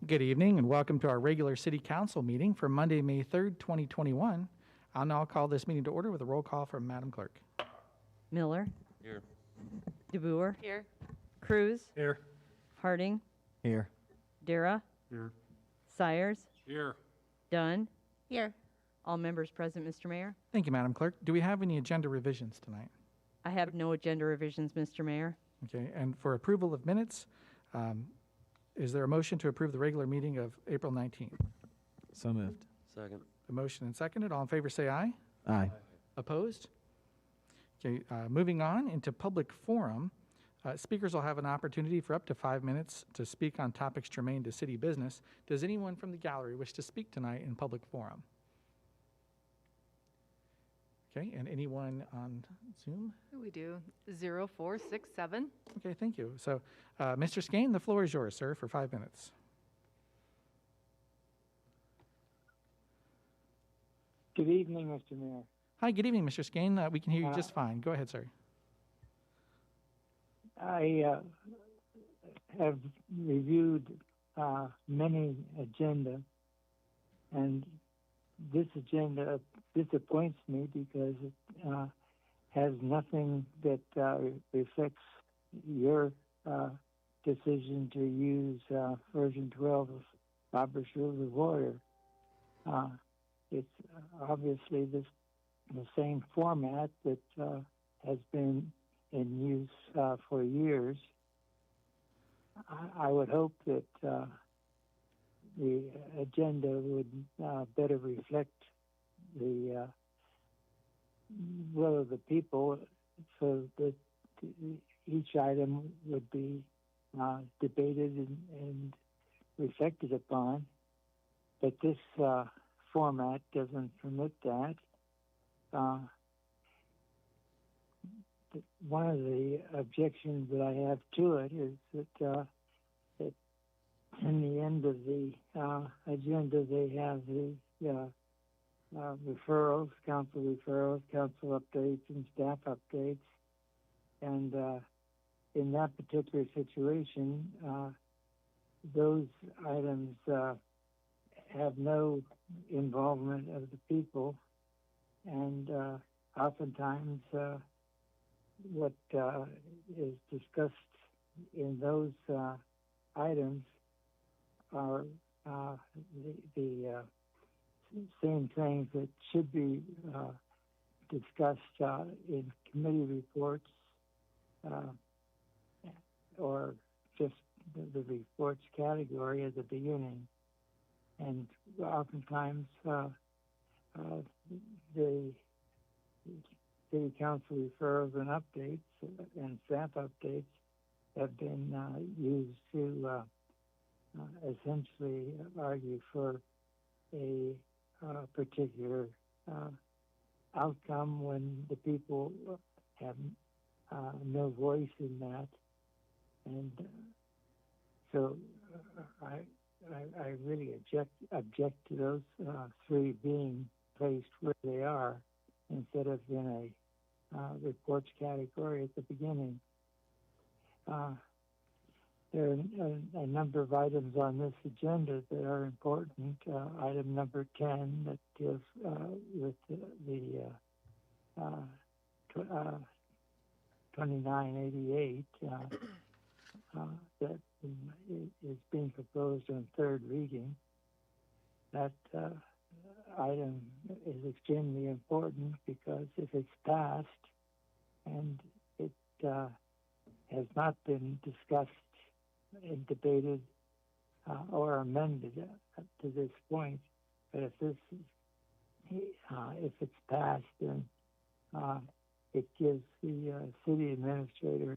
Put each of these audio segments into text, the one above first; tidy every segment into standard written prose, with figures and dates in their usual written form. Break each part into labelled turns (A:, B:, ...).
A: Good evening and welcome to our regular City Council meeting for Monday, May 3rd, 2021. I'll now call this meeting to order with a roll call from Madam Clerk.
B: Miller.
C: Here.
B: DeBoer.
D: Here.
B: Cruz.
C: Here.
B: Harding.
C: Here.
B: Dara.
C: Here.
B: Sires.
C: Here.
B: Dunn.
D: Here.
B: All members present, Mr. Mayor.
A: Thank you, Madam Clerk. Do we have any agenda revisions tonight?
B: I have no agenda revisions, Mr. Mayor.
A: Okay, and for approval of minutes, is there a motion to approve the regular meeting of April 19th?
C: So moved. Second.
A: A motion and seconded. All in favor say aye.
C: Aye.
A: Opposed? Okay, moving on into public forum. Speakers will have an opportunity for up to 5 minutes to speak on topics germane to city business. Does anyone from the gallery wish to speak tonight in public forum? Okay, and anyone on Zoom?
D: We do 0467.
A: Okay, thank you. So, Mr. Skane, the floor is yours, sir, for 5 minutes.
E: Good evening, Mr. Mayor.
A: Hi, good evening, Mr. Skane. We can hear you just fine. Go ahead, sir.
E: I have reviewed many agenda, and this agenda disappoints me because it has nothing that reflects your decision to use version 12 of Robert's Rules of Order. It's obviously the same format that has been in use for years. I would hope that the agenda would better reflect the will of the people, so that each item would be debated and reflected upon. But this format doesn't permit that. One of the objections that I have to it is that in the end of the agenda they have the referrals, council updates, and staff updates. And in that particular situation, those items have no involvement of the people, and oftentimes what is discussed in those items are the same things that should be discussed in committee reports or just the reports category at the beginning. And oftentimes the city council referrals and updates and staff updates have been used to essentially argue for a particular outcome when the people have no voice in that. And so I really object to those three being placed where they are instead of in a reports category at the beginning. There are a number of items on this agenda that are important. Item number 10 that deals with the 2988 that is being proposed on third reading. That item is extremely important because if it's passed and it has not been discussed and debated or amended to this point, but if it's passed, then it gives the city administrator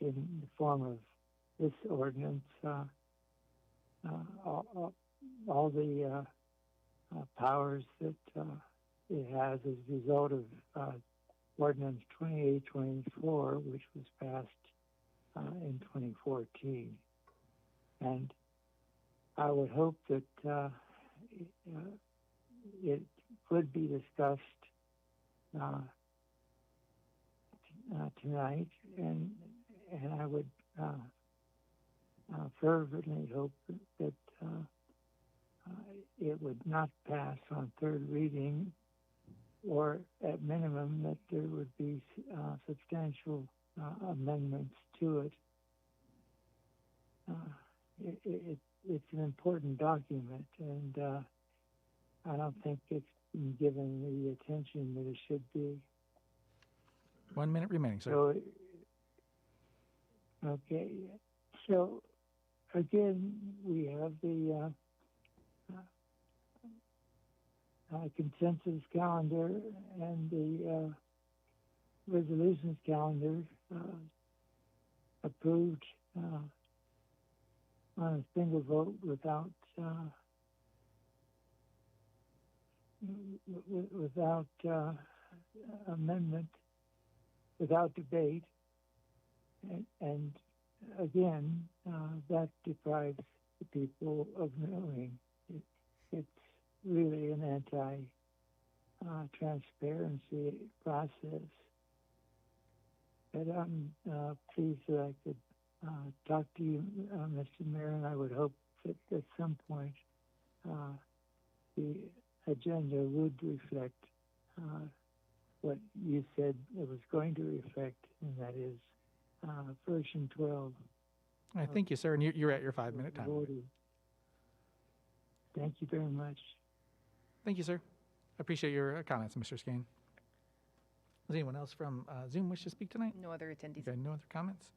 E: in the form of this ordinance all the powers that it has as a result of Ordinance 2824, which was passed in 2014. And I would hope that it could be discussed tonight, and I would fervently hope that it would not pass on third reading, or at minimum that there would be substantial amendments to it. It's an important document, and I don't think it's been given the attention that it should be.
A: 1 minute remaining, sir.
E: So, okay. So, again, we have the consensus calendar and the resolutions calendar approved on a single vote without amendment, without debate, and again, that deprives the people of knowing. It's really an anti-transparency process. And I'm pleased that I could talk to you, Mr. Mayor, and I would hope that at some point the agenda would reflect what you said it was going to reflect, and that is version 12.
A: Thank you, sir, and you're at your 5 minute time.
E: Thank you very much.
A: Thank you, sir. I appreciate your comments, Mr. Skane. Does anyone else from Zoom wish to speak tonight?
D: No other attendees.
A: Okay, no other comments?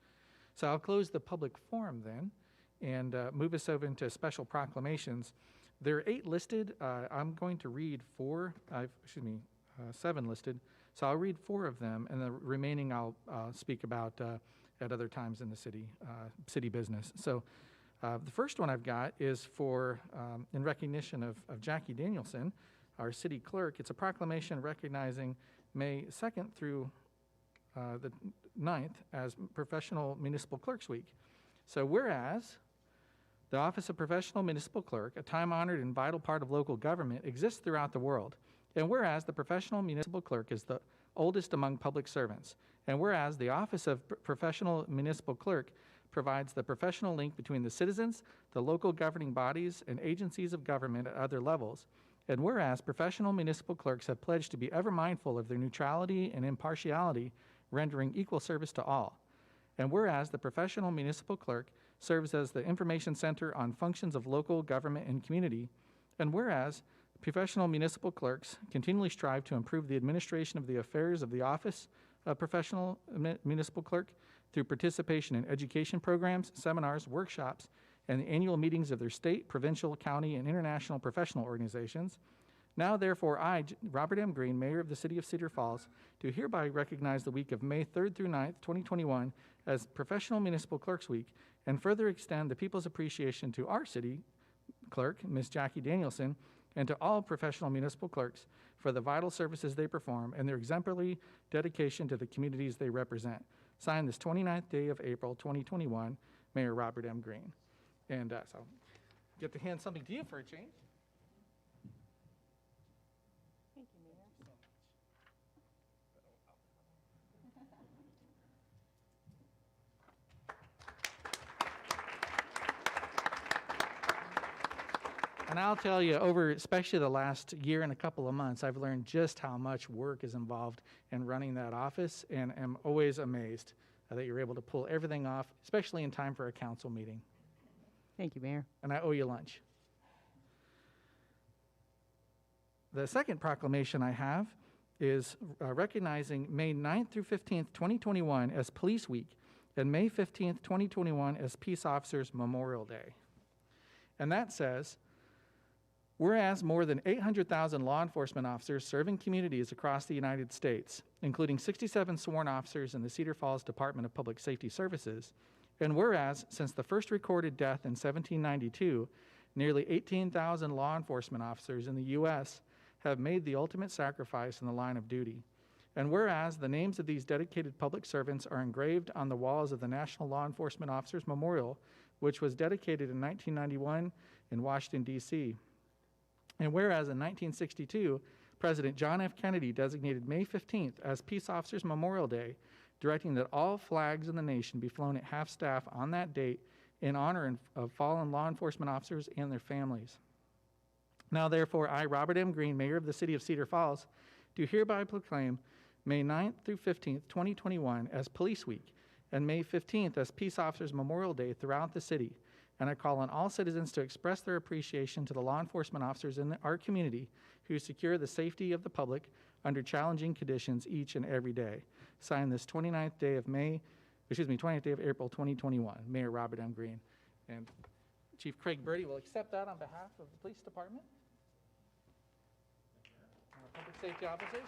A: So I'll close the public forum then and move us over into special proclamations. There are 8 listed. I'm going to read 7 listed. So I'll read 4 of them, and the remaining I'll speak about at other times in the city business. So the first one I've got is for, in recognition of Jackie Danielson, our city clerk. It's a proclamation recognizing May 2nd through the 9th as Professional Municipal Clerks Week. So whereas the Office of Professional Municipal Clerk, a time-honored and vital part of local government, exists throughout the world, and whereas the Professional Municipal Clerk is the oldest among public servants, and whereas the Office of Professional Municipal Clerk provides the professional link between the citizens, the local governing bodies, and agencies of government at other levels, and whereas professional municipal clerks have pledged to be ever mindful of their neutrality and impartiality, rendering equal service to all, and whereas the professional municipal clerk serves as the information center on functions of local government and community, and whereas professional municipal clerks continually strive to improve the administration of the affairs of the Office of Professional Municipal Clerk through participation in education programs, seminars, workshops, and the annual meetings of their state, provincial, county, and international professional organizations. Now, therefore, I, Robert M. Green, Mayor of the City of Cedar Falls, do hereby recognize the week of May 3rd through 9th, 2021 as Professional Municipal Clerks Week, and further extend the people's appreciation to our city clerk, Ms. Jackie Danielson, and to all professional municipal clerks for the vital services they perform and their exemplary dedication to the communities they represent. Signed this 29th day of April, 2021, Mayor Robert M. Green. And so I'll get to hand something to you for a change.
B: Thank you, Mayor.
A: And I'll tell you, over especially the last year and a couple of months, I've learned just how much work is involved in running that office, and am always amazed that you're able to pull everything off, especially in time for a council meeting.
B: Thank you, Mayor.
A: And I owe you lunch. The second proclamation I have is recognizing May 9th through 15th, 2021 as Police Week, and May 15th, 2021 as Peace Officers Memorial Day. And that says, whereas more than 800,000 law enforcement officers serve in communities across the United States, including 67 sworn officers in the Cedar Falls Department of Public Safety Services, and whereas since the first recorded death in 1792, nearly 18,000 law enforcement officers in the U.S. have made the ultimate sacrifice in the line of duty, and whereas the names of these dedicated public servants are engraved on the walls of the National Law Enforcement Officers Memorial, which was dedicated in 1991 in Washington, D.C., and whereas in 1962, President John F. Kennedy designated May 15th as Peace Officers Memorial Day, directing that all flags in the nation be flown at half-staff on that date in honor of fallen law enforcement officers and their families. Now, therefore, I, Robert M. Green, Mayor of the City of Cedar Falls, do hereby proclaim May 9th through 15th, 2021 as Police Week, and May 15th as Peace Officers Memorial Day throughout the city. And I call on all citizens to express their appreciation to the law enforcement officers in our community who secure the safety of the public under challenging conditions each and every day. Signed this 29th day of April 2021. Mayor Robert M. Green. And Chief Craig Birdie will accept that on behalf of the police department. Our public safety officers.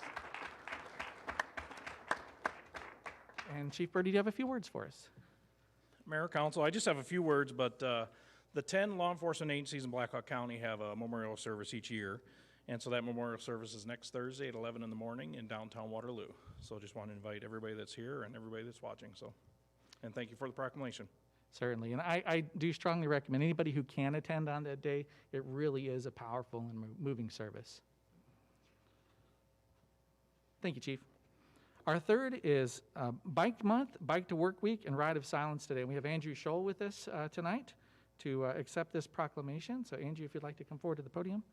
A: And Chief Birdie, do you have a few words for us?
F: Mayor, Council, I just have a few words, but the 10 law enforcement agencies in Blackhawk County have a memorial service each year. And so that memorial service is next Thursday at 11 in the morning in downtown Waterloo. So just want to invite everybody that's here and everybody that's watching. And thank you for the proclamation.
A: Certainly. And I do strongly recommend anybody who can attend on that day. It really is a powerful and moving service. Thank you, Chief. Our third is Bike Month, Bike to Work Week, and Ride of Silence today. We have Andrew Scholl with us tonight to accept this proclamation. So, Andrew, if you'd like to come forward to the podium.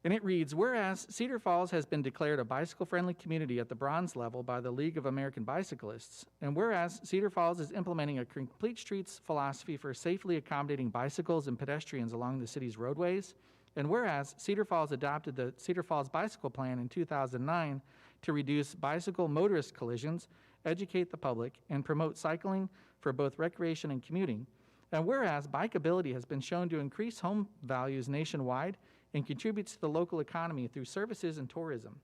A: And it reads, whereas Cedar Falls has been declared a bicycle-friendly community at the bronze level by the League of American Bicyclists, and whereas Cedar Falls is implementing a complete streets philosophy for safely accommodating bicycles and pedestrians along the city's roadways, and whereas Cedar Falls adopted the Cedar Falls Bicycle Plan in 2009 to reduce bicycle motorist collisions, educate the public, and promote cycling for both recreation and commuting, and whereas bikeability has been shown to increase home values nationwide and contributes to the local economy through services and tourism.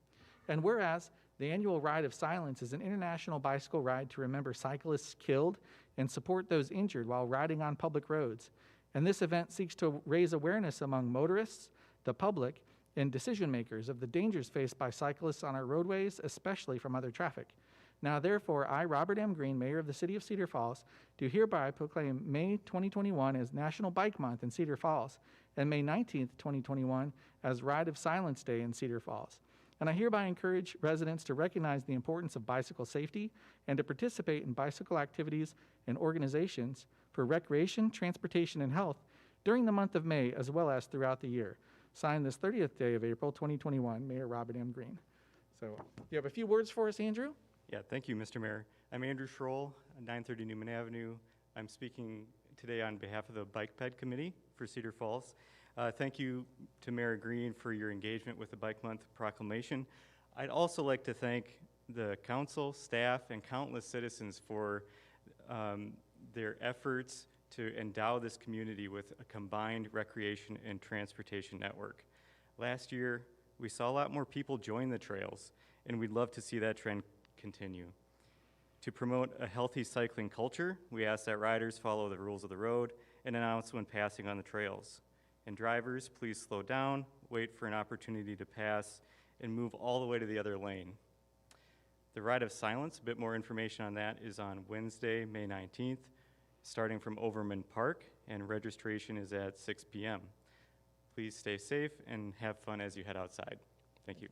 A: And whereas the annual Ride of Silence is an international bicycle ride to remember cyclists killed and support those injured while riding on public roads. And this event seeks to raise awareness among motorists, the public, and decision makers of the dangers faced by cyclists on our roadways, especially from other traffic. Now, therefore, I, Robert M. Green, Mayor of the City of Cedar Falls, do hereby proclaim May 2021 as National Bike Month in Cedar Falls, and May 19th, 2021 as Ride of Silence Day in Cedar Falls. And I hereby encourage residents to recognize the importance of bicycle safety and to participate in bicycle activities and organizations for recreation, transportation, and health during the month of May as well as throughout the year. Signed this 30th day of April, 2021, Mayor Robert M. Green. So you have a few words for us, Andrew?
G: Yeah, thank you, Mr. Mayor. I'm Andrew Schroll, 930 Newman Avenue. I'm speaking today on behalf of the Bike Ped Committee for Cedar Falls. Thank you to Mayor Green for your engagement with the Bike Month proclamation. I'd also like to thank the council, staff, and countless citizens for their efforts to endow this community with a combined recreation and transportation network. Last year, we saw a lot more people join the trails, and we'd love to see that trend continue. To promote a healthy cycling culture, we ask that riders follow the rules of the road and announce when passing on the trails. And drivers, please slow down, wait for an opportunity to pass, and move all the way to the other lane. The Ride of Silence, a bit more information on that, is on Wednesday, May 19th, starting from Overman Park, and registration is at 6 p.m. Please stay safe and have fun as you head outside. Thank you.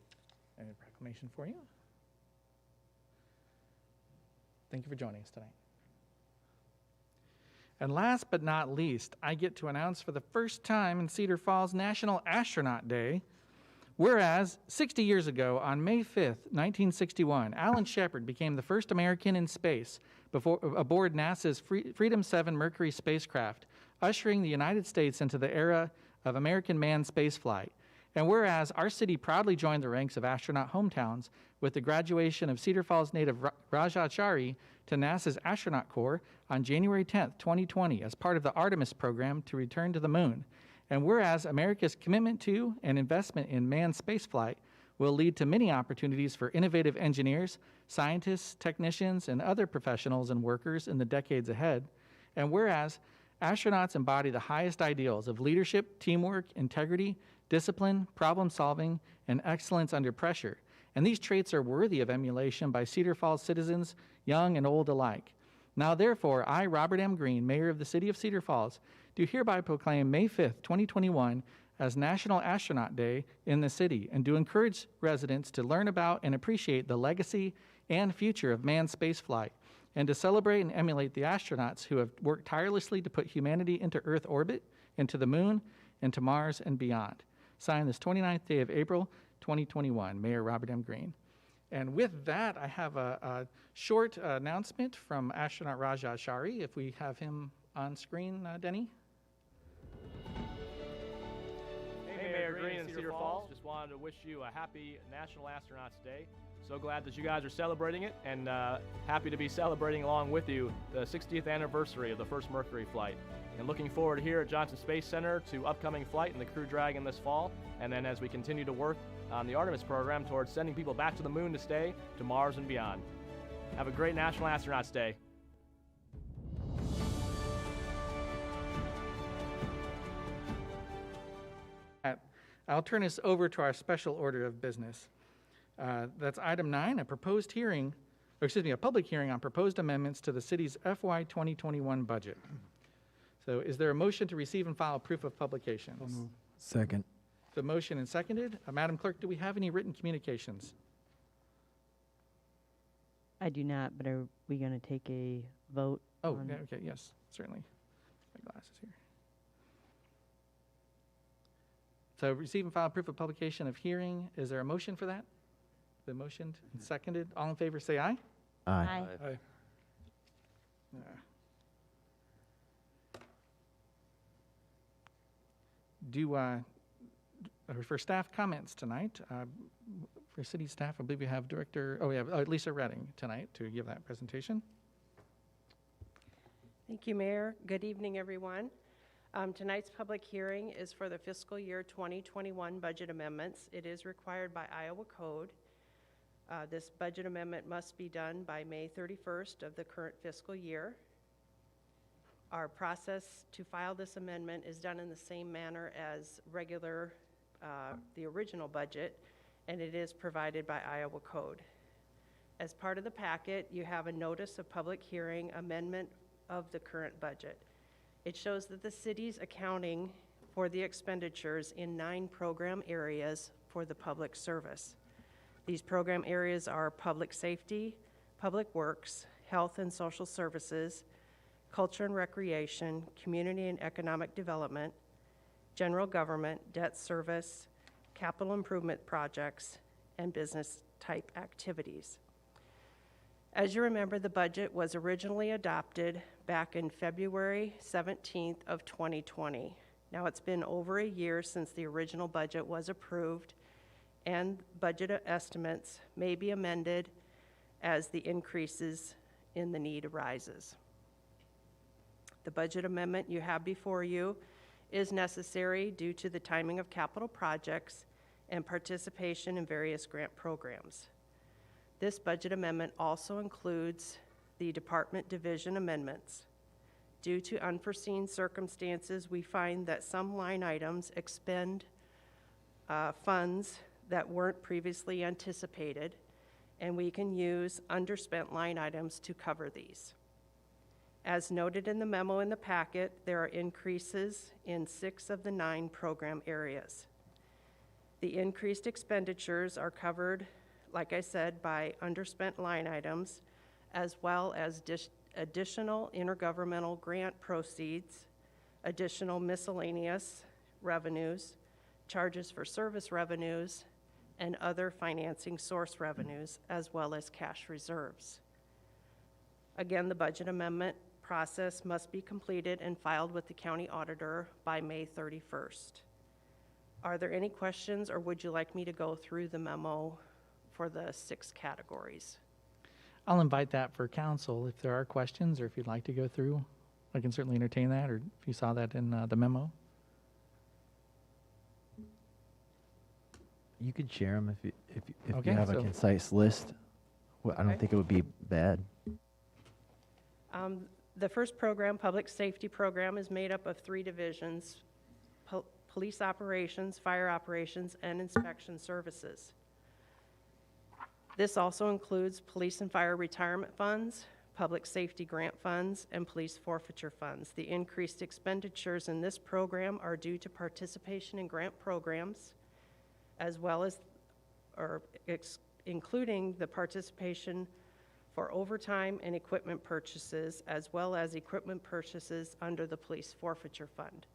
A: And a proclamation for you. Thank you for joining us tonight. And last but not least, I get to announce for the first time in Cedar Falls National Astronaut Day, whereas 60 years ago, on May 5th, 1961, Alan Shepard became the first American in space aboard NASA's Freedom 7 Mercury spacecraft, ushering the United States into the era of American manned spaceflight. And whereas our city proudly joined the ranks of astronaut hometowns with the graduation of Cedar Falls native Raja Chari to NASA's Astronaut Corps on January 10th, 2020, as part of the Artemis program to return to the moon. And whereas America's commitment to and investment in manned spaceflight will lead to many opportunities for innovative engineers, scientists, technicians, and other professionals and workers in the decades ahead. And whereas astronauts embody the highest ideals of leadership, teamwork, integrity, discipline, problem solving, and excellence under pressure. And these traits are worthy of emulation by Cedar Falls citizens, young and old alike. Now, therefore, I, Robert M. Green, Mayor of the City of Cedar Falls, do hereby proclaim May 5th, 2021 as National Astronaut Day in the city, and do encourage residents to learn about and appreciate the legacy and future of manned spaceflight, and to celebrate and emulate the astronauts who have worked tirelessly to put humanity into Earth orbit, into the moon, into Mars, and beyond. Signed this 29th day of April, 2021, Mayor Robert M. Green. And with that, I have a short announcement from astronaut Raja Shari. If we have him on screen, Denny.
H: Hey, Mayor Green in Cedar Falls. Just wanted to wish you a happy National Astronauts Day. So glad that you guys are celebrating it, and happy to be celebrating along with you the 60th anniversary of the first Mercury flight. And looking forward here at Johnson Space Center to upcoming flight in the Crew Dragon this fall, and then as we continue to work on the Artemis program towards sending people back to the moon to stay, to Mars and beyond. Have a great National Astronauts Day.
A: I'll turn us over to our special order of business. That's item 9, a public hearing on proposed amendments to the city's FY 2021 budget. So is there a motion to receive and file proof of publications?
C: Second.
A: The motion and seconded. Madam Clerk, do we have any written communications?
B: I do not, but are we going to take a vote?
A: Oh,
B: on-
A: okay, yes, certainly. My glasses here. So receive and file proof of publication of hearing. Is there a motion for that? The motion and seconded. All in favor say aye.
C: Aye.
A: Aye. For staff comments tonight, for city staff, I believe we have Lisa Redding tonight to give that presentation.
I: Thank you, Mayor. Good evening, everyone. Tonight's public hearing is for the fiscal year 2021 budget amendments. It is required by Iowa code. This budget amendment must be done by May 31st of the current fiscal year. Our process to file this amendment is done in the same manner as the original budget, and it is provided by Iowa code. As part of the packet, you have a notice of public hearing amendment of the current budget. It shows that the city's accounting for the expenditures in 9 program areas for the public service. These program areas are public safety, public works, health and social services, culture and recreation, community and economic development, general government, debt service, capital improvement projects, and business type activities. As you remember, the budget was originally adopted back in February 17th of 2020. Now it's been over a year since the original budget was approved, and budget estimates may be amended as the increases in the need arises. The budget amendment you have before you is necessary due to the timing of capital projects and participation in various grant programs. This budget amendment also includes the department division amendments. Due to unforeseen circumstances, we find that some line items expend funds that weren't previously anticipated, and we can use underspent line items to cover these. As noted in the memo in the packet, there are increases in 6 of the 9 program areas. The increased expenditures are covered, like I said, by underspent line items, as well as additional intergovernmental grant proceeds, additional miscellaneous revenues, charges for service revenues, and other financing source revenues, as well as cash reserves. Again, the budget amendment process must be completed and filed with the county auditor by May 31st. Are there any questions, or would you like me to go through the memo for the 6 categories?
A: I'll invite that for council if there are questions, or if you'd like to go through. I can certainly entertain that, or if you saw that in the memo.
C: You could share them if
A: Okay,
C: you have a
A: so-
C: concise list. Well, I don't
I: Okay.
C: think it would be bad.
I: The first program, Public Safety Program, is made up of 3 divisions: Police Operations, Fire Operations, and Inspection Services. This also includes police and fire retirement funds, public safety grant funds, and police forfeiture funds. The increased expenditures in this program are due to participation in grant programs, as well as, including the participation for overtime and equipment purchases, as well as equipment purchases under the police forfeiture fund.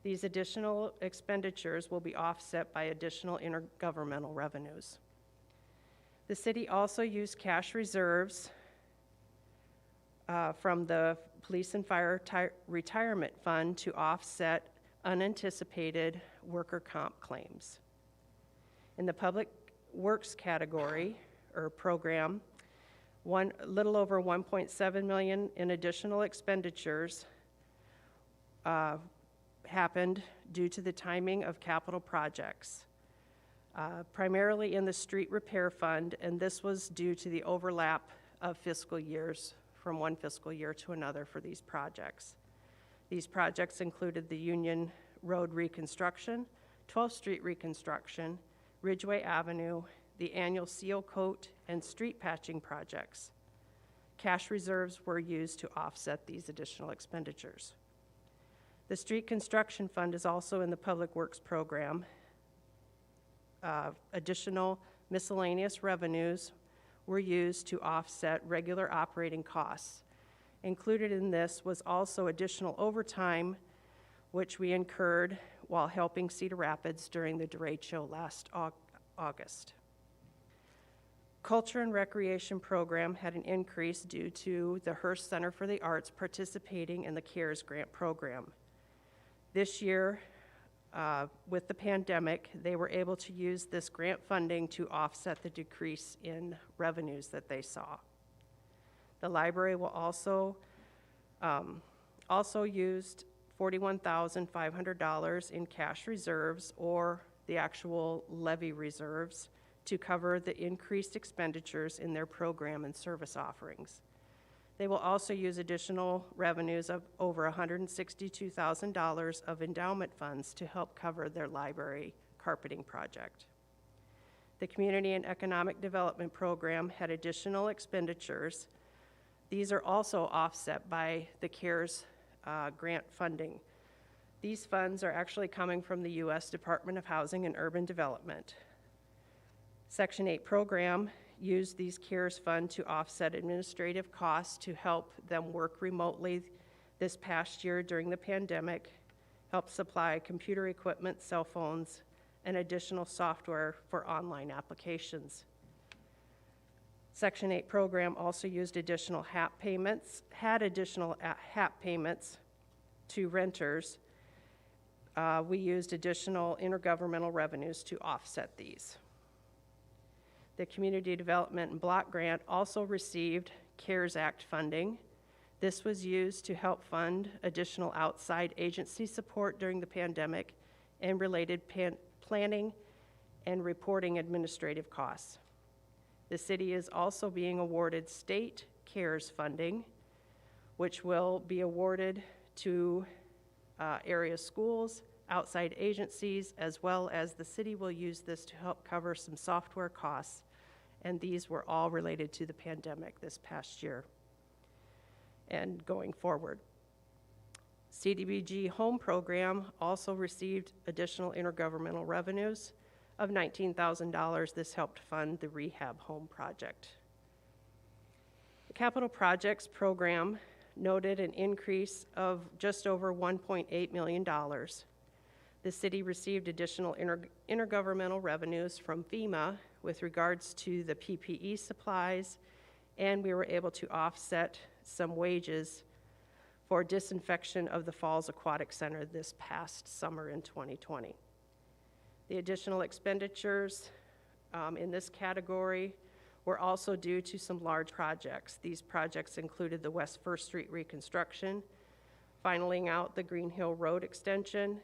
I: These additional expenditures will be offset by additional intergovernmental revenues. The city also used cash reserves from the Police and Fire Retirement Fund to offset unanticipated worker comp claims. In the Public Works category or program, little over $1.7 million in additional expenditures happened due to the timing of capital projects, primarily in the street repair fund, and this was due to the overlap of fiscal years from one fiscal year to another for these projects. These projects included the Union Road reconstruction, 12th Street reconstruction, Ridgeway Avenue, the annual seal coat, and street patching projects. Cash reserves were used to offset these additional expenditures. The street construction fund is also in the Public Works program. Additional miscellaneous revenues were used to offset regular operating costs. Included in this was also additional overtime, which we incurred while helping Cedar Rapids during the derecho show last August. Culture and Recreation Program had an increase due to the Hearst Center for the Arts participating in the CARES Grant Program. This year, with the pandemic, they were able to use this grant funding to offset the decrease in revenues that they saw. The library will also used $41,500 in cash reserves, or the actual levy reserves, to cover the increased expenditures in their program and service offerings. They will also use additional revenues of over $162,000 of endowment funds to help cover their library carpeting project. The Community and Economic Development Program had additional expenditures. These are also offset by the CARES grant funding. These funds are actually coming from the U.S. Department of Housing and Urban Development. Section 8 program used these CARES fund to offset administrative costs to help them work remotely this past year during the pandemic, help supply computer equipment, cell phones, and additional software for online applications. Section 8 program also used additional HAP payments, to renters. We used additional intergovernmental revenues to offset these. The Community Development and Block Grant also received CARES Act funding. This was used to help fund additional outside agency support during the pandemic and related planning and reporting administrative costs. The city is also being awarded state CARES funding, which will be awarded to area schools, outside agencies, as well as the city will use this to help cover some software costs, and these were all related to the pandemic this past year and going forward. CDBG Home Program also received additional intergovernmental revenues of $19,000. This helped fund the rehab home project. The Capital Projects Program noted an increase of just over $1.8 million. The city received additional intergovernmental revenues from FEMA with regards to the PPE supplies, and we were able to offset some wages for disinfection of the Falls Aquatic Center this past summer in 2020. The additional expenditures in this category were also due to some large projects. These projects included the West 1st Street reconstruction, finaling out the Green Hill Road extension,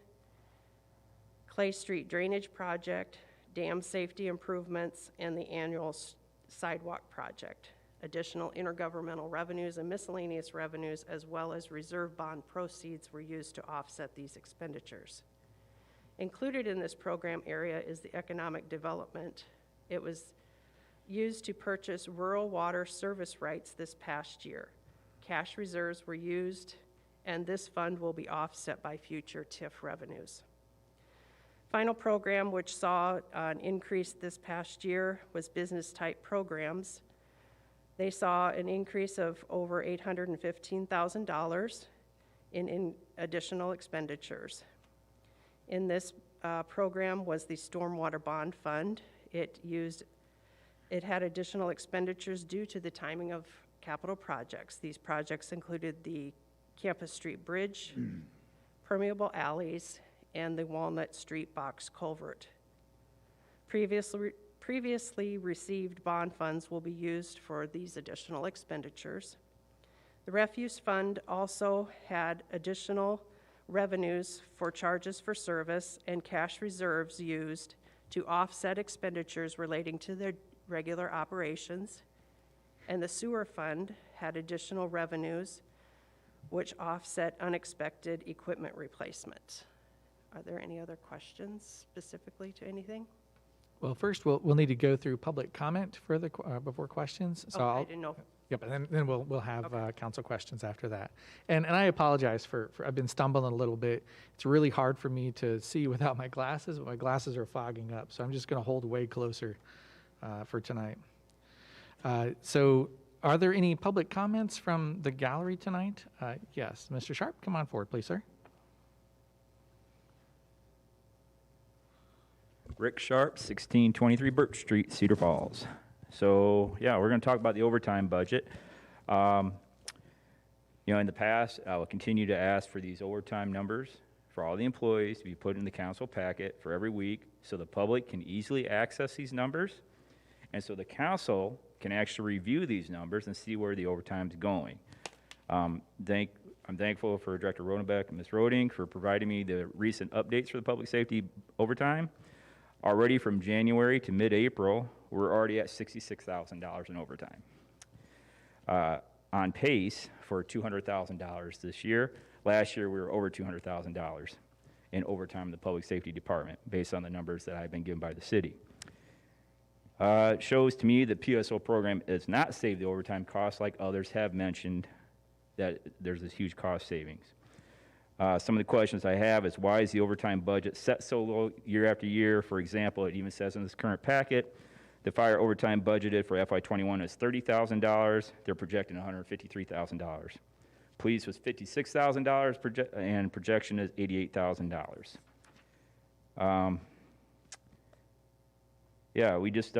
I: Clay Street drainage project, dam safety improvements, and the annual sidewalk project. Additional intergovernmental revenues and miscellaneous revenues, as well as reserve bond proceeds, were used to offset these expenditures. Included in this program area is the economic development. It was used to purchase rural water service rights this past year. Cash reserves were used, and this fund will be offset by future TIF revenues. Final program which saw an increase this past year was business type programs. They saw an increase of over $815,000 in additional expenditures. In this program was the Stormwater Bond Fund. It had additional expenditures due to the timing of capital projects. These projects included the Campus Street Bridge, permeable alleys, and the Walnut Street Box Culvert. Previously received bond funds will be used for these additional expenditures. The refuse fund also had additional revenues for charges for service and cash reserves used to offset expenditures relating to their regular operations. And the sewer fund had additional revenues which offset unexpected equipment replacement. Are there any other questions specifically to anything?
A: Well, first, we'll need to go through public comment for the, before questions. So
I: Oh, I
A: I'll,
I: didn't know.
A: yep, and then we'll have
I: Okay.
A: council questions after that. And I apologize for I've been stumbling a little bit. It's really hard for me to see without my glasses, but my glasses are fogging up. So I'm just going to hold way closer for tonight. So are there any public comments from the gallery tonight? Yes, Mr. Sharp, come on forward, please, sir.
J: Rick Sharp, 1623 Birch Street, Cedar Falls. So, yeah, we're going to talk about the overtime budget. In the past, I will continue to ask for these overtime numbers for all the employees to be put in the council packet for every week so the public can easily access these numbers and so the council can actually review these numbers and see where the overtime is going. I'm thankful for Director Rodenbeck and Ms. Roding for providing me the recent updates for the public safety overtime. Already from January to mid-April, we're already at $66,000 in overtime. On pace for $200,000 this year. Last year, we were over $200,000 in overtime in the public safety department, based on the numbers that I've been given by the city. It shows to me the PSO program does not save the overtime costs like others have mentioned, that there's this huge cost savings. Some of the questions I have is, why is the overtime budget set so low year after year? For example, it even says in this current packet, the fire overtime budgeted for FY21 is $30,000. They're projecting $153,000. Police was $56,000, and projection is $88,000. Yeah, we just,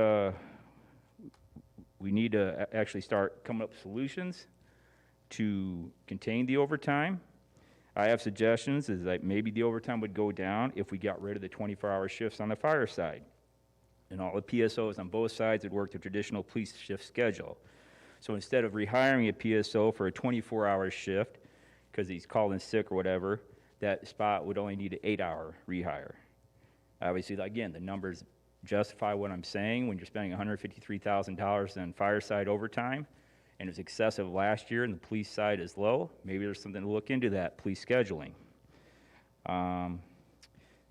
J: we need to actually start coming up with solutions to contain the overtime. I have suggestions is that maybe the overtime would go down if we got rid of the 24-hour shifts on the fire side. And all the PSOs on both sides would work the traditional police shift schedule. So instead of rehiring a PSO for a 24-hour shift, because he's called in sick or whatever, that spot would only need an 8-hour rehire. Obviously, again, the numbers justify what I'm saying. When you're spending $153,000 on fireside overtime, and it was excessive last year and the police side is low, maybe there's something to look into that, police scheduling. The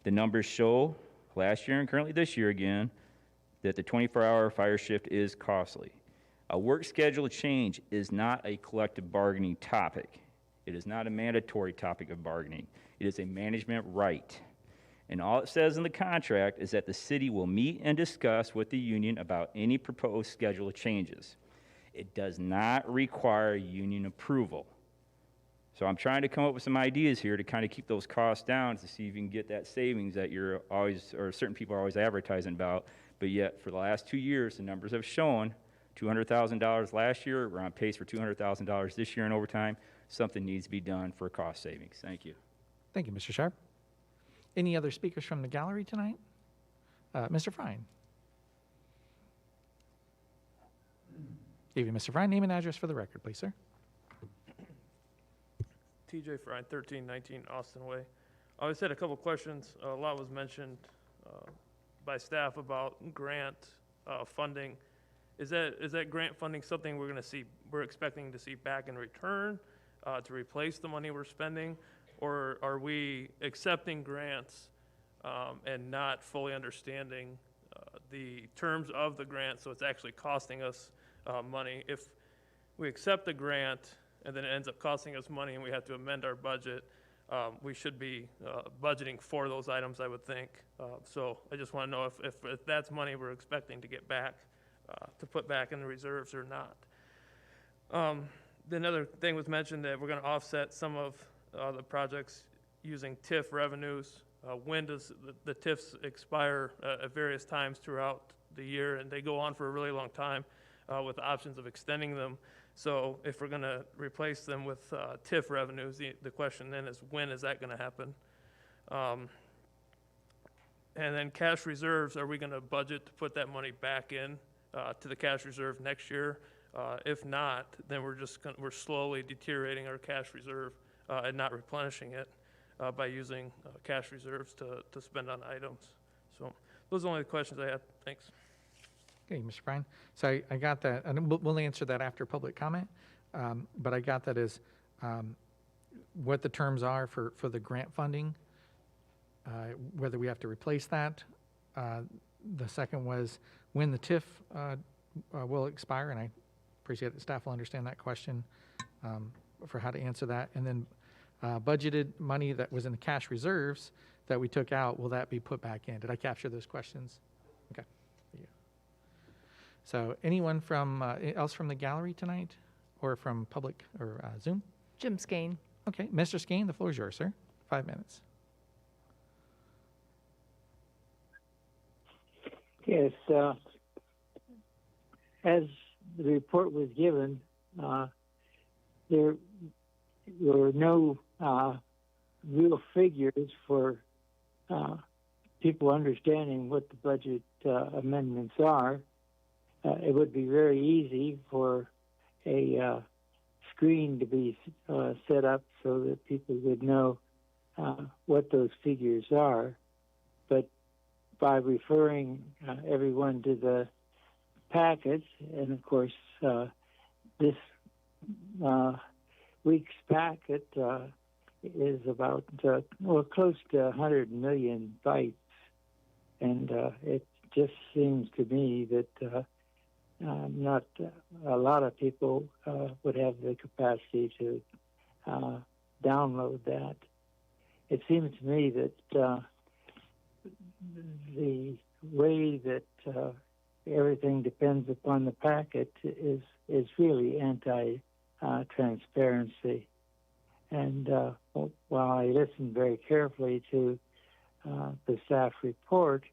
J: numbers show last year and currently this year again that the 24-hour fire shift is costly. A work schedule change is not a collective bargaining topic. It is not a mandatory topic of bargaining. It is a management right. And all it says in the contract is that the city will meet and discuss with the union about any proposed schedule changes. It does not require union approval. So I'm trying to come up with some ideas here to kind of keep those costs down to see if you can get that savings that you're always, or certain people are always advertising about. But yet, for the last 2 years, the numbers have shown $200,000 last year. We're on pace for $200,000 this year in overtime. Something needs to be done for cost savings. Thank you.
A: Thank you, Mr. Sharp. Any other speakers from the gallery tonight? Mr. Frine. Evening, Mr. Frine. Name and address for the record, please, sir.
K: TJ Frine, 1319 Austin Way. I just had a couple questions. A lot was mentioned by staff about grant funding. Is that grant funding something we're expecting to see back in return to replace the money we're spending, or are we accepting grants and not fully understanding the terms of the grant, so it's actually costing us money? If we accept the grant and then it ends up costing us money and we have to amend our budget, we should be budgeting for those items, I would think. So I just want to know if that's money we're expecting to get back, to put back in the reserves or not. The another thing was mentioned that we're going to offset some of the projects using TIF revenues. When does the TIFs expire at various times throughout the year, and they go on for a really long time with options of extending them. So if we're going to replace them with TIF revenues, the question then is, when is that going to happen? And then cash reserves, are we going to budget to put that money back in to the cash reserve next year? If not, then we're slowly deteriorating our cash reserve and not replenishing it by using cash reserves to spend on items. So those are only the questions I had. Thanks.
A: Okay, Mr. Bryan. So I got that, and we'll answer that after public comment. But I got that as what the terms are for the grant funding, whether we have to replace that. The second was when the TIF will expire, and I appreciate that staff will understand that question for how to answer that. And then budgeted money that was in the cash reserves that we took out, will that be put back in? Did I capture those questions? Okay. Yeah. So anyone from else from the gallery tonight, or from public or Zoom?
D: Jim Skane.
A: Okay, Mr. Skane, the floor is yours, sir. 5 minutes.
E: Yes, as the report was given, there were no real figures for people understanding what the budget amendments are. It would be very easy for a screen to be set up so that people would know what those figures are. But by referring everyone to the packets, and of course this week's packet is about close to 100 million bytes, and it just seems to me that not a lot of people would have the capacity to download that. It seems to me that the way that everything depends upon the packet is really anti-transparency. And while I listened very carefully to the staff report,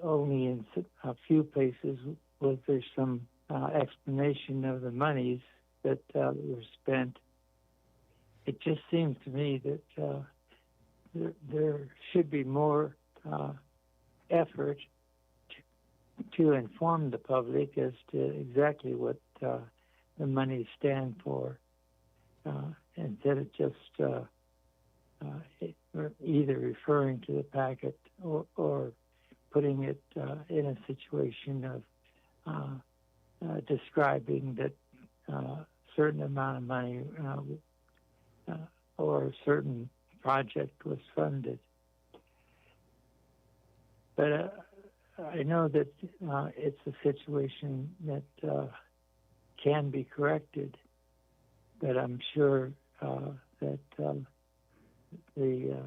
E: only in a few places was there some explanation of the monies that were spent. It just seems to me that there should be more effort to inform the public as to exactly what the monies stand for, instead of just either referring to the packet or putting it in a situation of describing that a certain amount of money or a certain project was funded. But I know that it's a situation that can be corrected, but I'm sure that the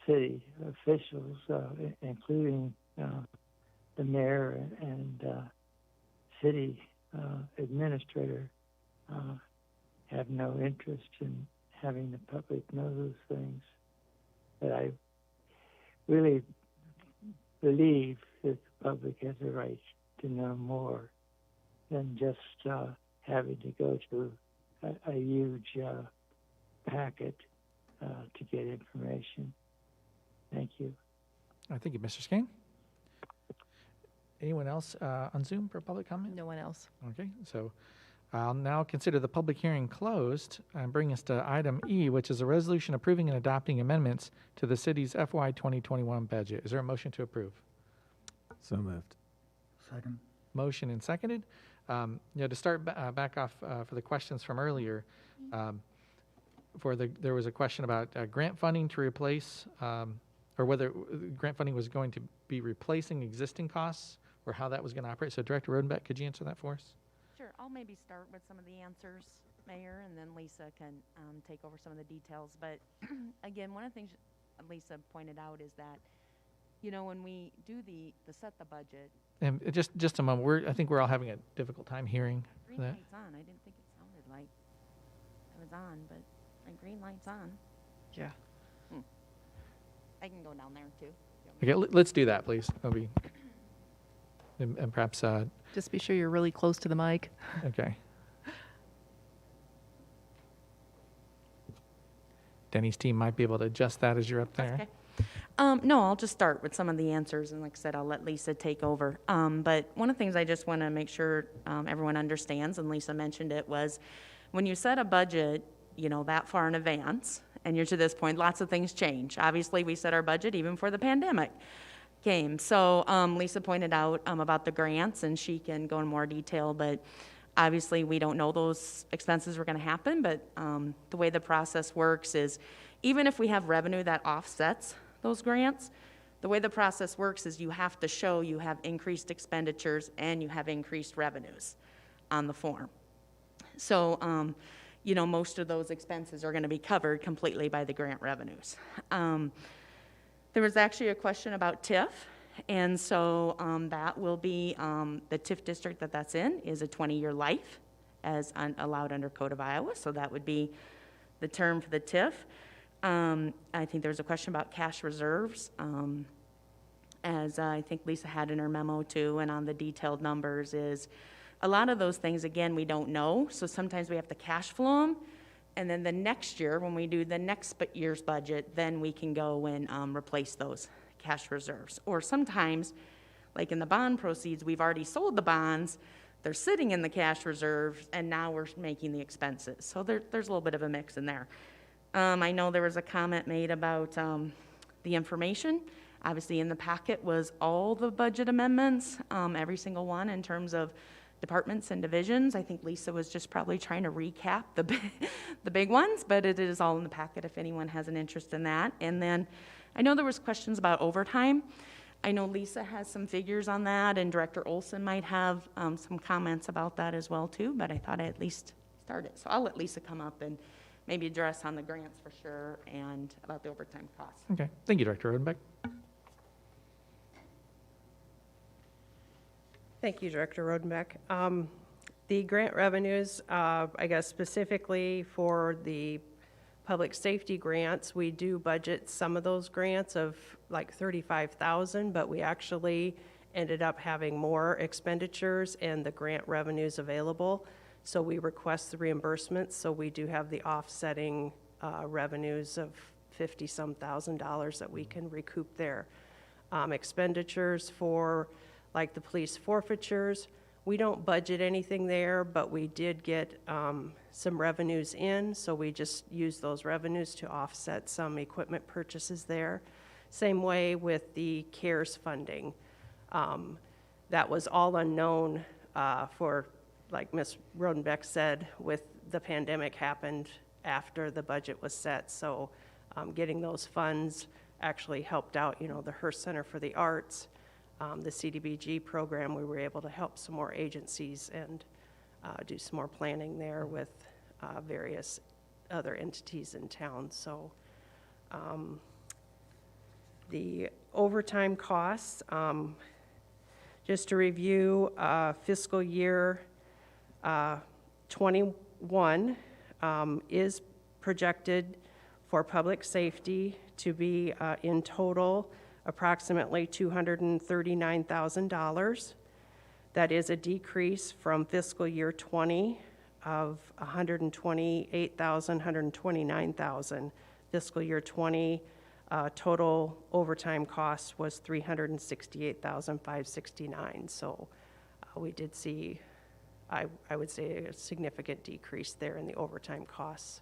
E: city officials, including the mayor and city administrator, have no interest in having the public know those things. But I really believe that the public has a right to know more than just having to go to a huge packet to get information. Thank you.
A: Thank you, Mr. Skane. Anyone else on Zoom for public comment?
D: No one else.
A: Okay, so I'll now consider the public hearing closed and bring us to item E, which is a resolution approving and adopting amendments to the city's FY 2021 budget. Is there a motion to approve?
C: So moved.
L: Second.
A: Motion and seconded. To start back off for the questions from earlier, there was a question about grant funding to replace, or whether grant funding was going to be replacing existing costs, or how that was going to operate. So Director Rodenbeck, could you answer that for us?
B: Sure, I'll maybe start with some of the answers, Mayor, and then Lisa can take over some of the details. But again, one of the things Lisa pointed out is that, when we do the set the budget.
A: And just a moment, I think we're all having a difficult time hearing.
B: green
A: That-
B: light's on. I didn't think it sounded like it was on, but my green light's on.
D: Yeah.
B: I can go down there too.
A: Okay, let's do that, please. That'll be, and perhaps,
D: Just be sure you're really close to the mic.
A: okay. Denny's team might be able to adjust that as you're up there.
B: Okay. No, I'll just start with some of the answers, and like I said, I'll let Lisa take over. But one of the things I just want to make sure everyone understands, and Lisa mentioned it, was when you set a budget, you know, that far in advance, and you're to this point, lots of things change. Obviously, we set our budget even before the pandemic came. So Lisa pointed out about the grants, and she can go in more detail, but obviously, we don't know those expenses were going to happen, but the way the process works is even if we have revenue that offsets those grants, the way the process works is you have to show you have increased expenditures and you have increased revenues on the form. So, you know, most of those expenses are going to be covered completely by the grant revenues. There was actually a question about TIF. And so that will be, the TIF district that's in is a 20-year life as allowed under Code of Iowa. So that would be the term for the TIF. I think there was a question about cash reserves, as I think Lisa had in her memo too, and on the detailed numbers is a lot of those things, again, we don't know. So sometimes we have to cash flow them. And then the next year, when we do the next year's budget, then we can go and replace those cash reserves. Or sometimes, like in the bond proceeds, we've already sold the bonds, they're sitting in the cash reserves, and now we're making the expenses. So there's a little bit of a mix in there. I know there was a comment made about the information. Obviously in the packet was all the budget amendments, every single one in terms of departments and divisions. I think Lisa was just probably trying to recap the big ones, but it is all in the packet if anyone has an interest in that. And then I know there was questions about overtime. I know Lisa has some figures on that, and Director Olson might have some comments about that as well too, but I thought I'd at least start it. So I'll let Lisa come up and maybe address on the grants for sure and about the overtime costs.
A: Okay, thank you, Director Rodenbeck.
I: Thank you, Director Rodenbeck. The grant revenues, I guess specifically for the public safety grants, we do budget some of those grants of like 35,000, but we actually ended up having more expenditures and the grant revenues available. So we request the reimbursements, so we do have the offsetting revenues of $50-some thousand that we can recoup there. Expenditures for like the police forfeitures, we don't budget anything there, but we did get some revenues in, so we just use those revenues to offset some equipment purchases there. Same way with the CARES funding. That was all unknown for, like Ms. Rodenbeck said, with the pandemic happened after the budget was set, so getting those funds actually helped out, you know, the Hearst Center for the Arts, the CDBG program. We were able to help some more agencies and do some more planning there with various other entities in town. So the overtime costs, just to review, fiscal year 21 is projected for public safety to be in total approximately $239,000. That is a decrease from fiscal year 20 of $128,000, $129,000. Fiscal year 20 total overtime cost was $368,569. So we did see, I would say, a significant decrease there in the overtime costs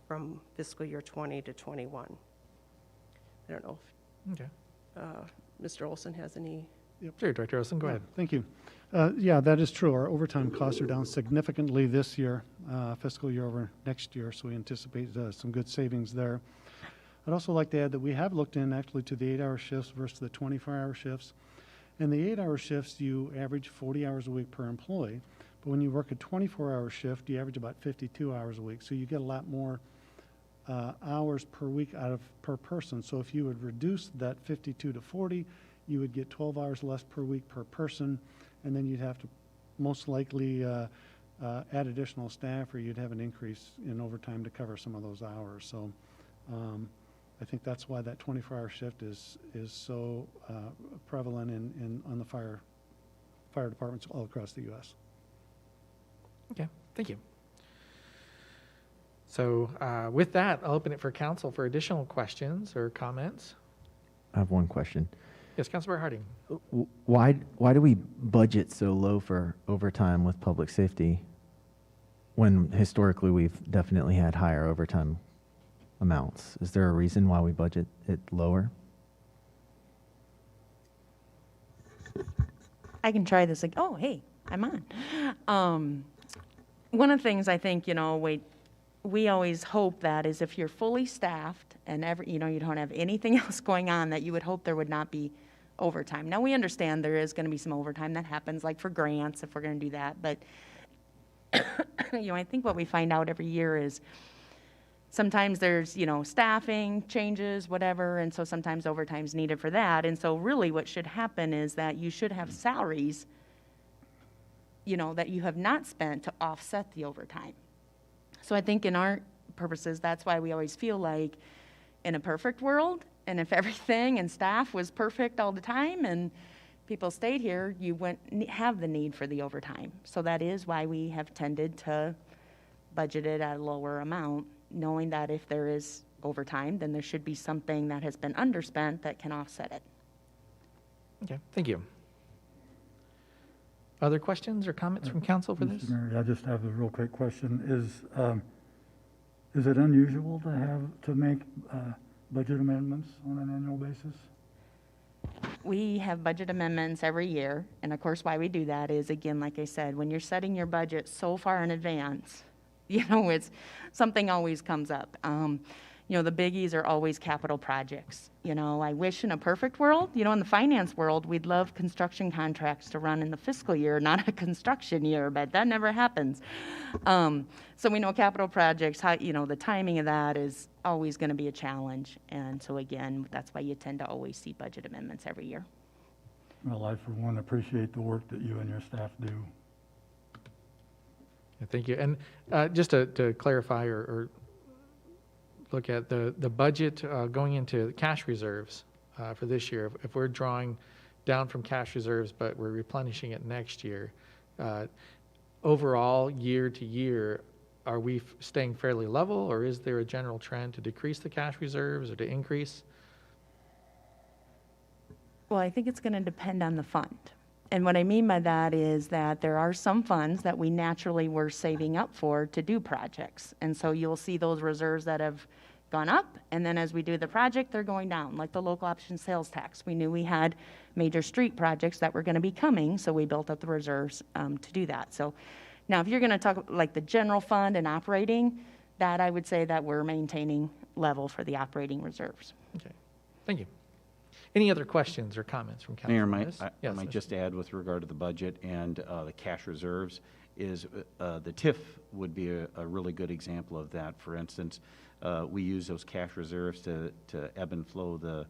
I: from fiscal year 20 to 21. I don't know
A: Okay.
I: if Mr. Olson has any.
A: Sure, Director Olson, go ahead.
L: Thank you. Yeah, that is true. Our overtime costs are down significantly this year, fiscal year over next year, so we anticipate some good savings there. I'd also like to add that we have looked in actually to the 8-hour shifts versus the 24-hour shifts. In the 8-hour shifts, you average 40 hours a week per employee, but when you work a 24-hour shift, you average about 52 hours a week, so you get a lot more hours per week per person. So if you would reduce that 52 to 40, you would get 12 hours less per week per person, and then you'd have to most likely add additional staff, or you'd have an increase in overtime to cover some of those hours. So I think that's why that 24-hour shift is so prevalent on the fire departments all across the U.S.
A: Okay, thank you. So with that, I'll open it for council for additional questions or comments.
C: I have one question.
A: Yes, Councilor Harding.
C: Why do we budget so low for overtime with public safety when historically we've definitely had higher overtime amounts? Is there a reason why we budget it lower?
B: I can try this. Oh, hey, I'm on. One of the things I think, we always hope that is if you're fully staffed and you don't have anything else going on, that you would hope there would not be overtime. Now, we understand there is going to be some overtime that happens, like for grants, if we're going to do that. But, I think what we find out every year is sometimes there's, staffing changes, whatever, and so sometimes overtime's needed for that. And so really what should happen is that you should have salaries, that you have not spent to offset the overtime. So I think in our purposes, that's why we always feel like in a perfect world, and if everything and staff was perfect all the time and people stayed here, you wouldn't have the need for the overtime. So that is why we have tended to budget it at a lower amount, knowing that if there is overtime, then there should be something that has been underspent that can offset it.
A: Okay, thank you. Other questions or comments from council for this?
M: Mr. Mayor, I just have a real quick question. Is it unusual to make budget amendments on an annual basis?
B: We have budget amendments every year, and of course why we do that is, again, like I said, when you're setting your budget so far in advance, it's something always comes up. The biggies are always capital projects. I wish in a perfect world, in the finance world, we'd love construction contracts to run in the fiscal year, not a construction year, but that never happens. So we know capital projects, the timing of that is always going to be a challenge. And so again, that's why you tend to always see budget amendments every year.
M: Well, I, for one, appreciate the work that you and your staff do.
A: Yeah, thank you. And just to clarify or look at the budget going into cash reserves for this year. If we're drawing down from cash reserves, but we're replenishing it next year, overall, year to year, are we staying fairly level, or is there a general trend to decrease the cash reserves or to increase?
B: Well, I think it's going to depend on the fund. And what I mean by that is that there are some funds that we naturally were saving up for to do projects. And so you'll see those reserves that have gone up, and then as we do the project, they're going down, like the local option sales tax. We knew we had major street projects that were going to be coming, so we built up the reserves to do that. So now if you're going to talk like the general fund and operating, that I would say that we're maintaining level for the operating reserves.
A: Okay, thank you. Any other questions or comments from council?
N: Mayor,
A: I
N: might just add with regard to the budget and the cash reserves is the TIF would be a really good example of that. For instance, we use those cash reserves to ebb and flow the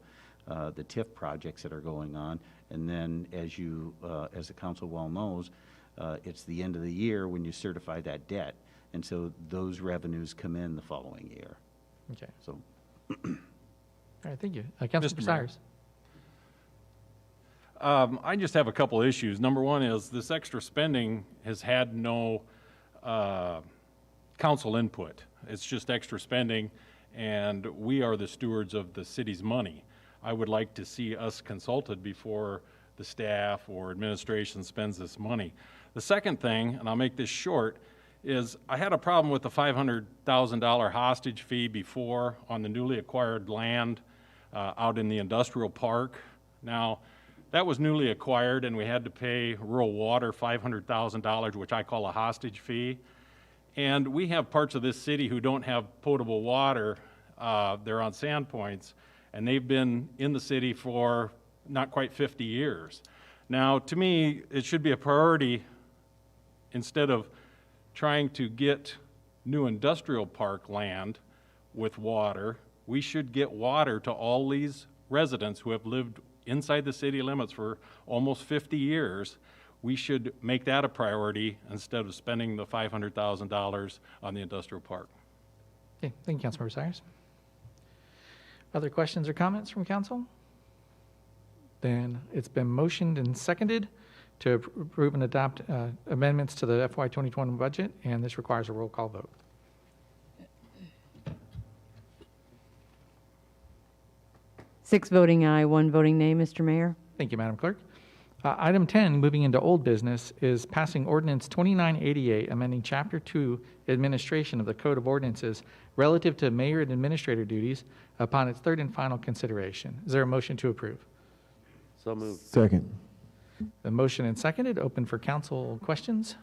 N: TIF projects that are going on. And then as the council well knows, it's the end of the year when you certify that debt. And so those revenues come in the following year.
A: Okay.
N: So.
A: All right, thank you. Councilor Cyrus.
O: I just have a couple issues. Number one is this extra spending has had no council input. It's just extra spending, and we are the stewards of the city's money. I would like to see us consulted before the staff or administration spends this money. The second thing, and I'll make this short, is I had a problem with the $500,000 hostage fee before on the newly acquired land out in the industrial park. Now, that was newly acquired, and we had to pay rural water $500,000, which I call a hostage fee. And we have parts of this city who don't have potable water. They're on sand points, and they've been in the city for not quite 50 years. Now, to me, it should be a priority instead of trying to get new industrial park land with water. We should get water to all these residents who have lived inside the city limits for almost 50 years. we should make that a priority instead of spending the $500,000 on the industrial park.
A: Okay, thank you, Councilmember Cyrus. Other questions or comments from council? Then it's been motioned and seconded to approve and adopt amendments to the FY 2021 budget, and this requires a roll call vote.
P: Six voting aye, one voting nay, Mr. Mayor.
A: Thank you, Madam Clerk. Item 10, moving into old business, is passing Ordinance 2988, amending Chapter 2, Administration of the Code of Ordinances relative to mayor and administrator duties upon its third and final consideration. Is there a motion to approve?
Q: So moved.
C: Second.
A: The motion and seconded. Open for council questions.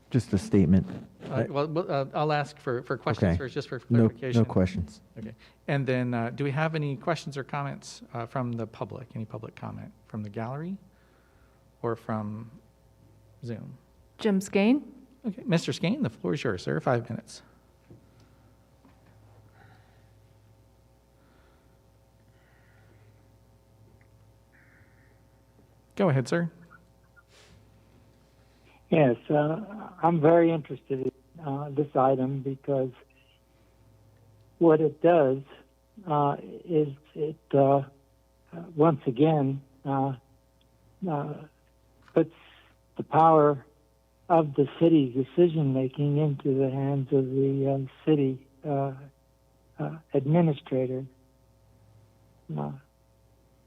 C: Just a statement.
A: I'll ask for questions
C: Okay.
A: first, just for
C: No,
A: clarification.
C: no questions.
A: Okay. And then, do we have any questions or comments from the public? Any public comment from the gallery or from Zoom?
D: Jim Skane?
A: Okay, Mr. Skane, the floor is yours, sir. 5 minutes. Go ahead, sir.
E: Yes, I'm very interested in this item because what it does is it once again puts the power of the city's decision making into the hands of the city administrator.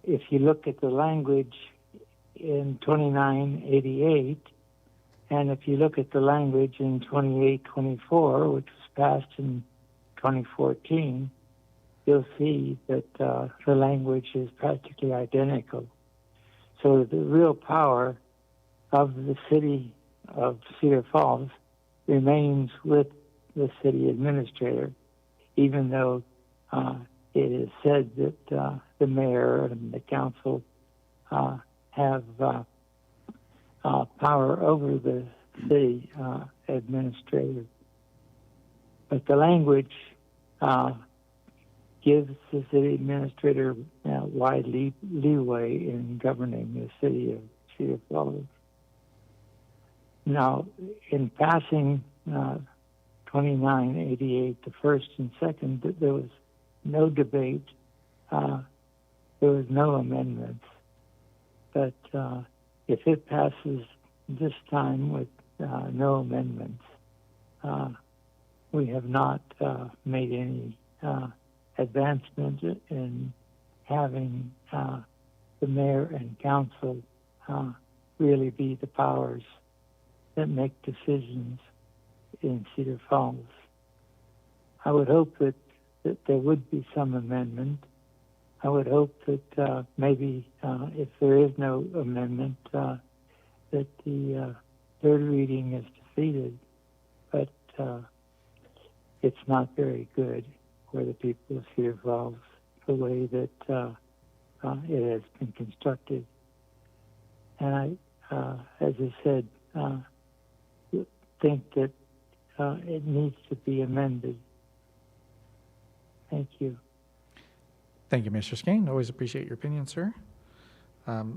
E: If you look at the language in 2988, and if you look at the language in 2824, which was passed in 2014, you'll see that the language is practically identical. So the real power of the city of Cedar Falls remains with the city administrator, even though it is said that the mayor and the council have power over the city administrator. But the language gives the city administrator wide leeway in governing the city of Cedar Falls. Now, in passing 2988, the first and second, there was no debate. There was no amendments. But if it passes this time with no amendments, we have not made any advancement in having the mayor and council really be the powers that make decisions in Cedar Falls. I would hope that there would be some amendment. I would hope that maybe if there is no amendment, that the third reading is defeated. But it's not very good for the people of Cedar Falls, the way that it has been constructed. And I, as I said, think that it needs to be amended. Thank you.
A: Thank you, Mr. Skane. Always appreciate your opinion, sir.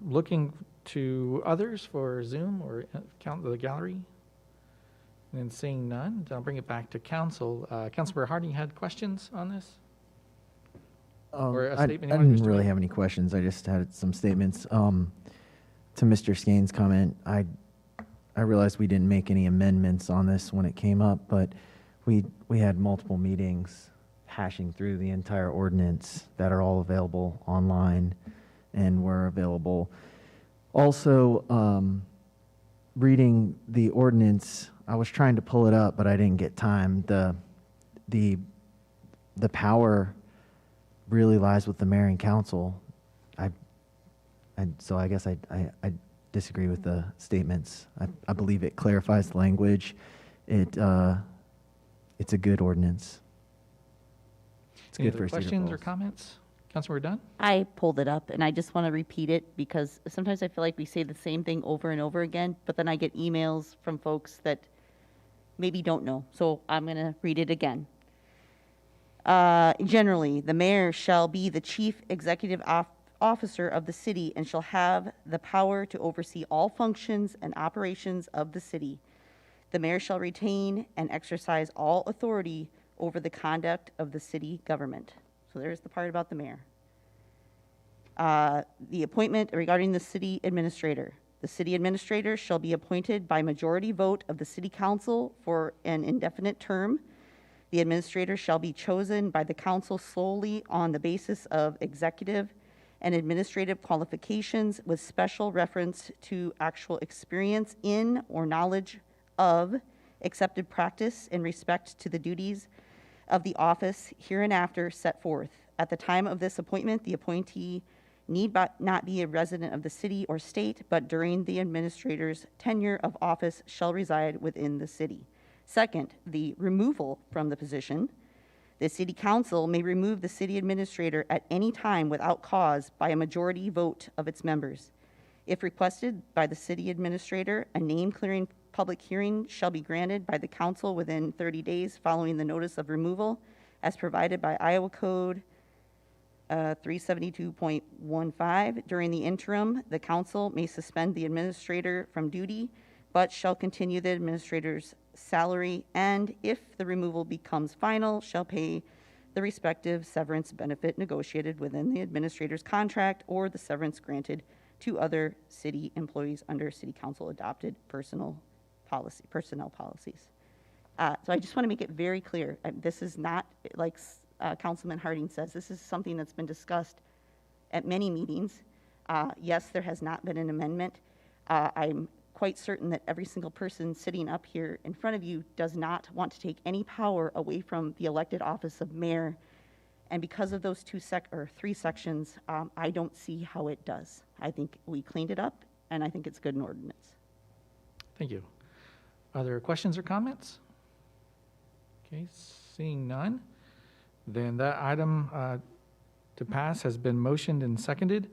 A: Looking to others for Zoom or count the gallery. And seeing none, I'll bring it back to council. Councilmember Harding had questions on this? Or a
C: I
A: statement you wanted
C: didn't
A: to
C: really
A: make?
C: have any questions. I just had some statements. To Mr. Skane's comment, I realized we didn't make any amendments on this when it came up, but we had multiple meetings hashing through the entire ordinance that are all available online and were available. Also, reading the ordinance, I was trying to pull it up, but I didn't get time. The power really lies with the mayor and council. So I guess I disagree with the statements. I believe it clarifies the language. It's a good ordinance. It's
A: Any
C: good
A: other
C: for Cedar
A: questions or
C: Falls.
A: comments? Councilmember Dunn?
R: I pulled it up, and I just want to repeat it because sometimes I feel like we say the same thing over and over again, but then I get emails from folks that maybe don't know. So I'm going to read it again. Generally, the mayor shall be the chief executive officer of the city and shall have the power to oversee all functions and operations of the city. The mayor shall retain and exercise all authority over the conduct of the city government. So there's the part about the mayor. The appointment regarding the city administrator. The city administrator shall be appointed by majority vote of the city council for an indefinite term. The administrator shall be chosen by the council solely on the basis of executive and administrative qualifications with special reference to actual experience in or knowledge of accepted practice in respect to the duties of the office hereinafter set forth. At the time of this appointment, the appointee need not be a resident of the city or state, but during the administrator's tenure of office shall reside within the city. Second, the removal from the position. The city council may remove the city administrator at any time without cause by a majority vote of its members. If requested by the city administrator, a name-clearing public hearing shall be granted by the council within 30 days following the notice of removal as provided by Iowa Code 372.15. During the interim, the council may suspend the administrator from duty, but shall continue the administrator's salary, and if the removal becomes final, shall pay the respective severance benefit negotiated within the administrator's contract or the severance granted to other city employees under city council adopted personnel policies. So I just want to make it very clear. This is not, like Councilman Harding says, this is something that's been discussed at many meetings. Yes, there has not been an amendment. I'm quite certain that every single person sitting up here in front of you does not want to take any power away from the elected office of mayor. And because of those three sections, I don't see how it does. I think we cleaned it up, and I think it's good in ordinance.
A: Thank you. Are there questions or comments? Okay, seeing none, then that item to pass has been motioned and seconded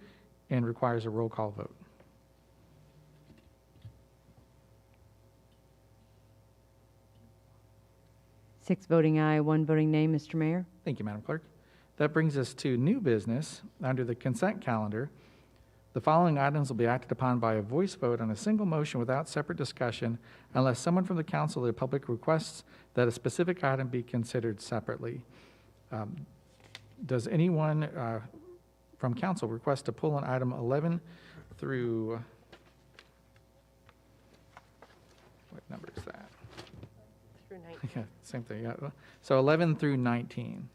A: and requires a roll call vote.
P: Six voting aye, one voting nay, Mr. Mayor.
A: Thank you, Madam Clerk. That brings us to new business under the consent calendar. The following items will be acted upon by a voice vote on a single motion without separate discussion unless someone from the council or the public requests that a specific item be considered separately. Does anyone from council request to pull an item 11 through, what number is that?
I: Through 19.
A: Yeah, same thing. Yeah. So 11 through 19.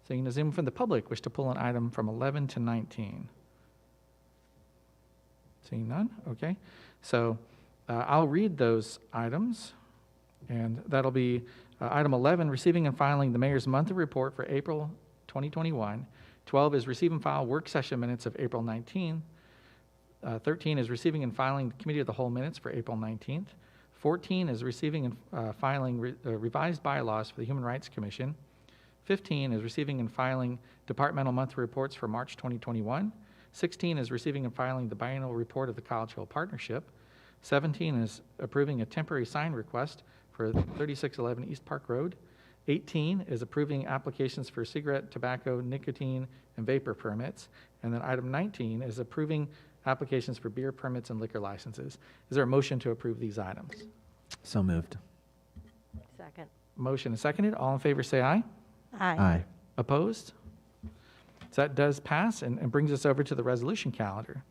A: Seeing does anyone from the public wish to pull an item from 11 to 19? Seeing none? Okay. So I'll read those items, and that'll be item 11, receiving and filing the mayor's monthly report for April 2021. 12 is receive and file work session minutes of April 19th. 13 is receiving and filing the committee of the whole minutes for April 19th. 14 is receiving and filing revised bylaws for the Human Rights Commission. 15 is receiving and filing departmental monthly reports for March 2021. 16 is receiving and filing the biennial report of the College Hill Partnership. 17 is approving a temporary sign request for 3611 East Park Road. 18 is approving applications for cigarette, tobacco, nicotine, and vapor permits. And then item 19 is approving applications for beer permits and liquor licenses. Is there a motion to approve these items?
C: So moved.
I: Second.
A: Motion is seconded. All in favor say aye.
R: Aye.
C: Aye.
A: Opposed? So that does pass and brings us over to the resolution calendar.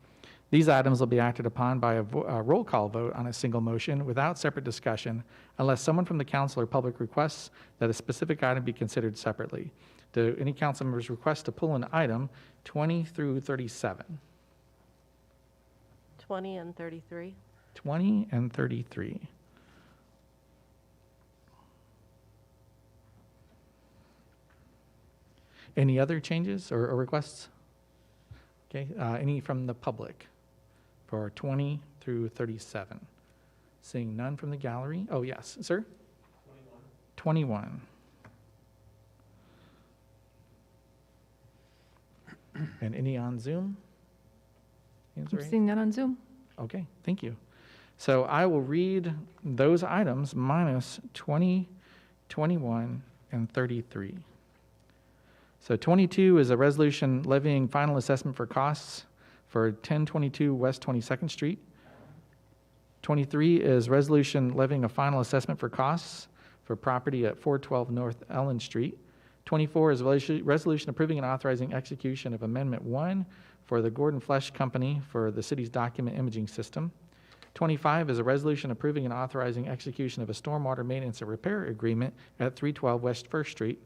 A: These items will be acted upon by a roll call vote on a single motion without separate discussion unless someone from the council or public requests that a specific item be considered separately. Do any council members request to pull an item 20 through 37?
I: 20 and 33.
A: 20 and 33. Any other changes or requests? Okay, any from the public for 20 through 37? Seeing none from the gallery. Oh, yes, sir? 21. And any on Zoom? Hands
D: I'm
A: raised?
D: seeing that on Zoom.
A: Okay, thank you. So I will read those items minus 20, 21, and 33. So 22 is a resolution levying final assessment for costs for 1022 West 22nd Street. 23 is resolution levying a final assessment for costs for property at 412 North Ellen Street. 24 is a resolution approving and authorizing execution of Amendment 1 for the Gordon Flesh Company for the city's document imaging system. 25 is a resolution approving and authorizing execution of a stormwater maintenance and repair agreement at 312 West 1st Street.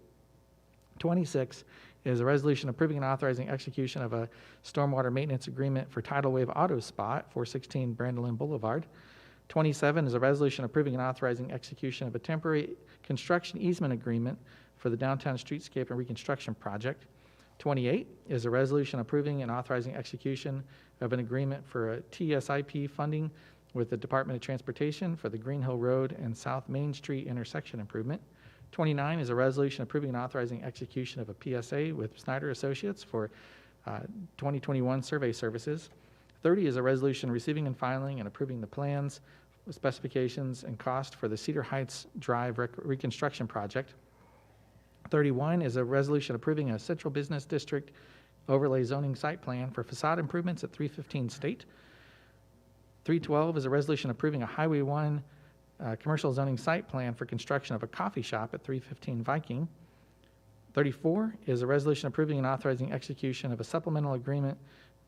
A: 26 is a resolution approving and authorizing execution of a stormwater maintenance agreement for Tidal Wave Auto Spot, 416 Brandolin Boulevard. 27 is a resolution approving and authorizing execution of a temporary construction easement agreement for the downtown streetscape and reconstruction project. 28 is a resolution approving and authorizing execution of an agreement for a TSIP funding with the Department of Transportation for the Green Hill Road and South Main Street intersection improvement. 29 is a resolution approving and authorizing execution of a PSA with Snyder Associates for 2021 survey services. 30 is a resolution receiving and filing and approving the plans, specifications, and cost for the Cedar Heights Drive reconstruction project. 31 is a resolution approving a central business district overlay zoning site plan for facade improvements at 315 State. 312 is a resolution approving a Highway 1 commercial zoning site plan for construction of a coffee shop at 315 Viking. 34 is a resolution approving and authorizing execution of a supplemental agreement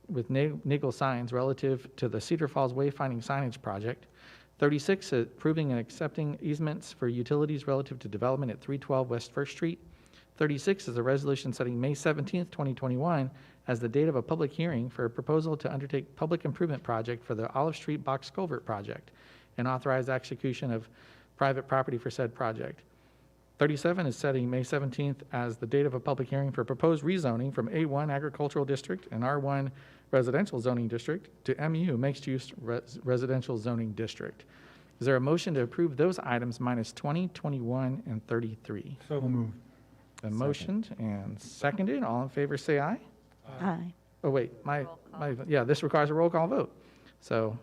A: with Nagel Signs relative to the Cedar Falls Wayfinding Signage Project. 36 is approving and accepting easements for utilities relative to development at 312 West 1st Street. 36 is a resolution setting May 17th, 2021 as the date of a public hearing for a proposal to undertake public improvement project for the Olive Street Box Culvert Project and authorize execution of private property for said project. 37 is setting May 17th as the date of a public hearing for proposed rezoning from A1 Agricultural District and R1 Residential Zoning District to MU Mixed Use Residential Zoning District. Is there a motion to approve those items minus 20, 21, and 33?
M: So moved.
A: Been motioned and seconded. All in favor say aye.
R: Aye.
A: Oh, wait, yeah, this requires a roll call vote. So,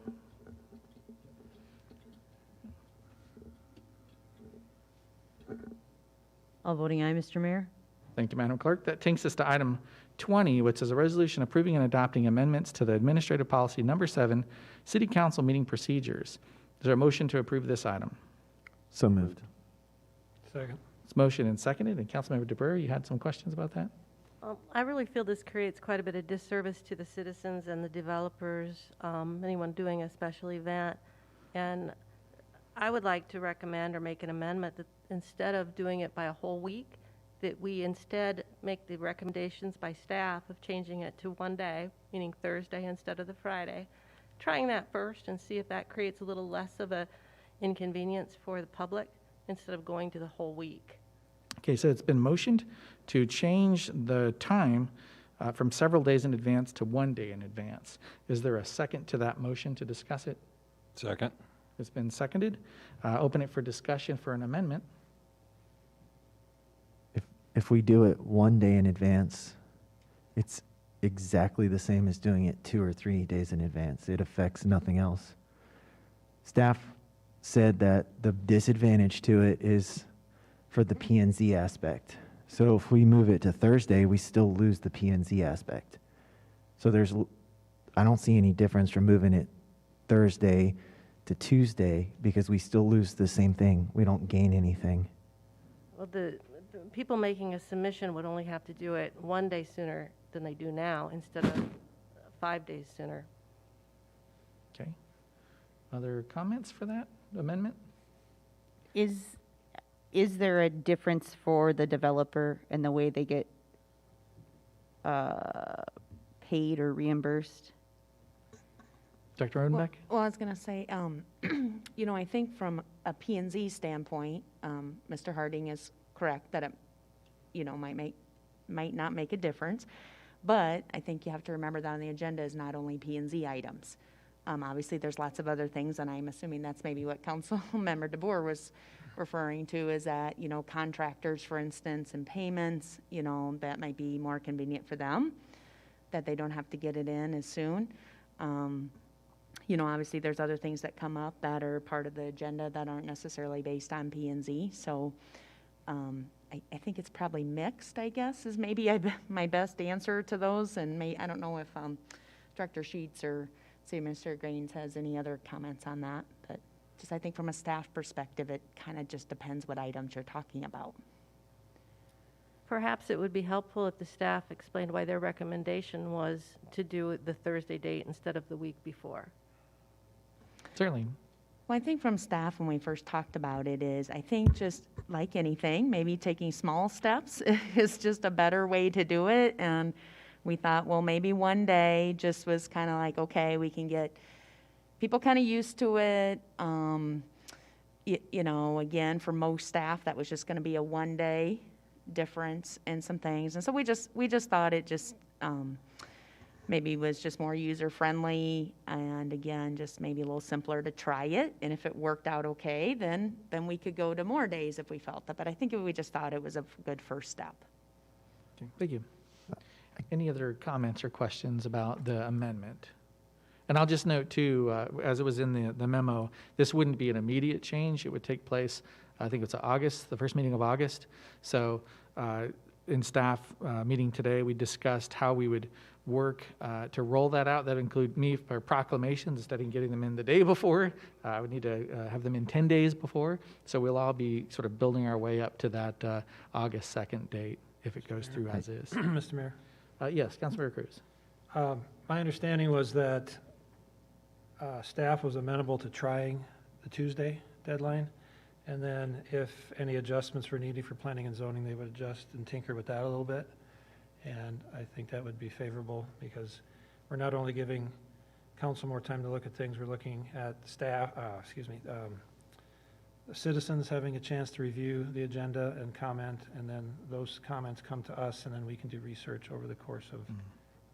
P: All voting aye, Mr. Mayor.
A: thank you, Madam Clerk. That takes us to item 20, which is a resolution approving and adopting amendments to the Administrative Policy Number 7, City Council Meeting Procedures. Is there a motion to approve this item?
C: So moved.
M: Second.
A: It's motion and seconded. And Councilmember DeBreur, you had some questions about that?
Q: I really feel this creates quite a bit of disservice to the citizens and the developers, anyone doing a special event. And I would like to recommend or make an amendment that instead of doing it by a whole week, that we instead make the recommendations by staff of changing it to one day, meaning Thursday instead of the Friday. Trying that first and see if that creates a little less of a inconvenience for the public instead of going to the whole week.
A: Okay, so it's been motioned to change the time from several days in advance to one day in advance. Is there a second to that motion to discuss it?
O: Second.
A: It's been seconded. Open it for discussion for an amendment.
C: If we do it one day in advance, it's exactly the same as doing it 2 or 3 days in advance. It affects nothing else. Staff said that the disadvantage to it is for the P&Z aspect. So if we move it to Thursday, we still lose the P&Z aspect. So I don't see any difference from moving it Thursday to Tuesday because we still lose the same thing. We don't gain anything.
Q: Well, the people making a submission would only have to do it one day sooner than they do now instead of 5 days sooner.
A: Okay. Other comments for that amendment?
R: Is there a difference for the developer in the way they get paid or reimbursed?
A: Dr. Rodenbeck?
B: Well, I was going to say, you know, I think from a P&Z standpoint, Mr. Harding is correct that it, you know, might not make a difference. But I think you have to remember that on the agenda is not only P&Z items. Obviously, there's lots of other things, and I'm assuming that's maybe what Councilmember DeBoer was referring to, is that, you know, contractors, for instance, and payments, you know, that might be more convenient for them, that they don't have to get it in as soon. You know, obviously, there's other things that come up that are part of the agenda that aren't necessarily based on P&Z. So I think it's probably mixed, I guess, is maybe my best answer to those. And I don't know if Director Sheets or City Administrator Grains has any other comments on that. But just I think from a staff perspective, it kind of just depends what items you're talking about.
Q: Perhaps it would be helpful if the staff explained why their recommendation was to do it the Thursday date instead of the week before.
A: Certainly.
B: Well, I think from staff, when we first talked about it, is I think just like anything, maybe taking small steps is just a better way to do it. And we thought, well, maybe one day just was kind of like, okay, we can get people kind of used to it. You know, again, for most staff, that was just going to be a one-day difference in some things. And so we just thought it just maybe was just more user-friendly, and again, just maybe a little simpler to try it. And if it worked out okay, then we could go to more days if we felt that. But I think we just thought it was a good first step.
A: Okay, thank you. Any other comments or questions about the amendment? And I'll just note too, as it was in the memo, this wouldn't be an immediate change. It would take place, I think it's August, the first meeting of August. So in staff meeting today, we discussed how we would work to roll that out. That would include me for proclamations instead of getting them in the day before. I would need to have them in 10 days before. So we'll all be sort of building our way up to that August 2nd date if it goes through as is.
S: Mr. Mayor?
A: Yes, Councilmember Cruz.
S: My understanding was that staff was amenable to trying the Tuesday deadline, and then if any adjustments were needed for planning and zoning, they would adjust and tinker with that a little bit. And I think that would be favorable because we're not only giving council more time to look at things, we're looking at citizens having a chance to review the agenda and comment, and then those comments come to us, and then we can do research over the course of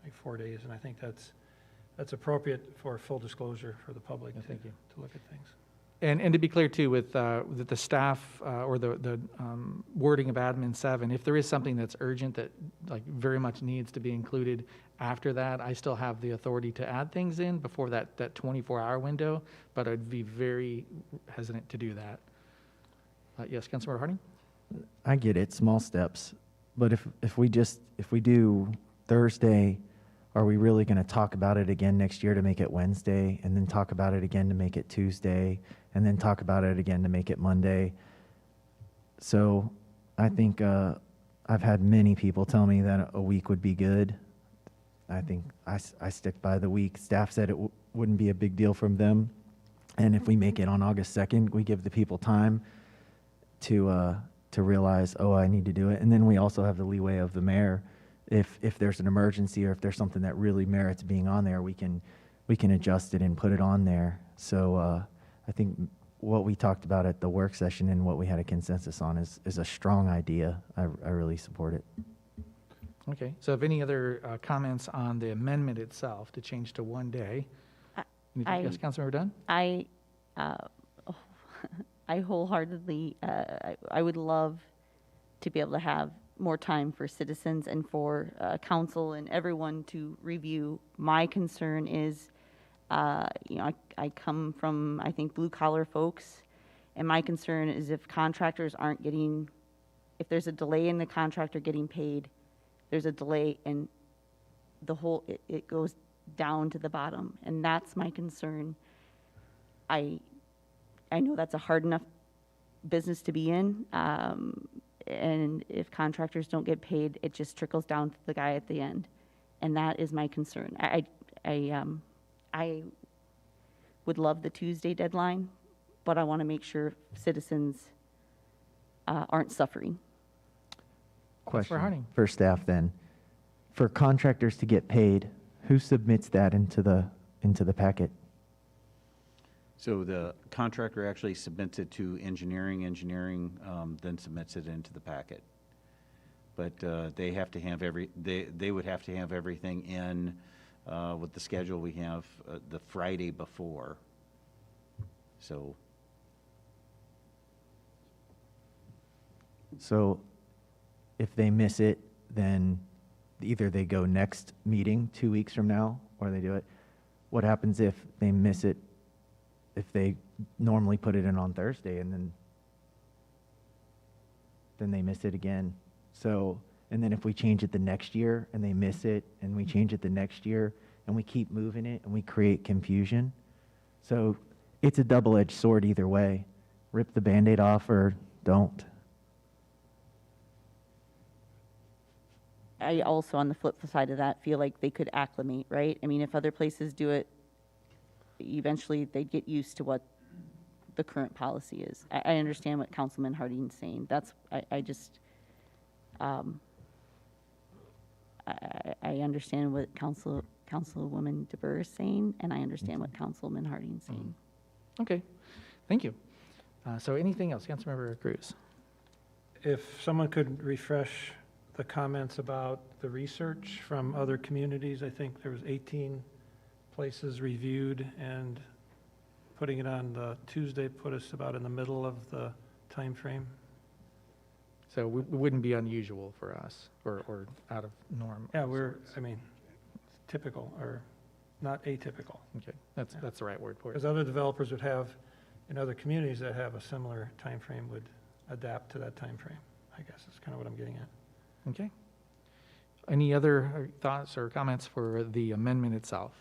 S: like 4 days. And I think that's appropriate for full disclosure for the public to look at things.
A: And to be clear too, with the staff or the wording of Admin 7, if there is something that's urgent that like very much needs to be included after that, I still have the authority to add things in before that 24-hour window, but I'd be very hesitant to do that. Yes, Councilmember Harding?
C: I get it, small steps, but if we do Thursday, are we really going to talk about it again next year to make it Wednesday, and then talk about it again to make it Tuesday, and then talk about it again to make it Monday? So I think I've had many people tell me that a week would be good. I think I stick by the week. Staff said it wouldn't be a big deal from them. And if we make it on August 2nd, we give the people time to realize, oh, I need to do it. And then we also have the leeway of the mayor. If there's an emergency or if there's something that really merits being on there, we can adjust it and put it on there. So I think what we talked about at the work session and what we had a consensus on is a strong idea. I really support it.
A: Okay, so if any other comments on the amendment itself to change to 1 day? Yes, Councilmember Dunn?
R: I wholeheartedly, I would love to be able to have more time for citizens and for council and everyone to review. My concern is, I come from, I think, blue-collar folks, and my concern is if contractors aren't getting, if there's a delay in the contractor getting paid, there's a delay and the whole, it goes down to the bottom, and that's my concern. I know that's a hard enough business to be in, and if contractors don't get paid, it just trickles down to the guy at the end, and that is my concern. I would love the Tuesday deadline, but I want to make sure citizens aren't suffering.
C: Question for staff then. For contractors to get paid, who submits that into the packet?
N: So the contractor actually submits it to engineering. Engineering then submits it into the packet. But they have to have they would have to have everything in with the schedule we have the Friday before. So
C: if they miss it, then either they go next meeting 2 weeks from now, or they do it. What happens if they miss it, if they normally put it in on Thursday and then? then they miss it again. So, and then if we change it the next year and they miss it, and we change it the next year, and we keep moving it, and we create confusion. So it's a double-edged sword either way. Rip the Band-Aid off or don't.
R: I also, on the flip side of that, feel like they could acclimate, right? I mean, if other places do it, eventually they'd get used to what the current policy is. I understand what Councilman Harding's saying. That's, I just, I understand what Councilwoman DeBurr is saying, and I understand what Councilman Harding's saying.
A: Okay, thank you. So anything else? Councilmember Cruz.
S: If someone could refresh the comments about the research from other communities, I think there was 18 places reviewed, and putting it on the Tuesday put us about in the middle of the time frame.
A: So it wouldn't be unusual for us or out of norm.
S: Yeah, I mean, typical or not atypical.
A: Okay, that's the right word for it.
S: Because other developers would have, in other communities that have a similar time frame, would adapt to that time frame, I guess is kind of what I'm getting at.
A: Okay. Any other thoughts or comments for the amendment itself?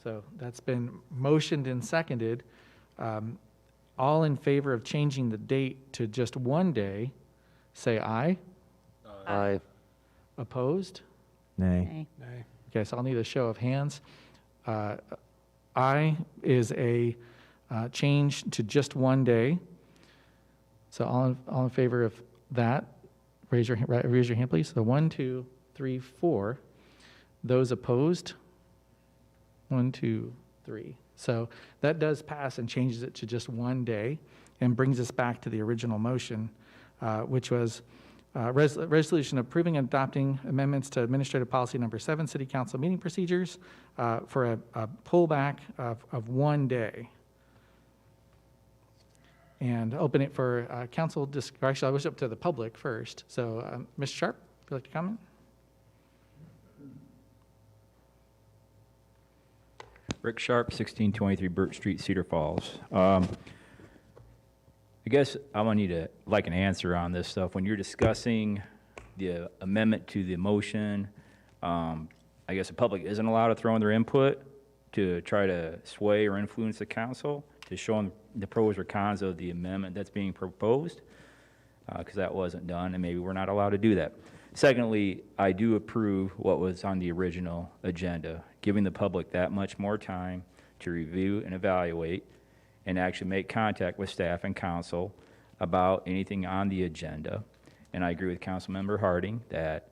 A: So that's been motioned and seconded. All in favor of changing the date to just one day, say aye.
T: Aye.
A: Opposed?
C: Nay.
S: Nay.
A: Okay, so I'll need a show of hands. Aye is a change to just one day. So all in favor of that, raise your hand, please. So 1, 2, 3, 4. Those opposed? 1, 2, 3. So that does pass and changes it to just one day and brings us back to the original motion, which was resolution approving and adopting amendments to Administrative Policy Number 7, City Council meeting procedures for a pullback of one day. And open it for council, actually I wish up to the public first. So Mr. Sharp, would you like to comment?
J: Rick Sharp, 1623 Burt Street, Cedar Falls. I guess I want you to like an answer on this stuff. When you're discussing the amendment to the motion, I guess the public isn't allowed to throw in their input to try to sway or influence the council to show them the pros or cons of the amendment that's being proposed, because that wasn't done, and maybe we're not allowed to do that. Secondly, I do approve what was on the original agenda, giving the public that much more time to review and evaluate and actually make contact with staff and council about anything on the agenda. And I agree with Councilmember Harding that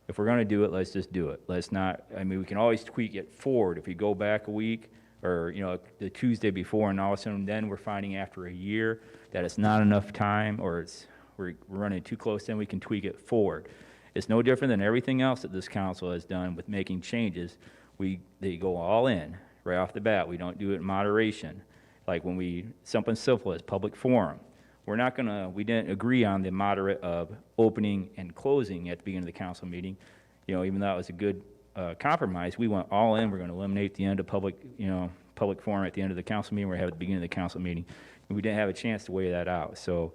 J: if we're going to do it, let's just do it. Let's not, I mean, we can always tweak it forward. If we go back a week or, you know, the Tuesday before, and all of a sudden then we're finding after a year that it's not enough time or we're running too close, then we can tweak it forward. It's no different than everything else that this council has done with making changes. They go all in right off the bat. We don't do it in moderation. Like when something simple as public forum. We didn't agree on the moderate of opening and closing at the beginning of the council meeting. You know, even though it was a good compromise, we went all in. We're going to eliminate the end of public forum at the end of the council meeting. We're going to have at the beginning of the council meeting. And we didn't have a chance to weigh that out. So,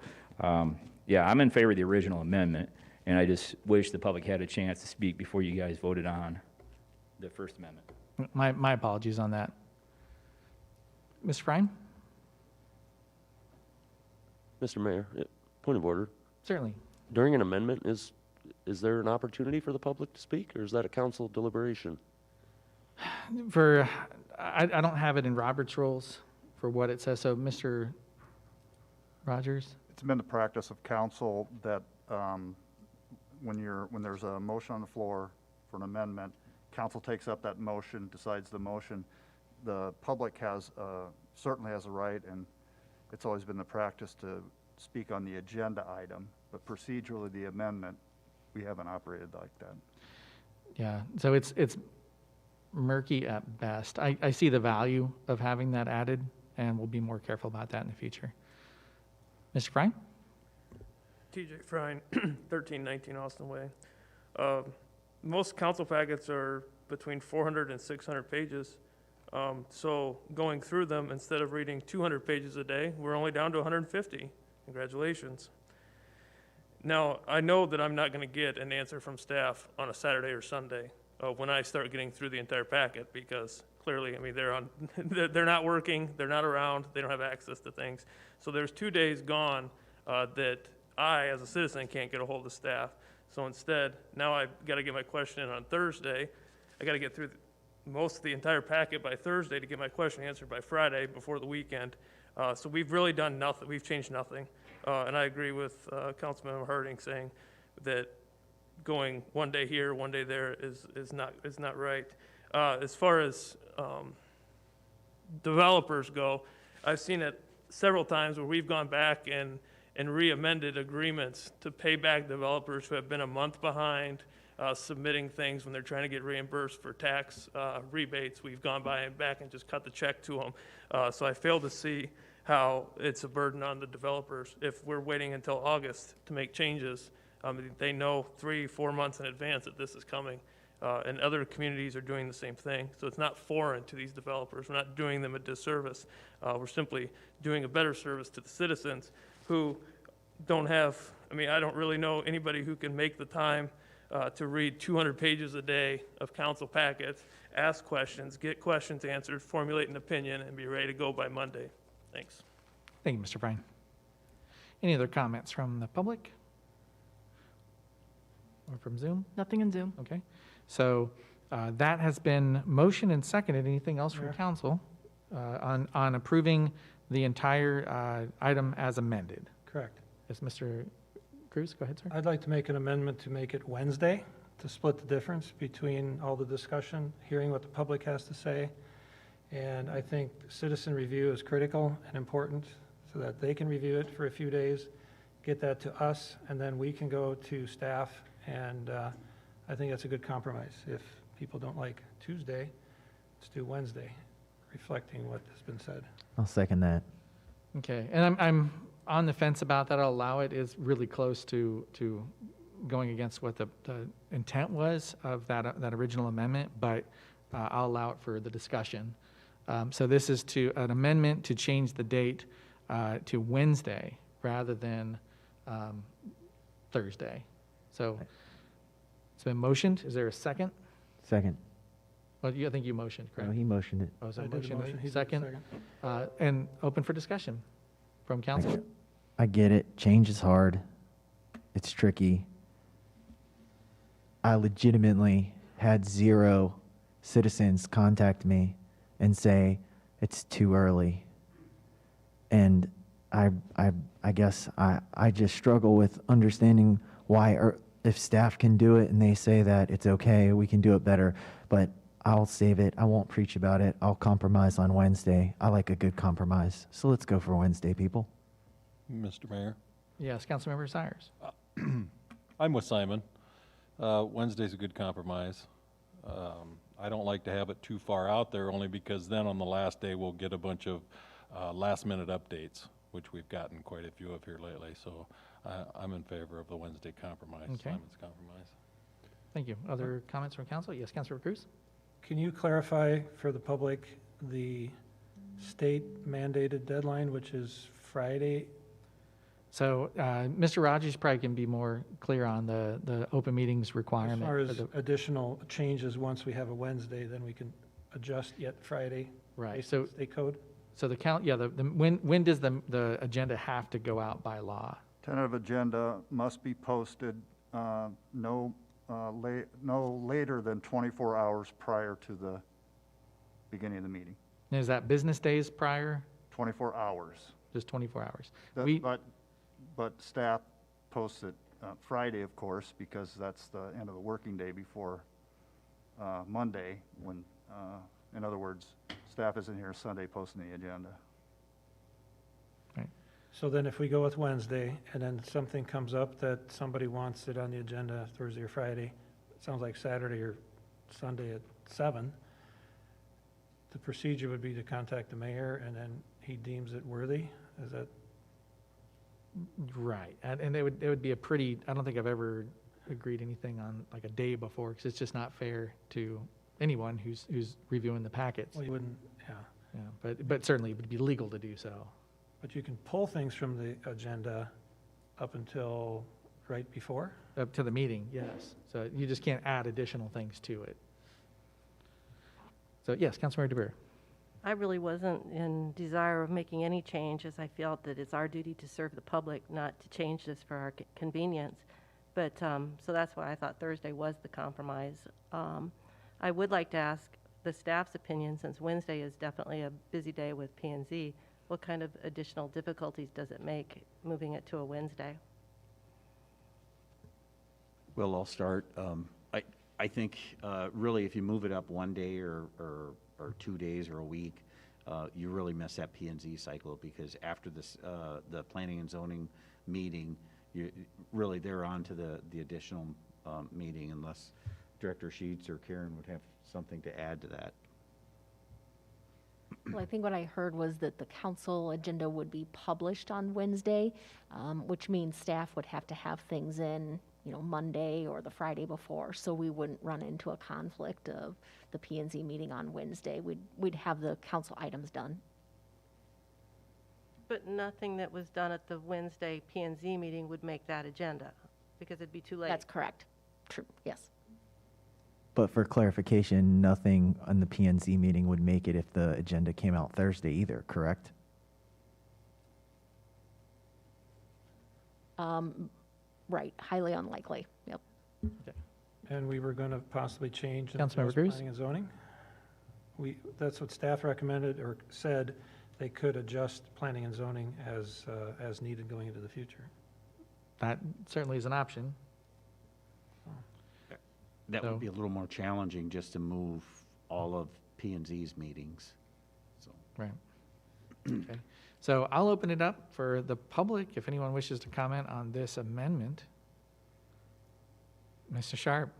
J: yeah, I'm in favor of the original amendment, and I just wish the public had a chance to speak before you guys voted on the First Amendment.
A: My apologies on that. Mr. Frine?
T: Mr. Mayor, point of order.
A: Certainly.
T: During an amendment, is there an opportunity for the public to speak, or is that a council deliberation?
A: I don't have it in Robert's rules for what it says. So, Mr. Rogers?
U: It's been the practice of council that when there's a motion on the floor for an amendment, council takes up that motion, decides the motion. The public certainly has a right, and it's always been the practice to speak on the agenda item, but procedurally the amendment, we haven't operated like that.
A: Yeah, so it's murky at best. I see the value of having that added, and we'll be more careful about that in the future. Mr. Frine?
K: TJ Frine, 1319 Austin Way. Most council packets are between 400 and 600 pages. So going through them, instead of reading 200 pages a day, we're only down to 150. Congratulations. Now, I know that I'm not going to get an answer from staff on a Saturday or Sunday when I start getting through the entire packet, because clearly, I mean, they're not working, they're not around, they don't have access to things. So there's 2 days gone that I, as a citizen, can't get a hold of staff. So instead, now I've got to get my question in on Thursday. I got to get through most of the entire packet by Thursday to get my question answered by Friday before the weekend. So we've really done nothing. We've changed nothing. And I agree with Councilmember Harding saying that going 1 day here, 1 day there is not right. As far as developers go, I've seen it several times where we've gone back and re-amended agreements to pay back developers who have been a month behind submitting things when they're trying to get reimbursed for tax rebates. We've gone back and just cut the check to them. So I fail to see how it's a burden on the developers. If we're waiting until August to make changes, they know 3-4 months in advance that this is coming. And other communities are doing the same thing. So it's not foreign to these developers. We're not doing them a disservice. We're simply doing a better service to the citizens who don't have, I mean, I don't really know anybody who can make the time to read 200 pages a day of council packets, ask questions, get questions answered, formulate an opinion, and be ready to go by Monday. Thanks.
A: Thank you, Mr. Bryan. Any other comments from the public? Or from Zoom?
D: Nothing in Zoom.
A: Okay. So that has been motioned and seconded. Anything else from
S: Mayor?
A: council on approving the entire item as amended?
S: Correct.
A: Yes, Mr. Cruz, go ahead, sir.
S: I'd like to make an amendment to make it Wednesday, to split the difference between all the discussion, hearing what the public has to say. And I think citizen review is critical and important so that they can review it for a few days, get that to us, and then we can go to staff. And I think that's a good compromise. If people don't like Tuesday, let's do Wednesday, reflecting what has been said.
C: I'll second that.
A: Okay, and I'm on the fence about that. I'll allow it. Is really close to going against what the intent was of that original amendment, but I'll allow it for the discussion. So this is an amendment to change the date to Wednesday rather than Thursday. So it's been motioned. Is there a second?
C: Second.
A: Well, I think you motioned, correct?
C: No, he motioned it.
A: Oh, is
S: I
A: that
S: did the
A: motion?
S: motion, he did the
A: Second? And open for discussion from council?
C: I get it. Change is hard. It's tricky. I legitimately had 0 citizens contact me and say it's too early. And I guess I just struggle with understanding why, or if staff can do it and they say that it's okay, we can do it better, but I'll save it. I won't preach about it. I'll compromise on Wednesday. I like a good compromise. So let's go for Wednesday, people.
O: Mr. Mayor,
A: Yes, Councilmember Sires.
O: I'm with Simon. Wednesday's a good compromise. I don't like to have it too far out there, only because then on the last day we'll get a bunch of last-minute updates, which we've gotten quite a few of here lately. So I'm in favor of the Wednesday compromise,
A: Okay.
O: Simon's compromise.
A: Thank you. Other comments from council? Yes, Councilor Cruz?
S: Can you clarify for the public the state mandated deadline, which is Friday?
A: So Mr. Rogers probably can be more clear on the open meetings requirement.
S: As far as
A: for the-
S: additional changes, once we have a Wednesday, then we can adjust yet Friday.
A: Right,
S: based on
A: so-
S: state code?
A: So when does the agenda have to go out by law?
U: Tentative agenda must be posted no later than 24 hours prior to the beginning of the meeting.
A: And is that business days prior?
U: 24 hours.
A: Just 24 hours?
U: But staff posts it Friday, of course, because that's the end of the working day before Monday, when, in other words, staff isn't here Sunday posting the agenda.
S: So then if we go with Wednesday, and then something comes up that somebody wants it on the agenda Thursday or Friday, it sounds like Saturday or Sunday at 7, the procedure would be to contact the mayor, and then he deems it worthy? Is that?
A: Right, and it would be a pretty, I don't think I've ever agreed anything on like a day before, because it's just not fair to anyone who's reviewing the packets.
S: Well, you wouldn't, yeah.
A: Yeah, but certainly it would be legal to do so.
S: But you can pull things from the agenda up until right before?
A: Up to the meeting, yes. So you just can't add additional things to it. So yes, Councilmember DeBeer.
Q: I really wasn't in desire of making any change, as I felt that it's our duty to serve the public, not to change this for our convenience. But, so that's why I thought Thursday was the compromise. I would like to ask the staff's opinion, since Wednesday is definitely a busy day with P&Z, what kind of additional difficulties does it make moving it to a Wednesday?
N: Well, I'll start. I think really if you move it up one day or 2 days or a week, you really miss that P&Z cycle, because after this, the planning and zoning meeting, really they're on to the additional meeting, unless Director Sheets or Karen would have something to add to that.
F: Well, I think what I heard was that the council agenda would be published on Wednesday, which means staff would have to have things in, Monday or the Friday before, so we wouldn't run into a conflict of the P&Z meeting on Wednesday. We'd have the council items done.
Q: But nothing that was done at the Wednesday P&Z meeting would make that agenda, because it'd be too late.
F: That's correct. True, yes.
C: But for clarification, nothing on the P&Z meeting would make it if the agenda came out Thursday either, correct?
F: Right, highly unlikely, yep.
S: And we were going to possibly change the
A: Councilmember Cruz?
S: planning and zoning? That's what staff recommended or said, they could adjust planning and zoning as needed going into the future.
A: That certainly is an option.
N: That
A: So-
N: would be a little more challenging, just to move all of P&Z's meetings. So.
A: Right. Okay. So I'll open it up for the public if anyone wishes to comment on this amendment. Mr. Sharp.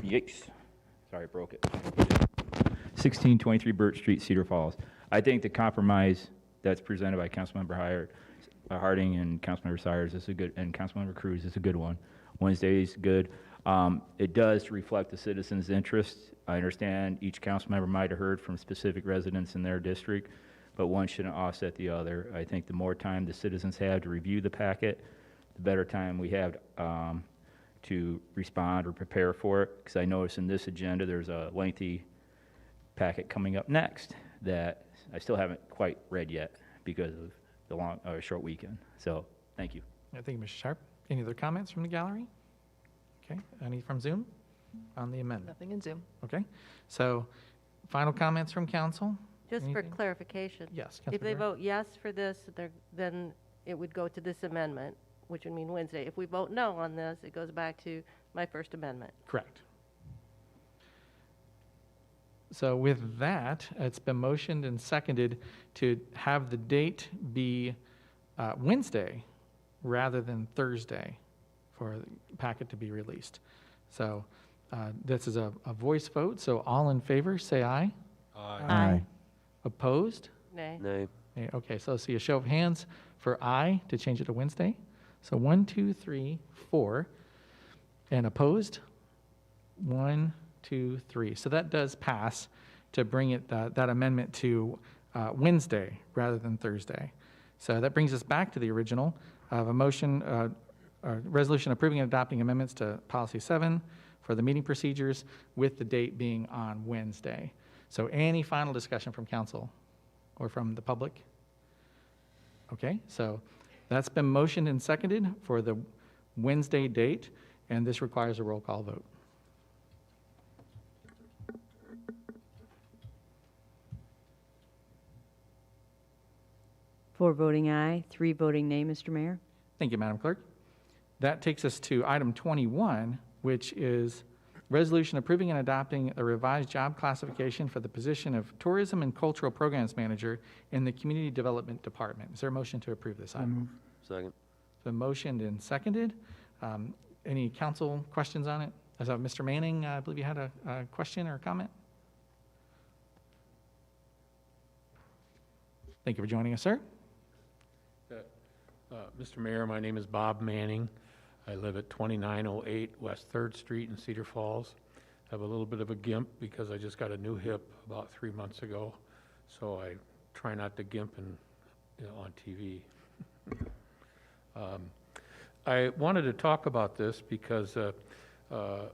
J: Yikes. Sorry, I broke it. 1623 Burt Street, Cedar Falls. I think the compromise that's presented by Councilmember Harding and Councilmember Sires is a good, and Councilmember Cruz is a good one. Wednesday is good. It does reflect the citizens' interest. I understand each council member might have heard from specific residents in their district, but one shouldn't offset the other. I think the more time the citizens have to review the packet, the better time we have to respond or prepare for it. Because I notice in this agenda, there's a lengthy packet coming up next that I still haven't quite read yet because of the short weekend. So, thank you.
A: Thank you, Mr. Sharp. Any other comments from the gallery? Okay, any from Zoom on the amendment?
D: Nothing in Zoom.
A: Okay, so final comments from council?
Q: Just for
A: Anything?
Q: clarification.
A: Yes,
Q: If they
A: Councilmember.
Q: vote yes for this, then it would go to this amendment, which would mean Wednesday. If we vote no on this, it goes back to my first amendment.
A: Correct. So with that, it's been motioned and seconded to have the date be Wednesday rather than Thursday for the packet to be released. So this is a voice vote, so all in favor, say aye.
C: Aye.
A: Opposed?
Q: Nay.
T: Nay.
A: Nay. Okay, so let's see a show of hands for aye to change it to Wednesday. So 1, 2, 3, 4. And opposed? 1, 2, 3. So that does pass to bring it that amendment to Wednesday rather than Thursday. So that brings us back to the original of a motion, a resolution approving and adopting amendments to Policy 7 for the meeting procedures with the date being on Wednesday. So any final discussion from council or from the public? Okay, so that's been motioned and seconded for the Wednesday date, and this requires a roll call vote.
P: Four voting aye, 3 voting nay, Mr. Mayor.
A: Thank you, Madam Clerk. That takes us to item 21, which is resolution approving and adopting a revised job classification for the position of Tourism and Cultural Programs Manager in the Community Development Department. Is there a motion to approve this item?
T: Second.
A: It's been motioned and seconded. Any council questions on it? So Mr. Manning, I believe you had a question or a comment? Thank you for joining us, sir.
V: Mr. Mayor, my name is Bob Manning. I live at 2908 West 3rd Street in Cedar Falls. I have a little bit of a gimp because I just got a new hip about 3 months ago, so I try not to gimp on TV. I wanted to talk about this because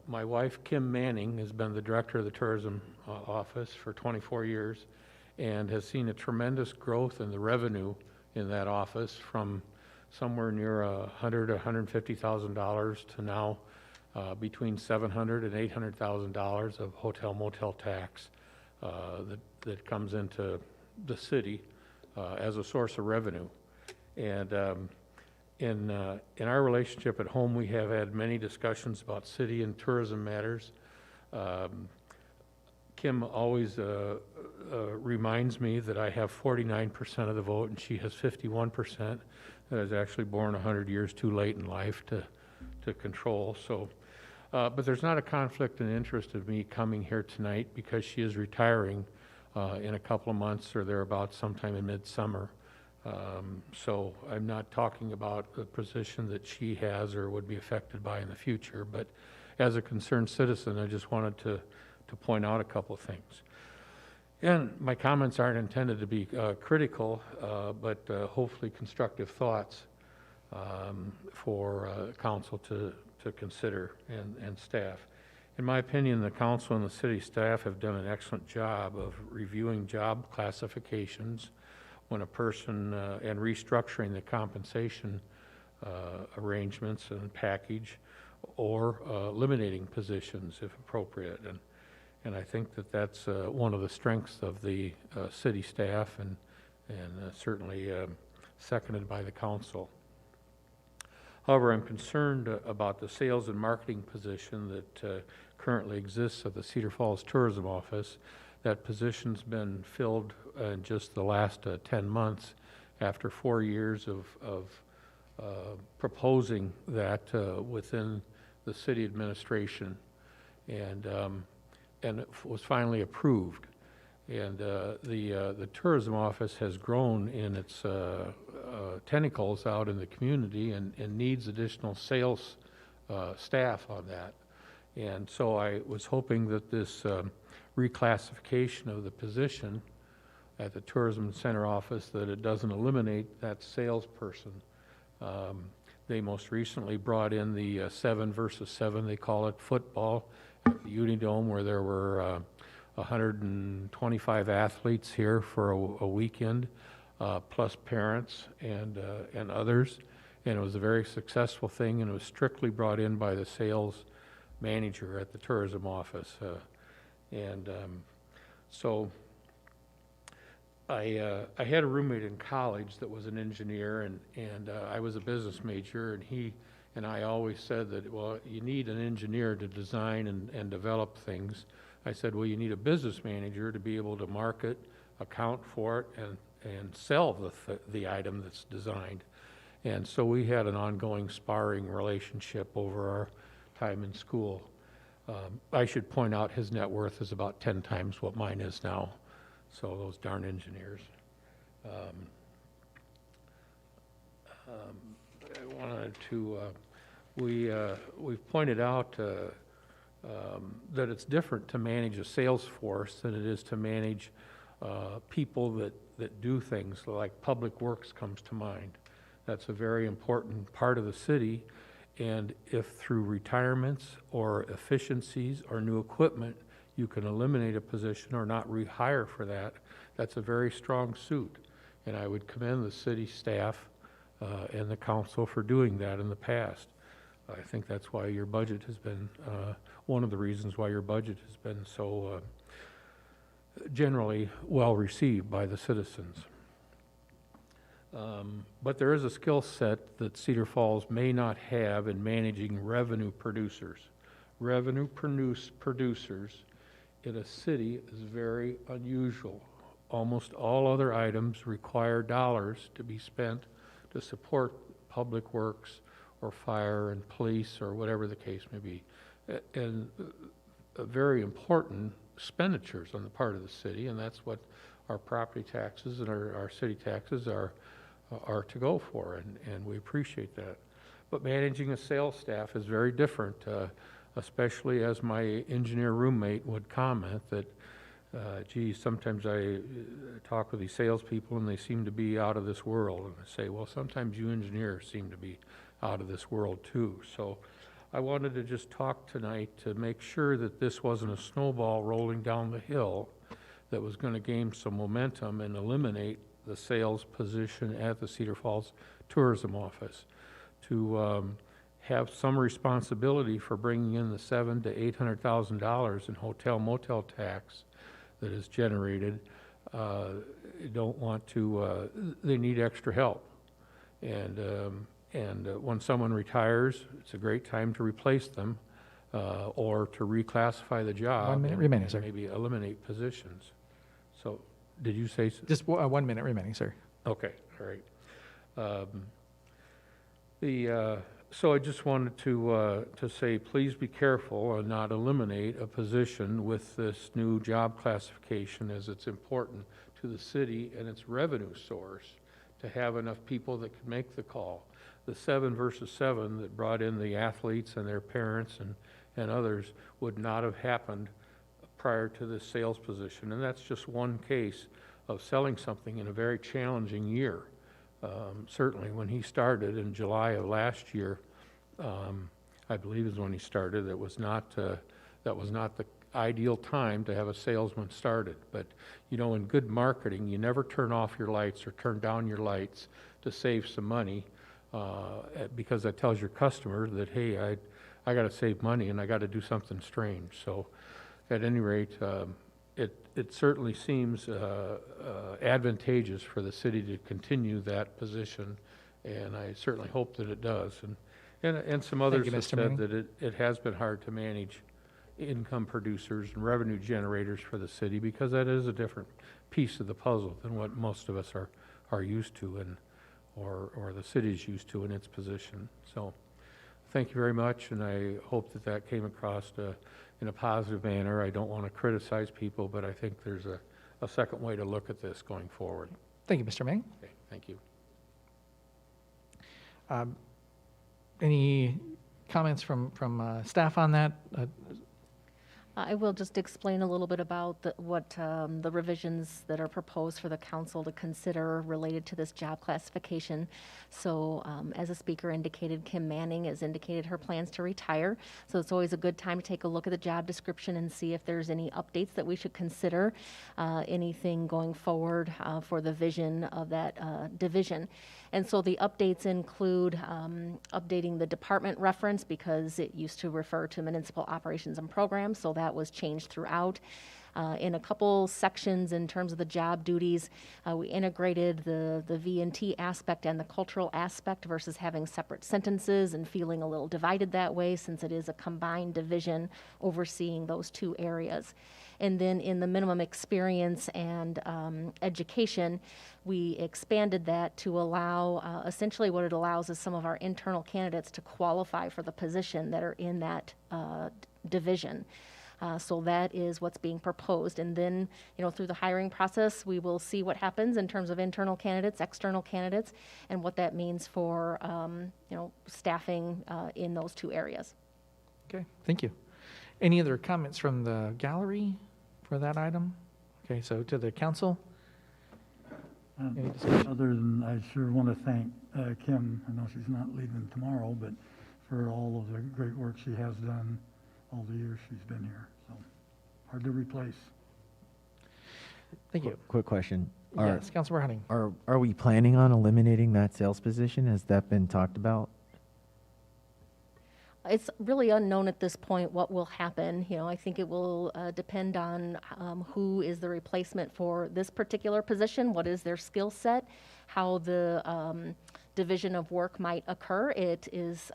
V: my wife, Kim Manning, has been the director of the tourism office for 24 years and has seen a tremendous growth in the revenue in that office from somewhere near $100,000 to $150,000 to now between $700,000 and $800,000 of hotel motel tax that comes into the city as a source of revenue. And in our relationship at home, we have had many discussions about city and tourism matters. Kim always reminds me that I have 49% of the vote and she has 51%. That is actually born 100 years too late in life to control. So, but there's not a conflict of interest of me coming here tonight because she is retiring in a couple of months or thereabouts sometime in midsummer. So I'm not talking about the position that she has or would be affected by in the future, but as a concerned citizen, I just wanted to point out a couple of things. And my comments aren't intended to be critical, but hopefully constructive thoughts for council to consider and staff. In my opinion, the council and the city staff have done an excellent job of reviewing job classifications when a person and restructuring the compensation arrangements and package or eliminating positions if appropriate. And I think that that's one of the strengths of the city staff and certainly seconded by the council. However, I'm concerned about the sales and marketing position that currently exists at the Cedar Falls Tourism Office. That position's been filled in just the last 10 months after 4 years of proposing that within the city administration, and it was finally approved. And the tourism office has grown in its tentacles out in the community and needs additional sales staff on that. And so I was hoping that this reclassification of the position at the tourism center office, that it doesn't eliminate that salesperson. They most recently brought in the 7 versus 7, they call it, football at the Unidome, where there were 125 athletes here for a weekend, plus parents and others. And it was a very successful thing, and it was strictly brought in by the sales manager at the tourism office. So I had a roommate in college that was an engineer, and I was a business major, and he and I always said that, well, you need an engineer to design and develop things. I said, well, you need a business manager to be able to market, account for it, and sell the item that's designed. And so we had an ongoing sparring relationship over our time in school. I should point out his net worth is about 10 times what mine is now. So those darn engineers. I wanted to, we've pointed out that it's different to manage a sales force than it is to manage people that do things, like Public Works comes to mind. That's a very important part of the city, and if through retirements or efficiencies or new equipment you can eliminate a position or not rehire for that, that's a very strong suit. And I would commend the city staff and the council for doing that in the past. I think that's why your budget has been, one of the reasons why your budget has been so generally well received by the citizens. But there is a skill set that Cedar Falls may not have in managing revenue producers. Revenue producers in a city is very unusual. Almost all other items require dollars to be spent to support public works or fire and police or whatever the case may be. And very important expenditures on the part of the city, and that's what our property taxes and our city taxes are to go for, and we appreciate that. But managing a sales staff is very different, especially as my engineer roommate would comment that Gee, sometimes I talk with these salespeople and they seem to be out of this world. And I say, well, sometimes you engineers seem to be out of this world too. So I wanted to just talk tonight to make sure that this wasn't a snowball rolling down the hill that was going to gain some momentum and eliminate the sales position at the Cedar Falls Tourism Office, to have some responsibility for bringing in the $700,000 to $800,000 in hotel motel tax that is generated. Don't want to. They need extra help, and when someone retires, it's a great time to replace them, or to reclassify the job.
A: 1 minute
V: and
A: remaining, sir.
V: Maybe eliminate positions. So, did you say?
A: Just 1 minute remaining, sir.
V: Okay, all right. So I just wanted to say, please be careful and not eliminate a position with this new job classification, as it's important to the city and its revenue source to have enough people that can make the call. The 7 versus 7 that brought in the athletes and their parents and others would not have happened prior to this sales position. And that's just one case of selling something in a very challenging year. Certainly when he started in July of last year, I believe is when he started, that was not the ideal time to have a salesman started. But you know, in good marketing, you never turn off your lights or turn down your lights to save some money, because that tells your customer that, hey, I got to save money and I got to do something strange. So at any rate, it certainly seems advantageous for the city to continue that position, and I certainly hope that it does. And some others have said that it has been hard to manage income producers and revenue generators for the city, because that is a different piece of the puzzle than what most of us are used to, and or the city's used to in its position. So thank you very much, and I hope that that came across in a positive manner. I don't want to criticize people, but I think there's a second way to look at this going forward.
A: Thank you, Mr. Ming.
V: Okay, thank you.
A: Any comments from staff on that?
F: I will just explain a little bit about what the revisions that are proposed for the council to consider related to this job classification. So as a speaker indicated, Kim Manning has indicated her plans to retire. So it's always a good time to take a look at the job description and see if there's any updates that we should consider, anything going forward for the vision of that division. And so the updates include updating the department reference, because it used to refer to municipal operations and programs, so that was changed throughout. In a couple sections in terms of the job duties, we integrated the V&T aspect and the cultural aspect versus having separate sentences and feeling a little divided that way, since it is a combined division overseeing those two areas. And then in the minimum experience and education, we expanded that to allow, essentially what it allows is some of our internal candidates to qualify for the position that are in that division. So that is what's being proposed. And then, you know, through the hiring process, we will see what happens in terms of internal candidates, external candidates, and what that means for, you know, staffing in those two areas.
A: Okay, thank you. Any other comments from the gallery for that item? Okay, so to the council.
M: Other than, I sure want to thank Kim. I know she's not leaving tomorrow, but for all of the great work she has done all the years she's been here. So hard to replace.
A: Thank you.
C: Quick question.
A: Yes, Councilor Hunting.
C: Are we planning on eliminating that sales position? Has that been talked about?
F: It's really unknown at this point what will happen. You know, I think it will depend on who is the replacement for this particular position, what is their skill set, how the division of work might occur. It is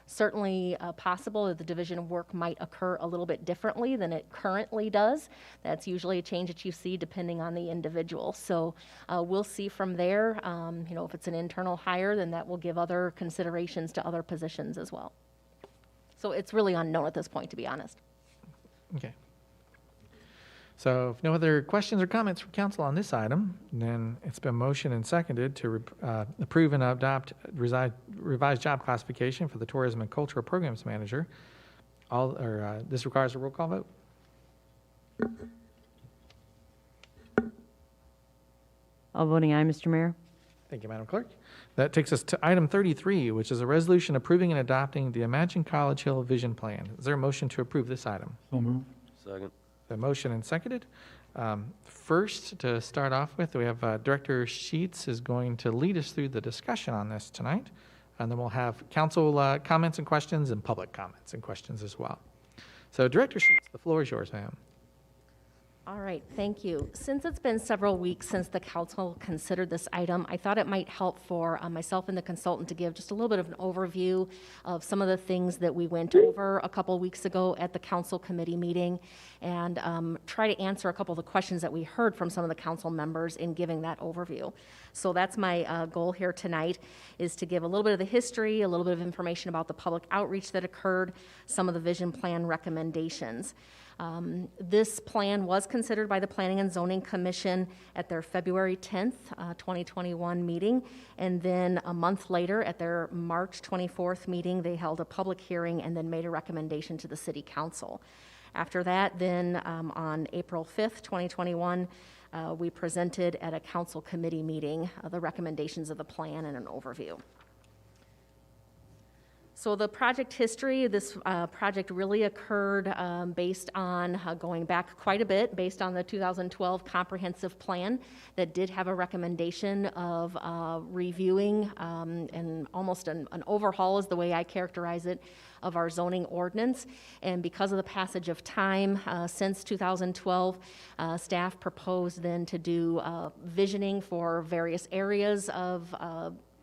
F: certainly possible that the division of work might occur a little bit differently than it currently does. That's usually a change that you see depending on the individual. So we'll see from there. You know, if it's an internal hire, then that will give other considerations to other positions as well. So it's really unknown at this point, to be honest.
A: Okay. So if no other questions or comments from council on this item, then it's been motioned and seconded to approve and adopt revised job classification for the Tourism and Cultural Programs Manager. This requires a roll call vote.
P: All voting aye, Mr. Mayor.
A: Thank you, Madam Clerk. That takes us to item 33, which is a resolution approving and adopting the Imagine College Hill Vision Plan. Is there a motion to approve this item?
M: So moved.
T: Second.
A: The motion and seconded. First, to start off with, we have Director Sheets is going to lead us through the discussion on this tonight, and then we'll have council comments and questions and public comments and questions as well. So, Director Sheets, the floor is yours, ma'am.
F: All right, thank you. Since it's been several weeks since the council considered this item, I thought it might help for myself and the consultant to give just a little bit of an overview of some of the things that we went over a couple weeks ago at the council committee meeting, and try to answer a couple of the questions that we heard from some of the council members in giving that overview. So that's my goal here tonight, is to give a little bit of the history, a little bit of information about the public outreach that occurred, some of the vision plan recommendations. This plan was considered by the Planning and Zoning Commission at their February 10th, 2021 meeting, and then a month later at their March 24th meeting, they held a public hearing and then made a recommendation to the City Council. After that, then on April 5th, 2021, we presented at a council committee meeting the recommendations of the plan and an overview. So the project history, this project really occurred based on going back quite a bit, based on the 2012 comprehensive plan that did have a recommendation of reviewing and almost an overhaul is the way I characterize it, of our zoning ordinance. And because of the passage of time since 2012, staff proposed then to do visioning for various areas of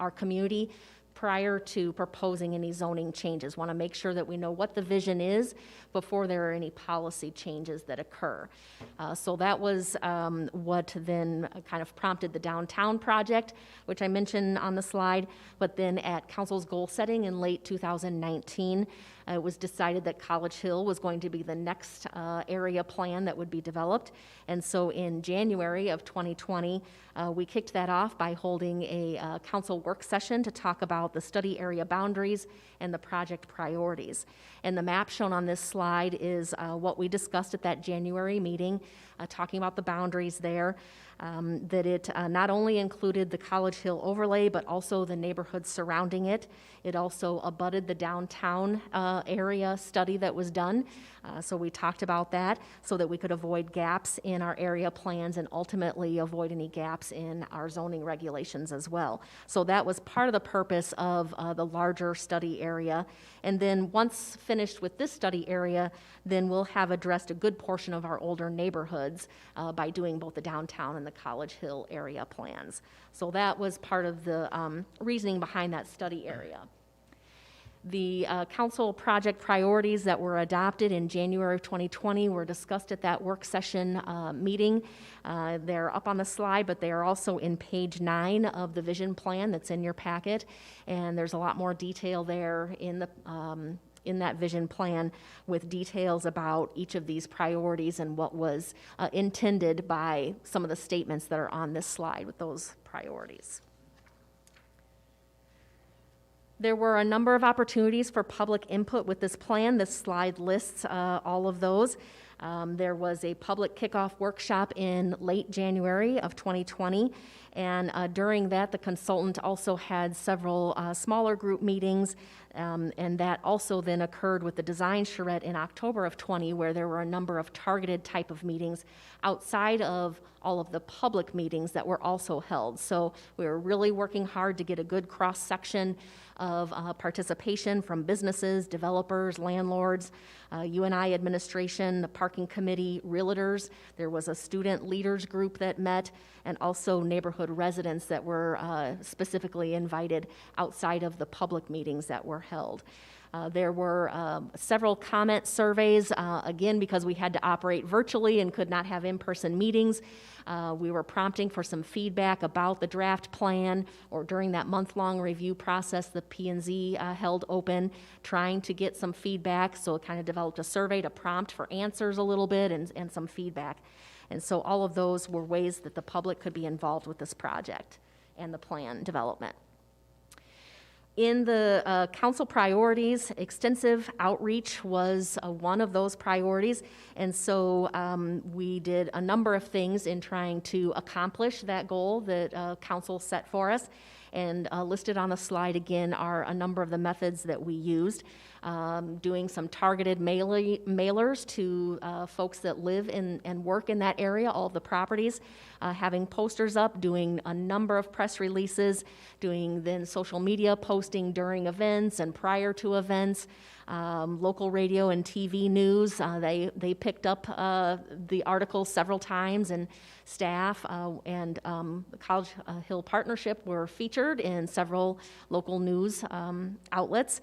F: our community prior to proposing any zoning changes. Want to make sure that we know what the vision is before there are any policy changes that occur. So that was what then kind of prompted the downtown project, which I mentioned on the slide. But then at council's goal setting in late 2019, it was decided that College Hill was going to be the next area plan that would be developed. And so in January of 2020, we kicked that off by holding a council work session to talk about the study area boundaries and the project priorities. And the map shown on this slide is what we discussed at that January meeting, talking about the boundaries there. That it not only included the College Hill overlay, but also the neighborhoods surrounding it. It also abutted the downtown area study that was done. So we talked about that so that we could avoid gaps in our area plans and ultimately avoid any gaps in our zoning regulations as well. So that was part of the purpose of the larger study area. And then once finished with this study area, then we'll have addressed a good portion of our older neighborhoods by doing both the downtown and the College Hill area plans. So that was part of the reasoning behind that study area. The council project priorities that were adopted in January of 2020 were discussed at that work session meeting. They're up on the slide, but they are also in page 9 of the vision plan that's in your packet. And there's a lot more detail there in that vision plan with details about each of these priorities and what was intended by some of the statements that are on this slide with those priorities. There were a number of opportunities for public input with this plan. This slide lists all of those. There was a public kickoff workshop in late January of 2020, and during that, the consultant also had several smaller group meetings, and that also then occurred with the design charrette in October of 20, where there were a number of targeted type of meetings outside of all of the public meetings that were also held. So we were really working hard to get a good cross-section of participation from businesses, developers, landlords, UNI administration, the parking committee, realtors. There was a student leaders group that met, and also neighborhood residents that were specifically invited outside of the public meetings that were held. There were several comment surveys, again, because we had to operate virtually and could not have in-person meetings. We were prompting for some feedback about the draft plan, or during that month-long review process, the P&Z held open, trying to get some feedback. So it kind of developed a survey to prompt for answers a little bit and some feedback. And so all of those were ways that the public could be involved with this project and the plan development. In the council priorities, extensive outreach was one of those priorities. And so we did a number of things in trying to accomplish that goal that council set for us. And listed on the slide again are a number of the methods that we used. Doing some targeted mailers to folks that live and work in that area, all of the properties, having posters up, doing a number of press releases, doing then social media posting during events and prior to events, local radio and TV news. They picked up the article several times, and staff and the College Hill Partnership were featured in several local news outlets.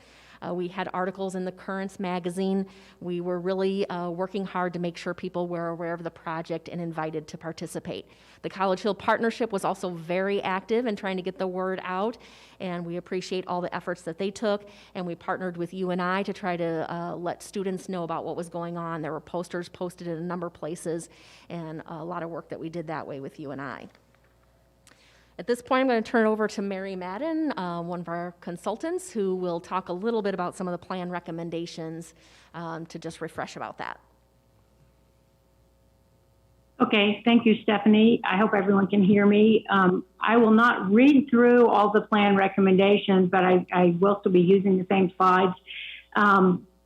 F: We had articles in the Currents magazine. We were really working hard to make sure people were aware of the project and invited to participate. The College Hill Partnership was also very active in trying to get the word out, and we appreciate all the efforts that they took. And we partnered with UNI to try to let students know about what was going on. There were posters posted in a number of places, and a lot of work that we did that way with UNI. At this point, I'm going to turn it over to Mary Madden, one of our consultants, who will talk a little bit about some of the plan recommendations to just refresh about that.
G: Okay, thank you, Stephanie. I hope everyone can hear me. I will not read through all the plan recommendations, but I will still be using the same slides.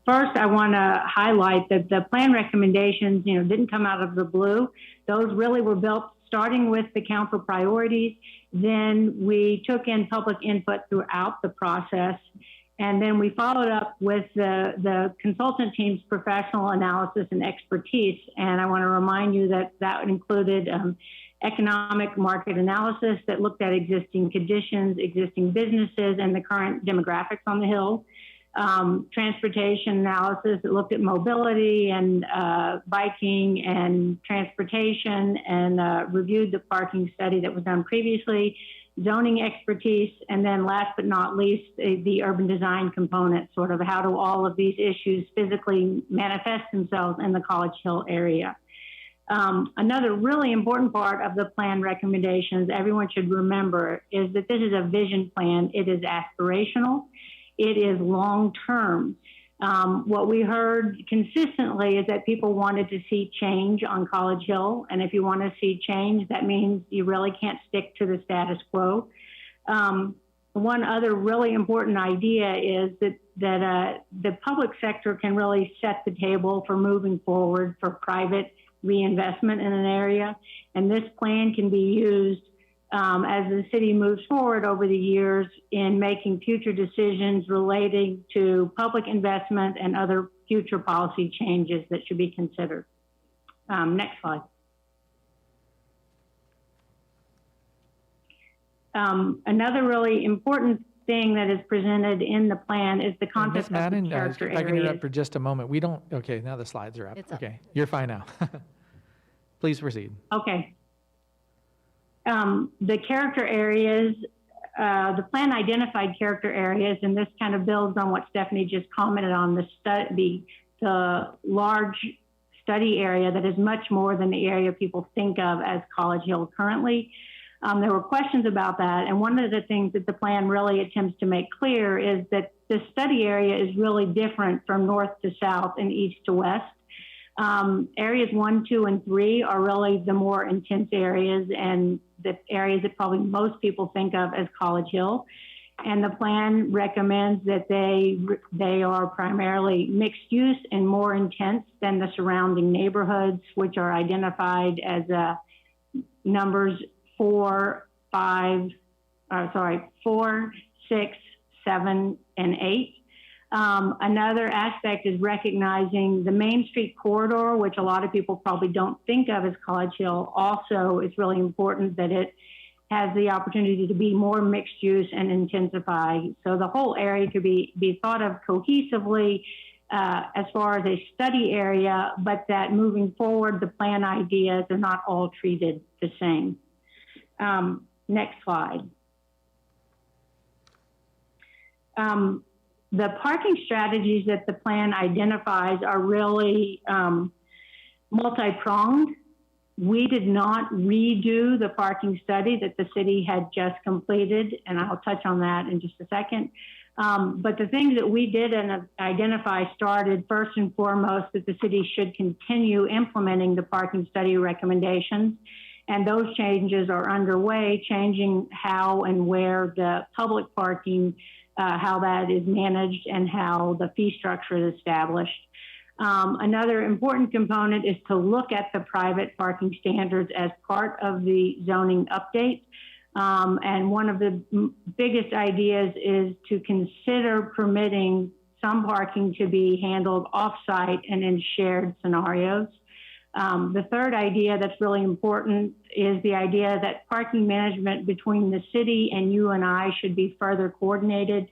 G: First, I want to highlight that the plan recommendations, didn't come out of the blue. Those really were built starting with the council priorities. Then we took in public input throughout the process. And then we followed up with the consultant team's professional analysis and expertise. And I want to remind you that that included economic market analysis that looked at existing conditions, existing businesses, and the current demographics on the Hill. Transportation analysis that looked at mobility and biking and transportation, and reviewed the parking study that was done previously, zoning expertise, and then last but not least, the urban design component, sort of how do all of these issues physically manifest themselves in the College Hill area. Another really important part of the plan recommendations everyone should remember is that this is a vision plan. It is aspirational. It is long-term. What we heard consistently is that people wanted to see change on College Hill. And if you want to see change, that means you really can't stick to the status quo. One other really important idea is that the public sector can really set the table for moving forward for private reinvestment in an area. And this plan can be used as the city moves forward over the years in making future decisions relating to public investment and other future policy changes that should be considered. Next slide. Another really important thing that is presented in the plan is the concept
A: Ms. Madden,
G: of the character
A: if I can
G: areas.
A: interrupt for just a moment. We don't, okay, now the slides are up.
F: It's up.
A: Okay, you're fine now. Please proceed.
G: Okay. The character areas, the plan identified character areas, and this kind of builds on what Stephanie just commented on, the large study area that is much more than the area people think of as College Hill currently. There were questions about that, and one of the things that the plan really attempts to make clear is that the study area is really different from north to south and east to west. Areas 1, 2, and 3 are really the more intense areas and the areas that probably most people think of as College Hill. And the plan recommends that they are primarily mixed use and more intense than the surrounding neighborhoods, which are identified as numbers 4, 6, 7, and 8. Another aspect is recognizing the Main Street corridor, which a lot of people probably don't think of as College Hill. Also, it's really important that it has the opportunity to be more mixed use and intensify. So the whole area could be thought of cohesively as far as a study area, but that moving forward, the plan ideas are not all treated the same. Next slide. The parking strategies that the plan identifies are really multi-pronged. We did not redo the parking study that the city had just completed, and I'll touch on that in just a second. But the things that we did and identify started first and foremost that the city should continue implementing the parking study recommendations. And those changes are underway, changing how and where the public parking, how that is managed and how the fee structure is established. Another important component is to look at the private parking standards as part of the zoning update. And one of the biggest ideas is to consider permitting some parking to be handled off-site and in shared scenarios. The third idea that's really important is the idea that parking management between the city and UNI should be further coordinated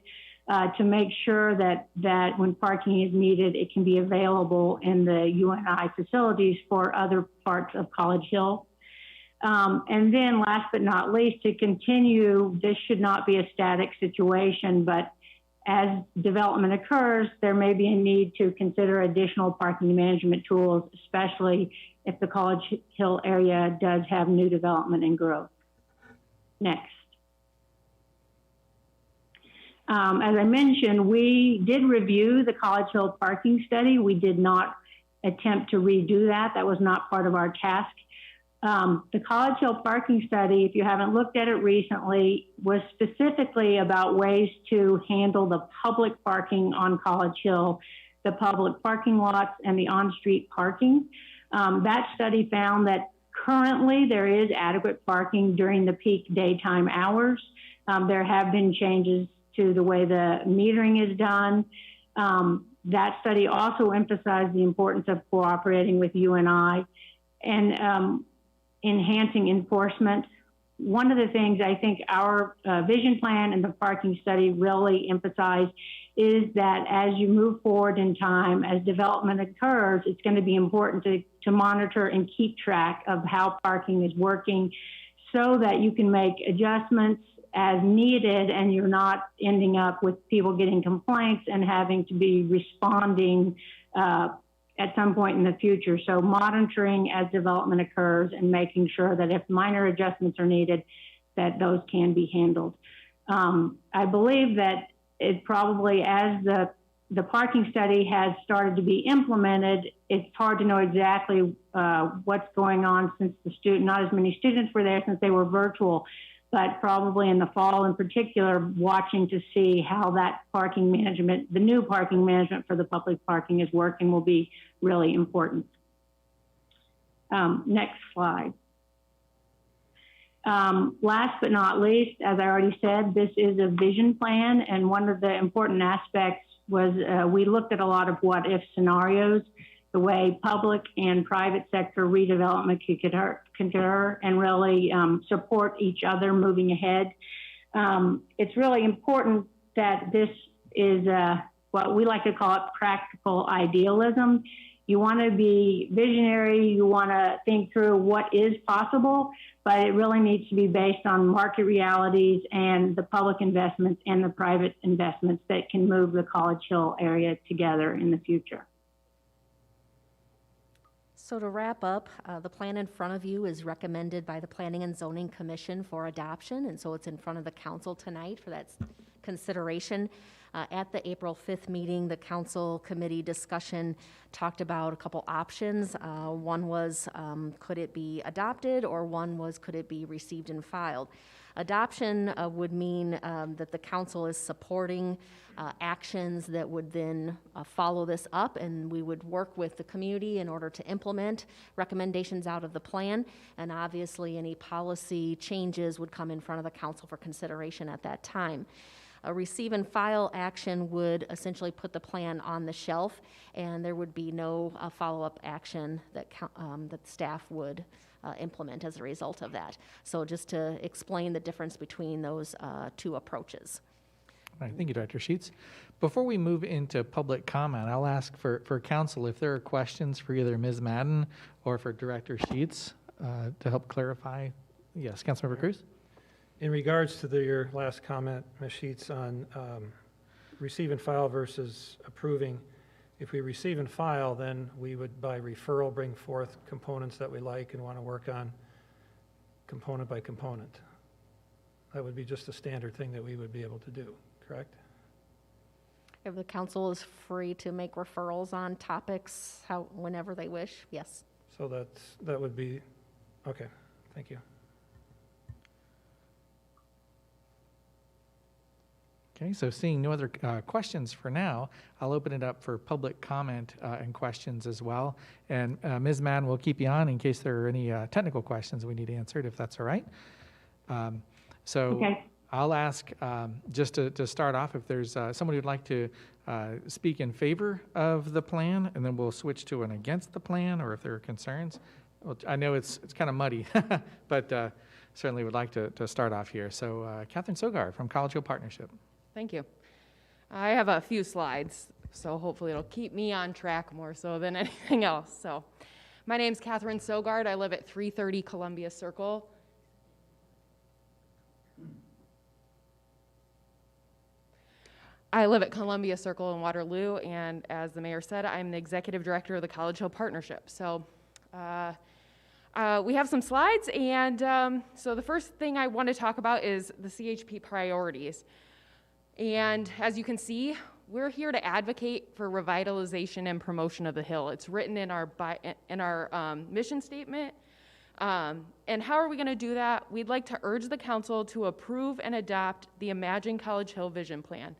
G: to make sure that when parking is needed, it can be available in the UNI facilities for other parts of College Hill. And then last but not least, to continue, this should not be a static situation, but as development occurs, there may be a need to consider additional parking management tools, especially if the College Hill area does have new development and growth. Next. As I mentioned, we did review the College Hill parking study. We did not attempt to redo that. That was not part of our task. The College Hill parking study, if you haven't looked at it recently, was specifically about ways to handle the public parking on College Hill, the public parking lots and the on-street parking. That study found that currently there is adequate parking during the peak daytime hours. There have been changes to the way the metering is done. That study also emphasized the importance of cooperating with UNI and enhancing enforcement. One of the things I think our vision plan and the parking study really emphasize is that as you move forward in time, as development occurs, it's going to be important to monitor and keep track of how parking is working so that you can make adjustments as needed and you're not ending up with people getting complaints and having to be responding at some point in the future. So monitoring as development occurs and making sure that if minor adjustments are needed, that those can be handled. I believe that it probably, as the parking study has started to be implemented, it's hard to know exactly what's going on since not as many students were there since they were virtual, but probably in the fall in particular, watching to see how that parking management, the new parking management for the public parking is working will be really important. Next slide. Last but not least, as I already said, this is a vision plan, and one of the important aspects was we looked at a lot of what-if scenarios, the way public and private sector redevelopment could occur and really support each other moving ahead. It's really important that this is what we like to call it practical idealism. You want to be visionary, you want to think through what is possible, but it really needs to be based on market realities and the public investments and the private investments that can move the College Hill area together in the future.
F: So to wrap up, the plan in front of you is recommended by the Planning and Zoning Commission for adoption, and so it's in front of the council tonight for that consideration. At the April 5th meeting, the council committee discussion talked about a couple options. One was, could it be adopted, or one was, could it be received and filed? Adoption would mean that the council is supporting actions that would then follow this up, and we would work with the community in order to implement recommendations out of the plan. And obviously, any policy changes would come in front of the council for consideration at that time. A receive and file action would essentially put the plan on the shelf, and there would be no follow-up action that staff would implement as a result of that. So just to explain the difference between those two approaches.
A: All right, thank you, Director Sheets. Before we move into public comment, I'll ask for council if there are questions for either Ms. Madden or for Director Sheets to help clarify. Yes, Councilmember Cruz.
S: In regards to your last comment, Ms. Sheets, on receive and file versus approving, if we receive and file, then we would, by referral, bring forth components that we like and want to work on component by component. That would be just a standard thing that we would be able to do, correct?
F: The council is free to make referrals on topics whenever they wish, yes.
S: So that would be, okay, thank you.
A: Okay, so seeing no other questions for now, I'll open it up for public comment and questions as well. And Ms. Mann will keep you on in case there are any technical questions we need answered, if that's all right.
G: Okay.
A: I'll ask, just to start off, if there's someone who'd like to speak in favor of the plan, and then we'll switch to an against the plan, or if there are concerns. Well, I know it's kind of muddy, but certainly would like to start off here. So Catherine Sogard from College Hill Partnership.
H: Thank you. I have a few slides, so hopefully it'll keep me on track more so than anything else. So my name's Catherine Sogard. I live at 330 Columbia Circle. I live at Columbia Circle in Waterloo, and as the mayor said, I'm the executive director of the College Hill Partnership. So we have some slides, and so the first thing I want to talk about is the CHP priorities. And as you can see, we're here to advocate for revitalization and promotion of the Hill. It's written in our mission statement. And how are we going to do that? We'd like to urge the council to approve and adopt the Imagine College Hill Vision Plan.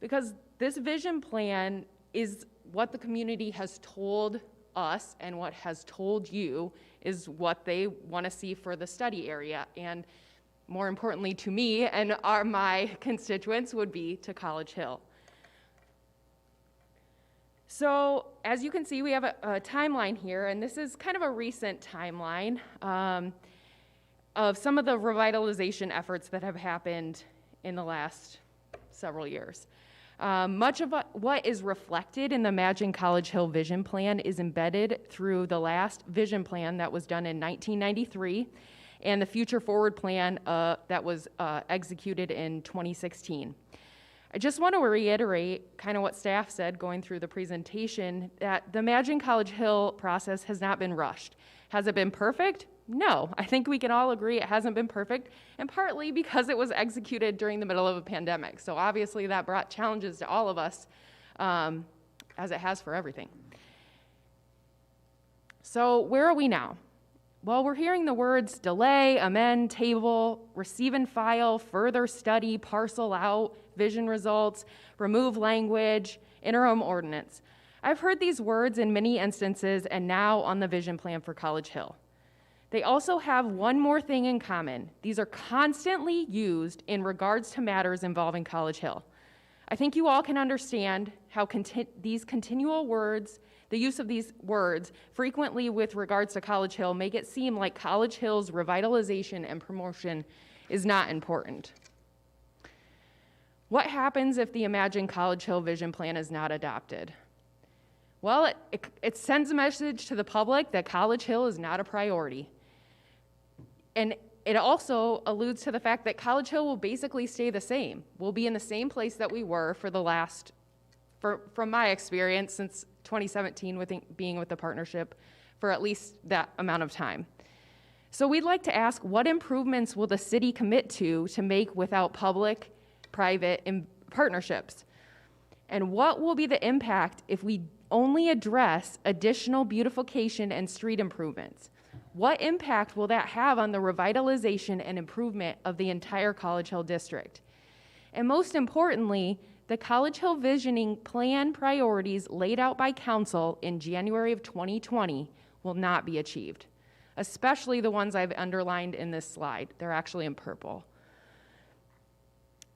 H: Because this vision plan is what the community has told us and what has told you is what they want to see for the study area. And more importantly to me and my constituents would be to College Hill. So as you can see, we have a timeline here, and this is kind of a recent timeline of some of the revitalization efforts that have happened in the last several years. Much of what is reflected in the Imagine College Hill Vision Plan is embedded through the last vision plan that was done in 1993 and the Future Forward Plan that was executed in 2016. I just want to reiterate kind of what staff said going through the presentation, that the Imagine College Hill process has not been rushed. Has it been perfect? No. I think we can all agree it hasn't been perfect, and partly because it was executed during the middle of a pandemic. So obviously that brought challenges to all of us, as it has for everything. So where are we now? Well, we're hearing the words delay, amend, table, receive and file, further study, parcel out, vision results, remove language, interim ordinance. I've heard these words in many instances and now on the vision plan for College Hill. They also have one more thing in common. These are constantly used in regards to matters involving College Hill. I think you all can understand how these continual words, the use of these words frequently with regards to College Hill, make it seem like College Hill's revitalization and promotion is not important. What happens if the Imagine College Hill Vision Plan is not adopted? Well, it sends a message to the public that College Hill is not a priority. And it also alludes to the fact that College Hill will basically stay the same. We'll be in the same place that we were for the last, from my experience, since 2017 being with the partnership for at least that amount of time. So we'd like to ask, what improvements will the city commit to make without public, private partnerships? And what will be the impact if we only address additional beautification and street improvements? What impact will that have on the revitalization and improvement of the entire College Hill district? And most importantly, the College Hill Visioning Plan priorities laid out by Council in January of 2020 will not be achieved, especially the ones I've underlined in this slide. They're actually in purple.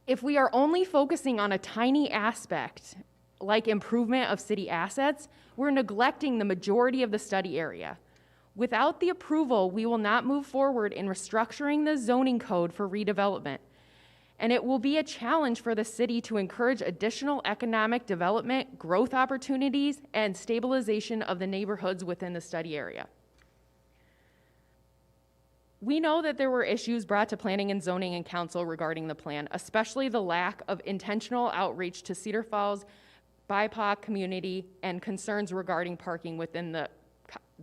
H: If we are only focusing on a tiny aspect, like improvement of city assets, we're neglecting the majority of the study area. Without the approval, we will not move forward in restructuring the zoning code for redevelopment. And it will be a challenge for the city to encourage additional economic development, growth opportunities, and stabilization of the neighborhoods within the study area. We know that there were issues brought to Planning and Zoning and Council regarding the plan, especially the lack of intentional outreach to Cedar Falls, BIPOC community, and concerns regarding parking within the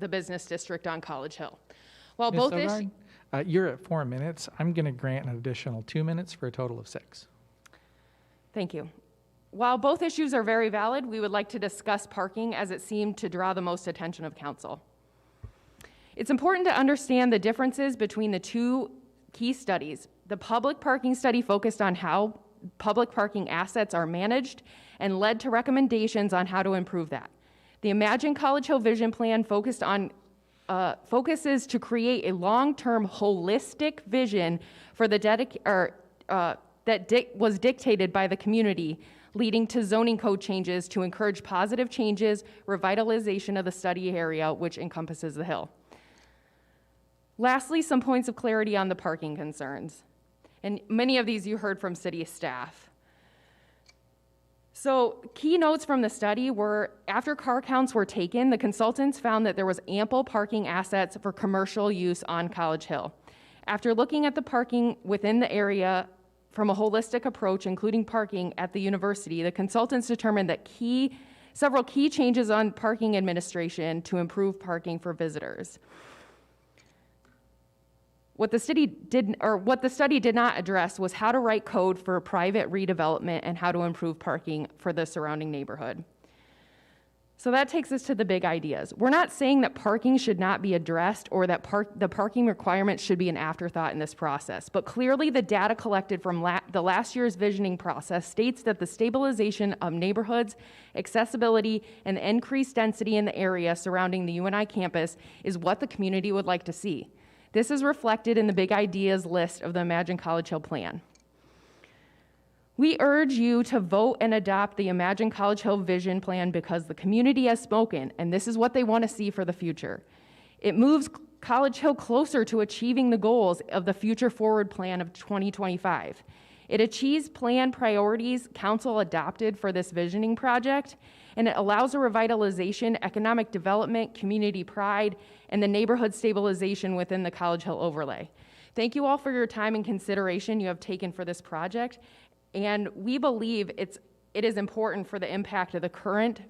H: business district on College Hill. While
A: Ms.
H: both
A: Sogard, you're at 4 minutes. I'm going to grant an additional 2 minutes for a total of 6.
H: Thank you. while both issues are very valid, we would like to discuss parking as it seemed to draw the most attention of council. It's important to understand the differences between the two key studies. The public parking study focused on how public parking assets are managed and led to recommendations on how to improve that. The Imagine College Hill Vision Plan focuses to create a long-term holistic vision for the was dictated by the community, leading to zoning code changes to encourage positive changes, revitalization of the study area, which encompasses the hill. Lastly, some points of clarity on the parking concerns. And many of these you heard from city staff. So key notes from the study were, after car counts were taken, the consultants found that there was ample parking assets for commercial use on College Hill. After looking at the parking within the area from a holistic approach, including parking at the university, the consultants determined that several key changes on parking administration to improve parking for visitors. What the study did not address was how to write code for private redevelopment and how to improve parking for the surrounding neighborhood. So that takes us to the big ideas. We're not saying that parking should not be addressed or that the parking requirements should be an afterthought in this process, but clearly the data collected from the last year's visioning process states that the stabilization of neighborhoods, accessibility, and the increased density in the area surrounding the UNI campus is what the community would like to see. This is reflected in the big ideas list of the Imagine College Hill plan. We urge you to vote and adopt the Imagine College Hill Vision Plan because the community has spoken, and this is what they want to see for the future. It moves College Hill closer to achieving the goals of the Future Forward Plan of 2025. It achieves plan priorities council adopted for this visioning project, and it allows a revitalization, economic development, community pride, and the neighborhood stabilization within the College Hill overlay. Thank you all for your time and consideration you have taken for this project, and we believe it is important for the impact of the current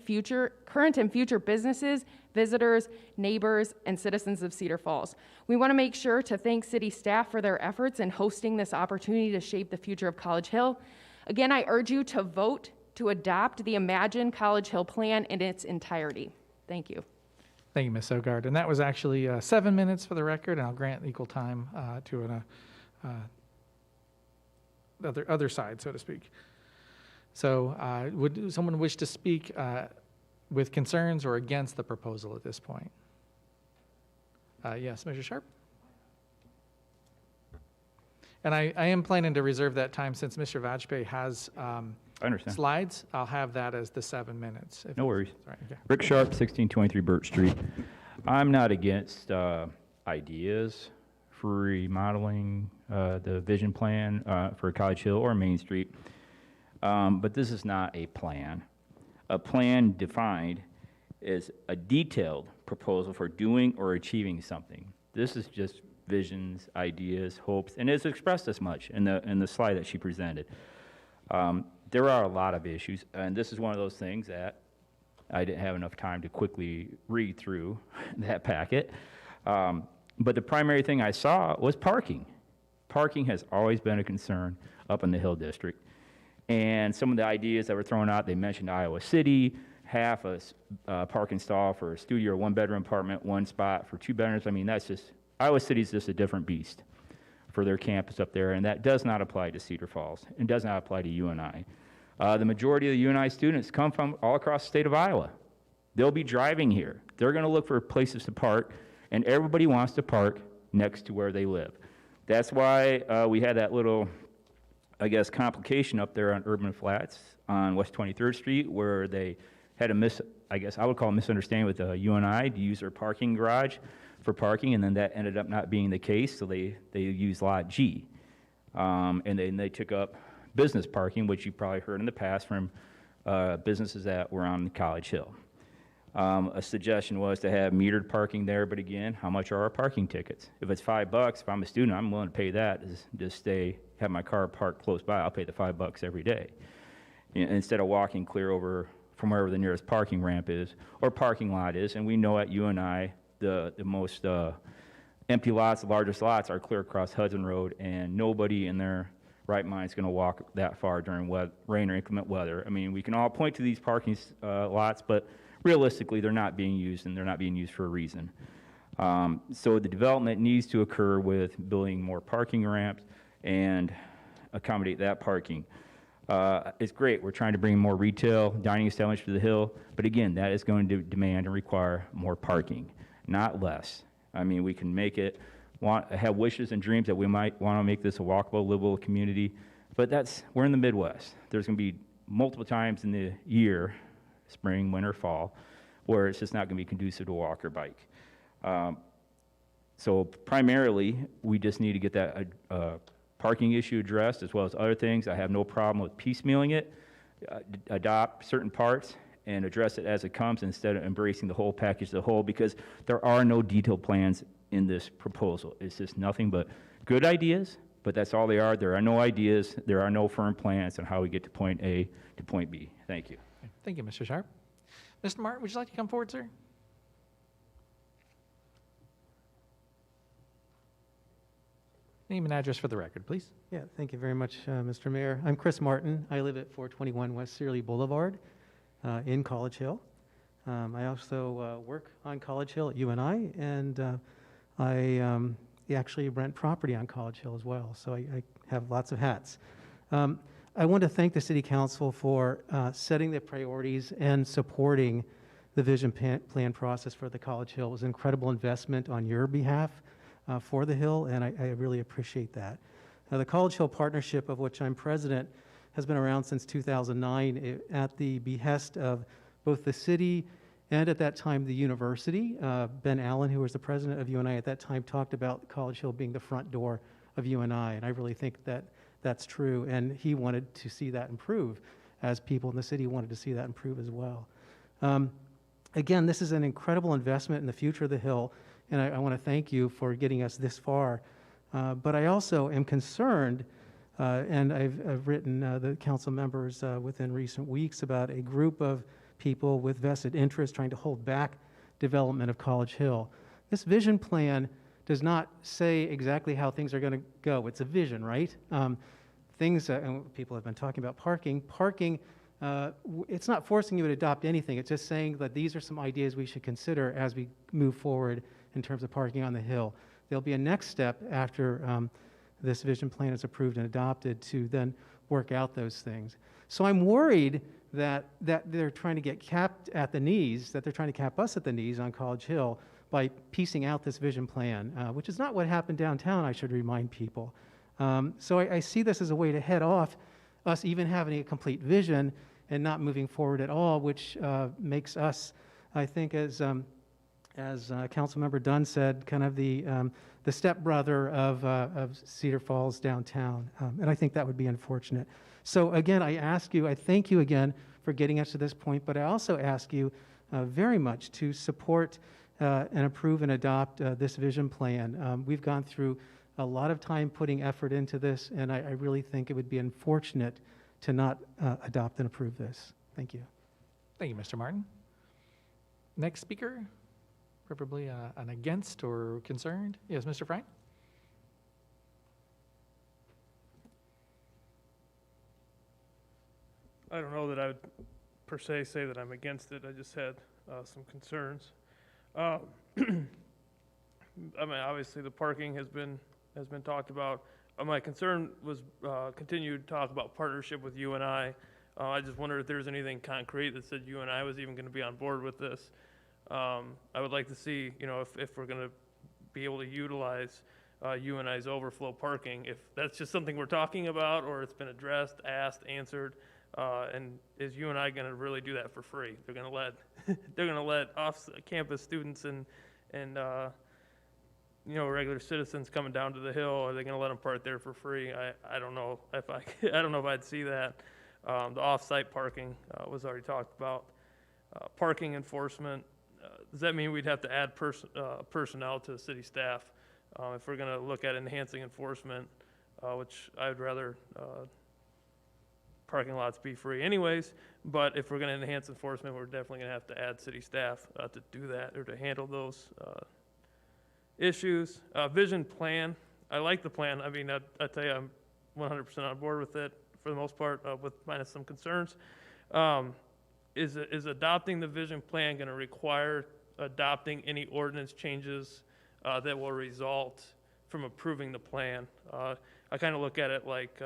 H: and future businesses, visitors, neighbors, and citizens of Cedar Falls. We want to make sure to thank city staff for their efforts in hosting this opportunity to shape the future of College Hill. Again, I urge you to vote to adopt the Imagine College Hill plan in its entirety. Thank you.
A: Thank you, Ms. Sogard. And that was actually 7 minutes for the record, and I'll grant equal time to the other side, so to speak. So would someone wish to speak with concerns or against the proposal at this point? Yes, Mr. Sharp? And I am planning to reserve that time since Mr. Vajpayee has
J: I understand.
A: slides. I'll have that as the 7 minutes.
J: No worries.
A: Sorry, okay.
J: Rick Sharp, 1623 Birch Street. I'm not against ideas for remodeling the vision plan for College Hill or Main Street, but this is not a plan. A plan defined is a detailed proposal for doing or achieving something. This is just visions, ideas, hopes, and it's expressed as much in the slide that she presented. There are a lot of issues, and this is one of those things that I didn't have enough time to quickly read through that packet. But the primary thing I saw was parking. Parking has always been a concern up in the Hill District. And some of the ideas that were thrown out, they mentioned Iowa City, half a parking stall for a studio or one-bedroom apartment, one spot for 2 bedrooms. I mean, that's just, Iowa City's just a different beast for their campus up there, and that does not apply to Cedar Falls. It does not apply to UNI. The majority of the UNI students come from all across the state of Iowa. They'll be driving here. They're going to look for places to park, and everybody wants to park next to where they live. That's why we had that little, I guess, complication up there on Urban Flats on West 23rd Street, where they had I guess I would call a misunderstanding with UNI to use their parking garage for parking, and then that ended up not being the case, so they used Lot G. And then they took up business parking, which you probably heard in the past from businesses that were on College Hill. A suggestion was to have metered parking there, but again, how much are our parking tickets? If it's $5, if I'm a student, I'm willing to pay that to have my car parked close by. I'll pay the $5 every day, instead of walking clear over from wherever the nearest parking ramp is or parking lot is. And we know at UNI, the most empty lots, the largest lots are clear across Hudson Road, and nobody in their right mind's going to walk that far during rain or inclement weather. I mean, we can all point to these parking lots, but realistically, they're not being used, and they're not being used for a reason. So the development needs to occur with building more parking ramps and accommodate that parking. It's great. We're trying to bring more retail dining establishments to the Hill, but again, that is going to demand and require more parking, not less. I mean, we can make it, have wishes and dreams that we might want to make this a walkable, livable community, but we're in the Midwest. There's going to be multiple times in the year, spring, winter, fall, where it's just not going to be conducive to walk or bike. So primarily, we just need to get that parking issue addressed, as well as other things. I have no problem with piecemealing it, adopt certain parts, and address it as it comes instead of embracing the whole package as a whole, because there are no detailed plans in this proposal. It's just nothing but good ideas, but that's all they are. There are no ideas. There are no firm plans on how we get to point A to point B. Thank you.
A: Thank you, Mr. Sharp. Mr. Martin, would you like to come forward, sir? Name and address for the record, please.
E: Yeah, thank you very much, Mr. Mayor. I'm Chris Martin. I live at 421 West Searly Boulevard in College Hill. I also work on College Hill at UNI, and I actually rent property on College Hill as well, so I have lots of hats. I want to thank the City Council for setting the priorities and supporting the vision plan process for the College Hill. It was an incredible investment on your behalf for the Hill, and I really appreciate that. The College Hill Partnership, of which I'm president, has been around since 2009 at the behest of both the city and at that time the university. Ben Allen, who was the president of UNI at that time, talked about College Hill being the front door of UNI, and I really think that that's true, and he wanted to see that improve, as people in the city wanted to see that improve as well. Again, this is an incredible investment in the future of the Hill, and I want to thank you for getting us this far. But I also am concerned, and I've written the council members within recent weeks about a group of people with vested interest trying to hold back development of College Hill. This vision plan does not say exactly how things are going to go. It's a vision, right? And people have been talking about parking. It's not forcing you to adopt anything. It's just saying that these are some ideas we should consider as we move forward in terms of parking on the Hill. There'll be a next step after this vision plan is approved and adopted to then work out those things. So I'm worried that they're trying to get capped at the knees, that they're trying to cap us at the knees on College Hill by piecing out this vision plan, which is not what happened downtown, I should remind people. So I see this as a way to head off us even having a complete vision and not moving forward at all, which makes us, I think, as Councilmember Dunn said, kind of the stepbrother of Cedar Falls downtown, and I think that would be unfortunate. So again, I thank you again for getting us to this point, but I also ask you very much to support and approve and adopt this vision plan. We've gone through a lot of time putting effort into this, and I really think it would be unfortunate to not adopt and approve this. Thank you.
A: Thank you, Mr. Martin. Next speaker, preferably an against or concerned. Yes, Mr. Frank?
K: I don't know that I would per se say that I'm against it. I just had some concerns. I mean, obviously the parking has been talked about. My concern was continued talk about partnership with UNI. I just wondered if there's anything concrete that said UNI was even going to be on board with this. I would like to see, if we're going to be able to utilize UNI's overflow parking, if that's just something we're talking about, or it's been addressed, asked, answered, and is UNI going to really do that for free? They're going to let off-campus students and regular citizens coming down to the Hill, are they going to let them park there for free? I don't know if I don't know if I'd see that. The off-site parking was already talked about. Parking enforcement. Does that mean we'd have to add personnel to the city staff if we're going to look at enhancing enforcement, which I would rather parking lots be free anyways, but if we're going to enhance enforcement, we're definitely going to have to add city staff to do that or to handle those issues. Vision plan. I like the plan. I mean, I tell you, I'm 100% on board with it for the most part, with minus some concerns. Is adopting the vision plan going to require adopting any ordinance changes that will result from approving the plan? I kind of look at it like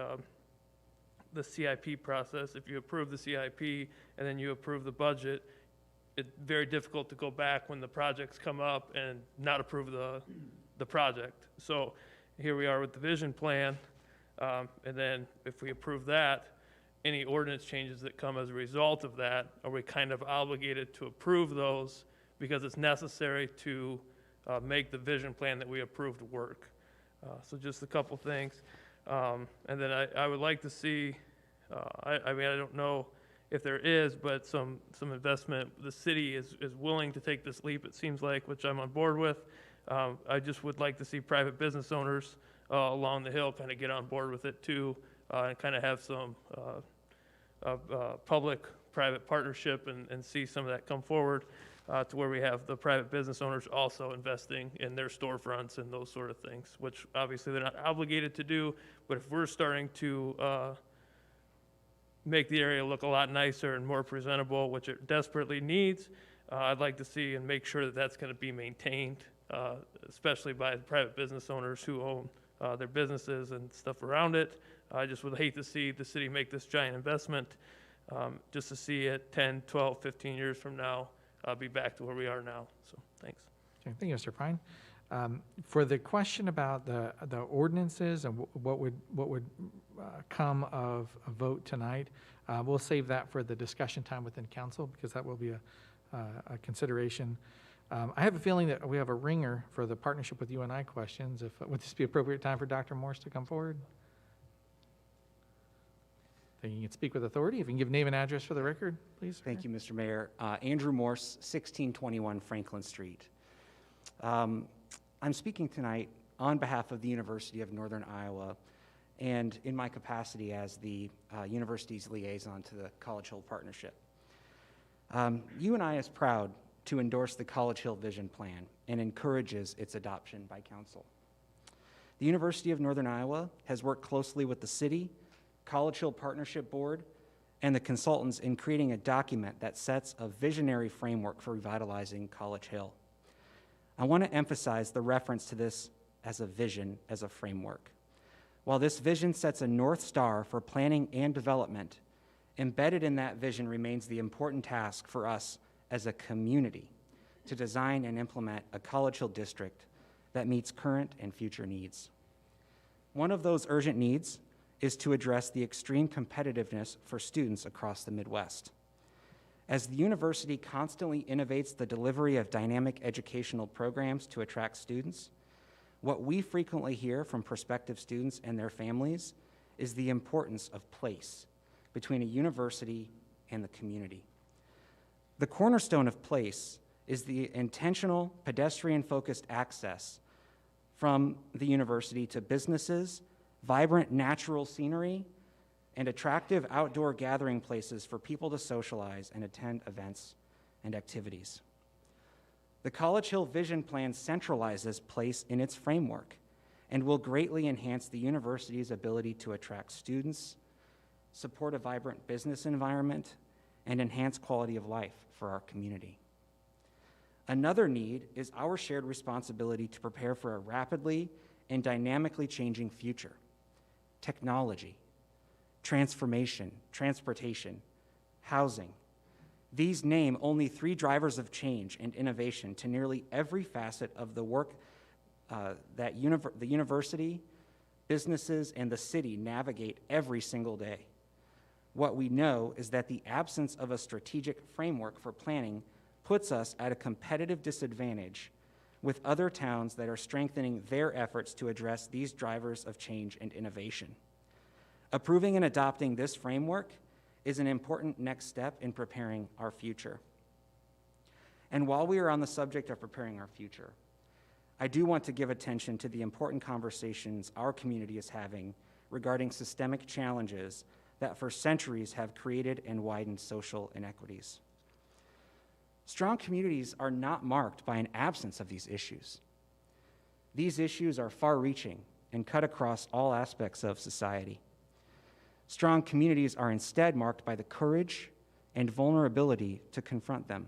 K: the CIP process. If you approve the CIP and then you approve the budget, it's very difficult to go back when the projects come up and not approve the project. So here we are with the vision plan, and then if we approve that, any ordinance changes that come as a result of that, are we kind of obligated to approve those because it's necessary to make the vision plan that we approved work? So just a couple things. And then I would like to see, I mean, I don't know if there is, but some investment. The city is willing to take this leap, it seems like, which I'm on board with. I just would like to see private business owners along the hill kind of get on board with it too, and kind of have some public-private partnership and see some of that come forward to where we have the private business owners also investing in their storefronts and those sort of things, which obviously they're not obligated to do, but if we're starting to make the area look a lot nicer and more presentable, which it desperately needs, I'd like to see and make sure that that's going to be maintained, especially by the private business owners who own their businesses and stuff around it. I just would hate to see the city make this giant investment just to see it 10, 12, 15 years from now be back to where we are now. So thanks.
A: Okay, thank you, Mr. Pine. For the question about the ordinances and what would come of a vote tonight, we'll save that for the discussion time within council because that will be a consideration. I have a feeling that we have a ringer for the partnership with UNI questions. Would this be appropriate time for Dr. Morse to come forward? Then you can speak with authority. If you can give name and address for the record, please.
I: Thank you, Mr. Mayor. Andrew Morse, 1621 Franklin Street. I'm speaking tonight on behalf of the University of Northern Iowa and in my capacity as the university's liaison to the College Hill Partnership. UNI is proud to endorse the College Hill Vision Plan and encourages its adoption by council. The University of Northern Iowa has worked closely with the city, College Hill Partnership Board, and the consultants in creating a document that sets a visionary framework for revitalizing College Hill. I want to emphasize the reference to this as a vision, as a framework. While this vision sets a North Star for planning and development, embedded in that vision remains the important task for us as a community to design and implement a College Hill district that meets current and future needs. One of those urgent needs is to address the extreme competitiveness for students across the Midwest. As the university constantly innovates the delivery of dynamic educational programs to attract students, what we frequently hear from prospective students and their families is the importance of place between a university and the community. The cornerstone of place is the intentional pedestrian-focused access from the university to businesses, vibrant natural scenery, and attractive outdoor gathering places for people to socialize and attend events and activities. The College Hill Vision Plan centralizes place in its framework and will greatly enhance the university's ability to attract students, support a vibrant business environment, and enhance quality of life for our community. Another need is our shared responsibility to prepare for a rapidly and dynamically changing future. Technology, transformation, transportation, housing. These name only 3 drivers of change and innovation to nearly every facet of the work that the university, businesses, and the city navigate every single day. What we know is that the absence of a strategic framework for planning puts us at a competitive disadvantage with other towns that are strengthening their efforts to address these drivers of change and innovation. Approving and adopting this framework is an important next step in preparing our future. And while we are on the subject of preparing our future, I do want to give attention to the important conversations our community is having regarding systemic challenges that for centuries have created and widened social inequities. Strong communities are not marked by an absence of these issues. These issues are far-reaching and cut across all aspects of society. Strong communities are instead marked by the courage and vulnerability to confront them,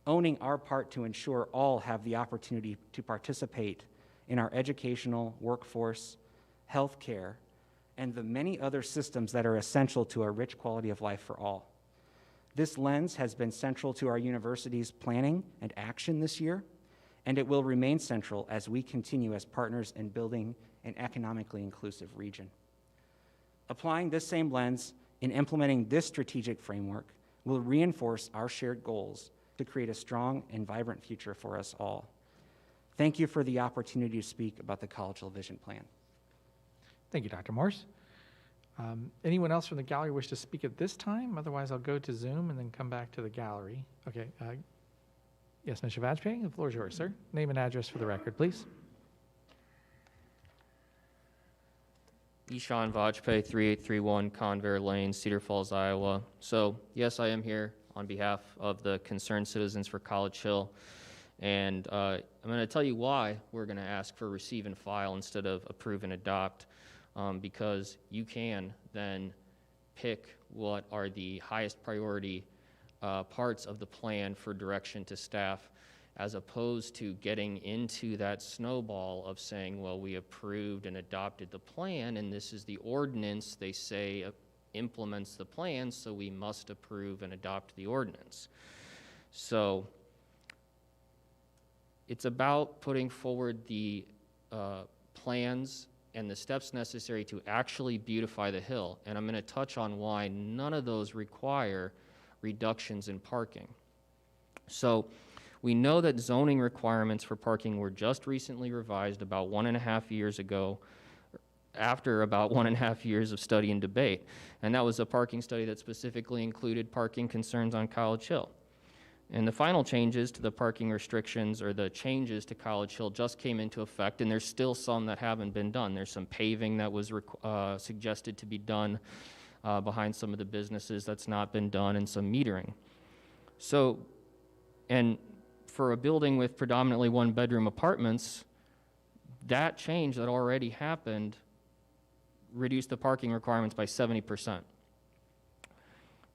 I: owning our part to ensure all have the opportunity to participate in our educational, workforce, healthcare, and the many other systems that are essential to a rich quality of life for all. This lens has been central to our university's planning and action this year, and it will remain central as we continue as partners in building an economically inclusive region. Applying this same lens in implementing this strategic framework will reinforce our shared goals to create a strong and vibrant future for us all. Thank you for the opportunity to speak about the College Hill Vision Plan.
A: Thank you, Dr. Morse. Anyone else from the gallery wish to speak at this time? Otherwise, I'll go to Zoom and then come back to the gallery. Okay. Yes, Mr. Vajpayee, the floor is yours, sir. Name and address for the record, please.
B: Ishan Vajpayee, 3831 Convair Lane, Cedar Falls, Iowa. So, yes, I am here on behalf of the concerned citizens for College Hill. And I'm going to tell you why we're going to ask for receive and file instead of approve and adopt, because you can then pick what are the highest priority parts of the plan for direction to staff, as opposed to getting into that snowball of saying, well, we approved and adopted the plan, and this is the ordinance they say implements the plan, so we must approve and adopt the ordinance. So it's about putting forward the plans and the steps necessary to actually beautify the hill, and I'm going to touch on why none of those require reductions in parking. So we know that zoning requirements for parking were just recently revised about 1.5 years ago, after about 1.5 years of study and debate. And that was a parking study that specifically included parking concerns on College Hill. And the final changes to the parking restrictions, or the changes to College Hill, just came into effect, and there's still some that haven't been done. There's some paving that was suggested to be done behind some of the businesses that's not been done, and some metering. So, and for a building with predominantly one-bedroom apartments, that change that already happened reduced the parking requirements by 70%.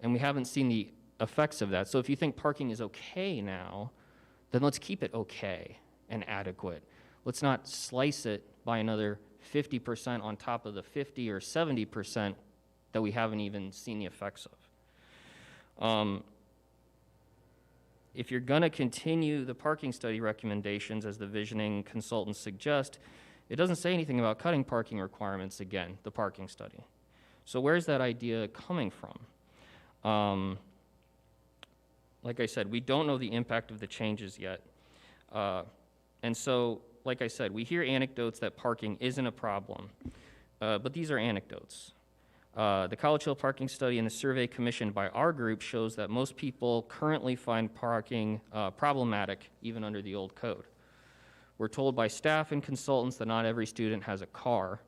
B: And we haven't seen the effects of that. So if you think parking is okay now, then let's keep it okay and adequate. Let's not slice it by another 50% on top of the 50 or 70% that we haven't even seen the effects of. If you're going to continue the parking study recommendations as the visioning consultants suggest, it doesn't say anything about cutting parking requirements again, the parking study. So where's that idea coming from? Like I said, we don't know the impact of the changes yet. And so, like I said, we hear anecdotes that parking isn't a problem, but these are anecdotes. The College Hill parking study and the survey commissioned by our group shows that most people currently find parking problematic, even under the old code. We're told by staff and consultants that not every student has a car.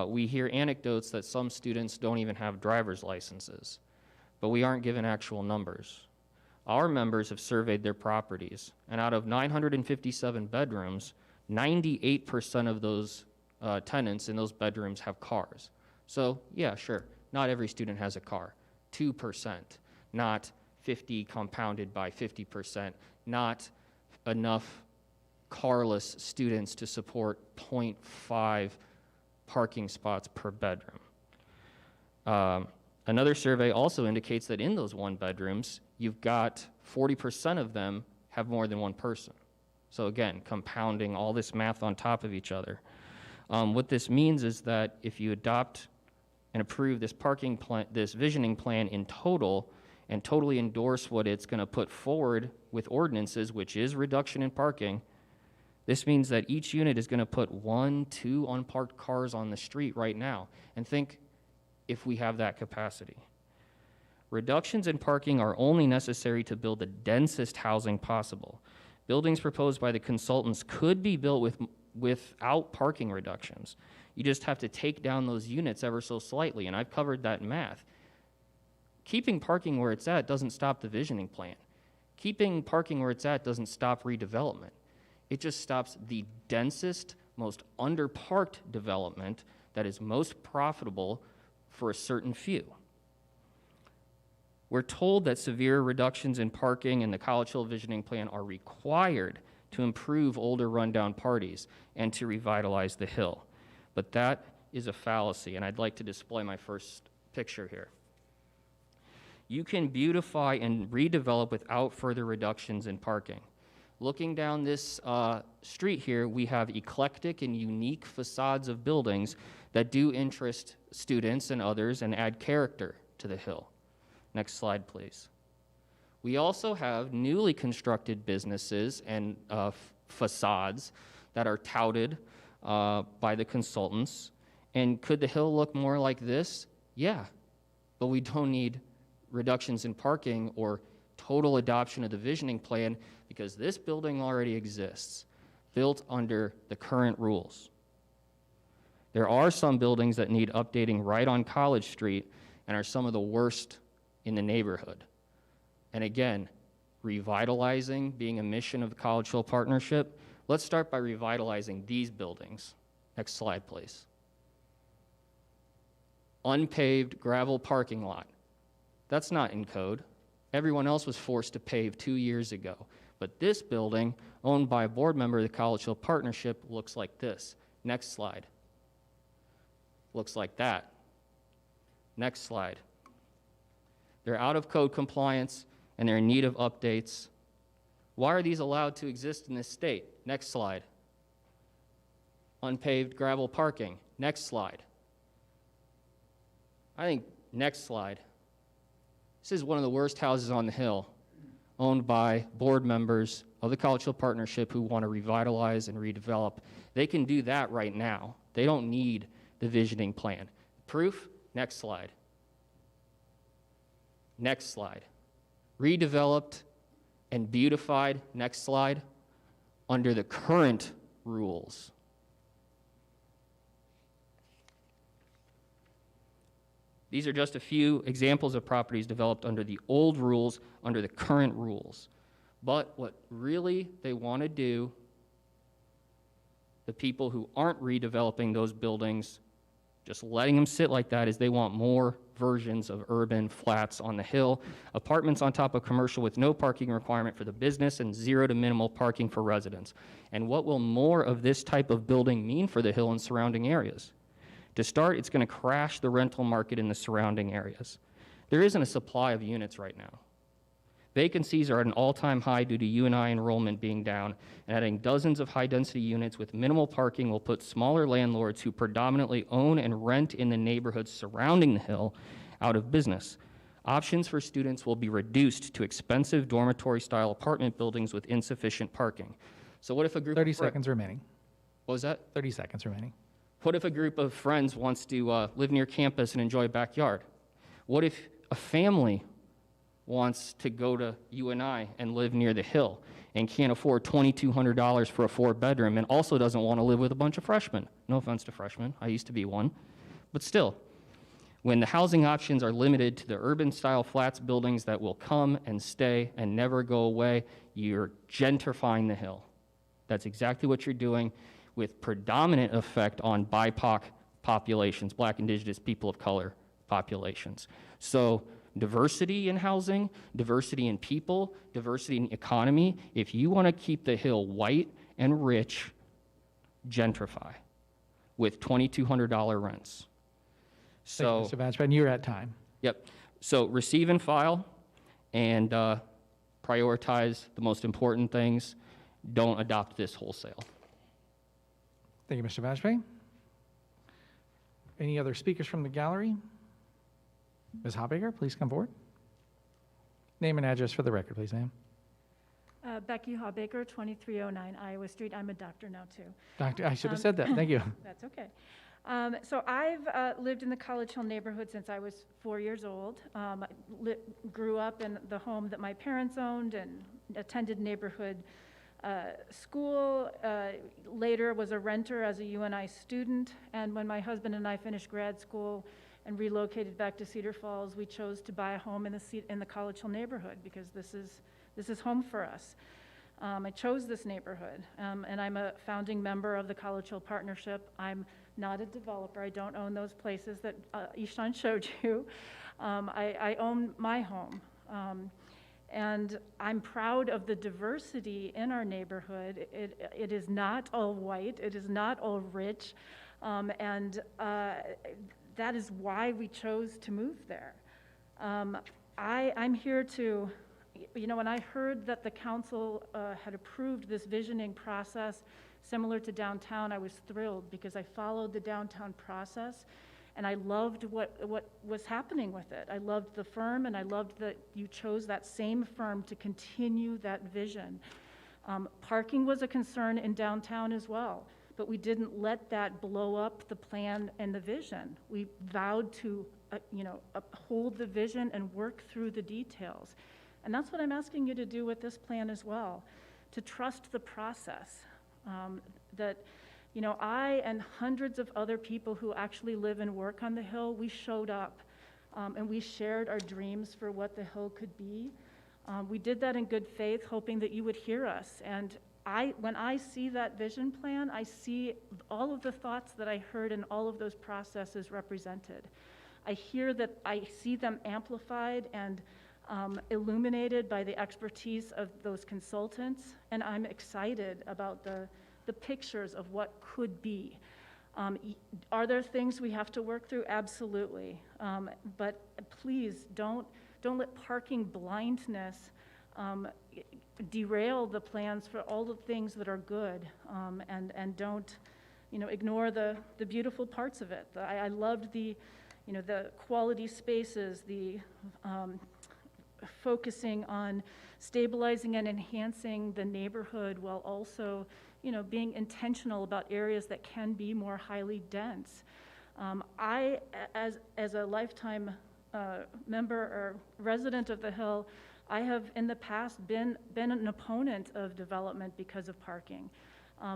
B: We hear anecdotes that some students don't even have driver's licenses, but we aren't given actual numbers. Our members have surveyed their properties, and out of 957 bedrooms, 98% of those tenants in those bedrooms have cars. So, yeah, sure, not every student has a car. 2%, not 50 compounded by 50%, not enough carless students to support 0.5 parking spots per bedroom. Another survey also indicates that in those one bedrooms, you've got 40% of them have more than one person. So again, compounding all this math on top of each other. What this means is that if you adopt and approve this parking plan, this visioning plan in total, and totally endorse what it's going to put forward with ordinances, which is reduction in parking, this means that each unit is going to put 1-2 unparked cars on the street right now. And think if we have that capacity. Reductions in parking are only necessary to build the densest housing possible. Buildings proposed by the consultants could be built without parking reductions. You just have to take down those units ever so slightly, and I've covered that in math. Keeping parking where it's at doesn't stop the visioning plan. Keeping parking where it's at doesn't stop redevelopment. It just stops the densest, most underparked development that is most profitable for a certain few. We're told that severe reductions in parking in the College Hill Visioning Plan are required to improve older rundown parties and to revitalize the hill. But that is a fallacy, and I'd like to display my first picture here. You can beautify and redevelop without further reductions in parking. Looking down this street here, we have eclectic and unique facades of buildings that do interest students and others and add character to the hill. Next slide, please. We also have newly constructed businesses and facades that are touted by the consultants. And could the hill look more like this? Yeah, but we don't need reductions in parking or total adoption of the visioning plan because this building already exists, built under the current rules. There are some buildings that need updating right on College Street and are some of the worst in the neighborhood. And again, revitalizing being a mission of the College Hill Partnership, let's start by revitalizing these buildings. Next slide, please. Unpaved gravel parking lot. That's not in code. Everyone else was forced to pave 2 years ago. But this building, owned by a board member of the College Hill Partnership, looks like this. Next slide. Looks like that. Next slide. They're out of code compliance and they're in need of updates. Why are these allowed to exist in this state? Next slide. Unpaved gravel parking. Next slide. I think next slide. This is one of the worst houses on the hill, owned by board members of the College Hill Partnership who want to revitalize and redevelop. They can do that right now. They don't need the visioning plan. Proof? Next slide. Next slide. Redeveloped and beautified, next slide, under the current rules. These are just a few examples of properties developed under the old rules, under the current rules. But what really they want to do, the people who aren't redeveloping those buildings, just letting them sit like that, is they want more versions of urban flats on the hill, apartments on top of commercial with no parking requirement for the business and zero to minimal parking for residents. And what will more of this type of building mean for the hill and surrounding areas? To start, it's going to crash the rental market in the surrounding areas. There isn't a supply of units right now. Vacancies are at an all-time high due to UNI enrollment being down, and adding dozens of high-density units with minimal parking will put smaller landlords who predominantly own and rent in the neighborhoods surrounding the hill out of business. Options for students will be reduced to expensive dormitory-style apartment buildings with insufficient parking. So what if a group
A: 30 seconds remaining.
B: What was that?
A: 30 seconds remaining.
B: What if a group of friends wants to live near campus and enjoy a backyard? What if a family wants to go to UNI and live near the hill and can't afford $2,200 for a 4-bedroom and also doesn't want to live with a bunch of freshmen? No offense to freshmen, I used to be one. But still, when the housing options are limited to the urban-style flats buildings that will come and stay and never go away, you're gentrifying the hill. That's exactly what you're doing, with predominant effect on BIPOC populations, Black, Indigenous, people of color populations. So diversity in housing, diversity in people, diversity in economy. If you want to keep the hill white and rich, gentrify with $2,200 rents. So,
A: Thank you, Mr. Vanchman, you're at time.
B: Yep. So receive and file and prioritize the most important things. Don't adopt this wholesale.
A: Thank you, Mr. Vajpayee. Any other speakers from the gallery? Ms. Hopbaker, please come forward. Name and address for the record, please, ma'am.
L: Becky Hawbaker, 2309 Iowa Street. I'm a doctor now, too.
A: Doctor, I should have said that. Thank you.
L: That's okay. So I've lived in the College Hill neighborhood since I was 4 years old. I grew up in the home that my parents owned and attended neighborhood school, later was a renter as a UNI student, and when my husband and I finished grad school and relocated back to Cedar Falls, we chose to buy a home in the College Hill neighborhood because this is home for us. I chose this neighborhood, and I'm a founding member of the College Hill Partnership. I'm not a developer. I don't own those places that Ishan showed you. I own my home. And I'm proud of the diversity in our neighborhood. It is not all white. It is not all rich. And that is why we chose to move there. I'm here to, you know, when I heard that the council had approved this visioning process similar to downtown, I was thrilled because I followed the downtown process and I loved what was happening with it. I loved the firm, and I loved that you chose that same firm to continue that vision. Parking was a concern in downtown as well, but we didn't let that blow up the plan and the vision. We vowed to, uphold the vision and work through the details. And that's what I'm asking you to do with this plan as well, to trust the process. That, you know, I and hundreds of other people who actually live and work on the Hill, we showed up and we shared our dreams for what the Hill could be. We did that in good faith, hoping that you would hear us. And when I see that vision plan, I see all of the thoughts that I heard in all of those processes represented. I see them amplified and illuminated by the expertise of those consultants, and I'm excited about the pictures of what could be. Are there things we have to work through? Absolutely. But please don't let parking blindness derail the plans for all the things that are good, and don't, ignore the beautiful parts of it. I loved the quality spaces, the focusing on stabilizing and enhancing the neighborhood while also, being intentional about areas that can be more highly dense. I, as a lifetime member or resident of the Hill, I have in the past been an opponent of development because of parking.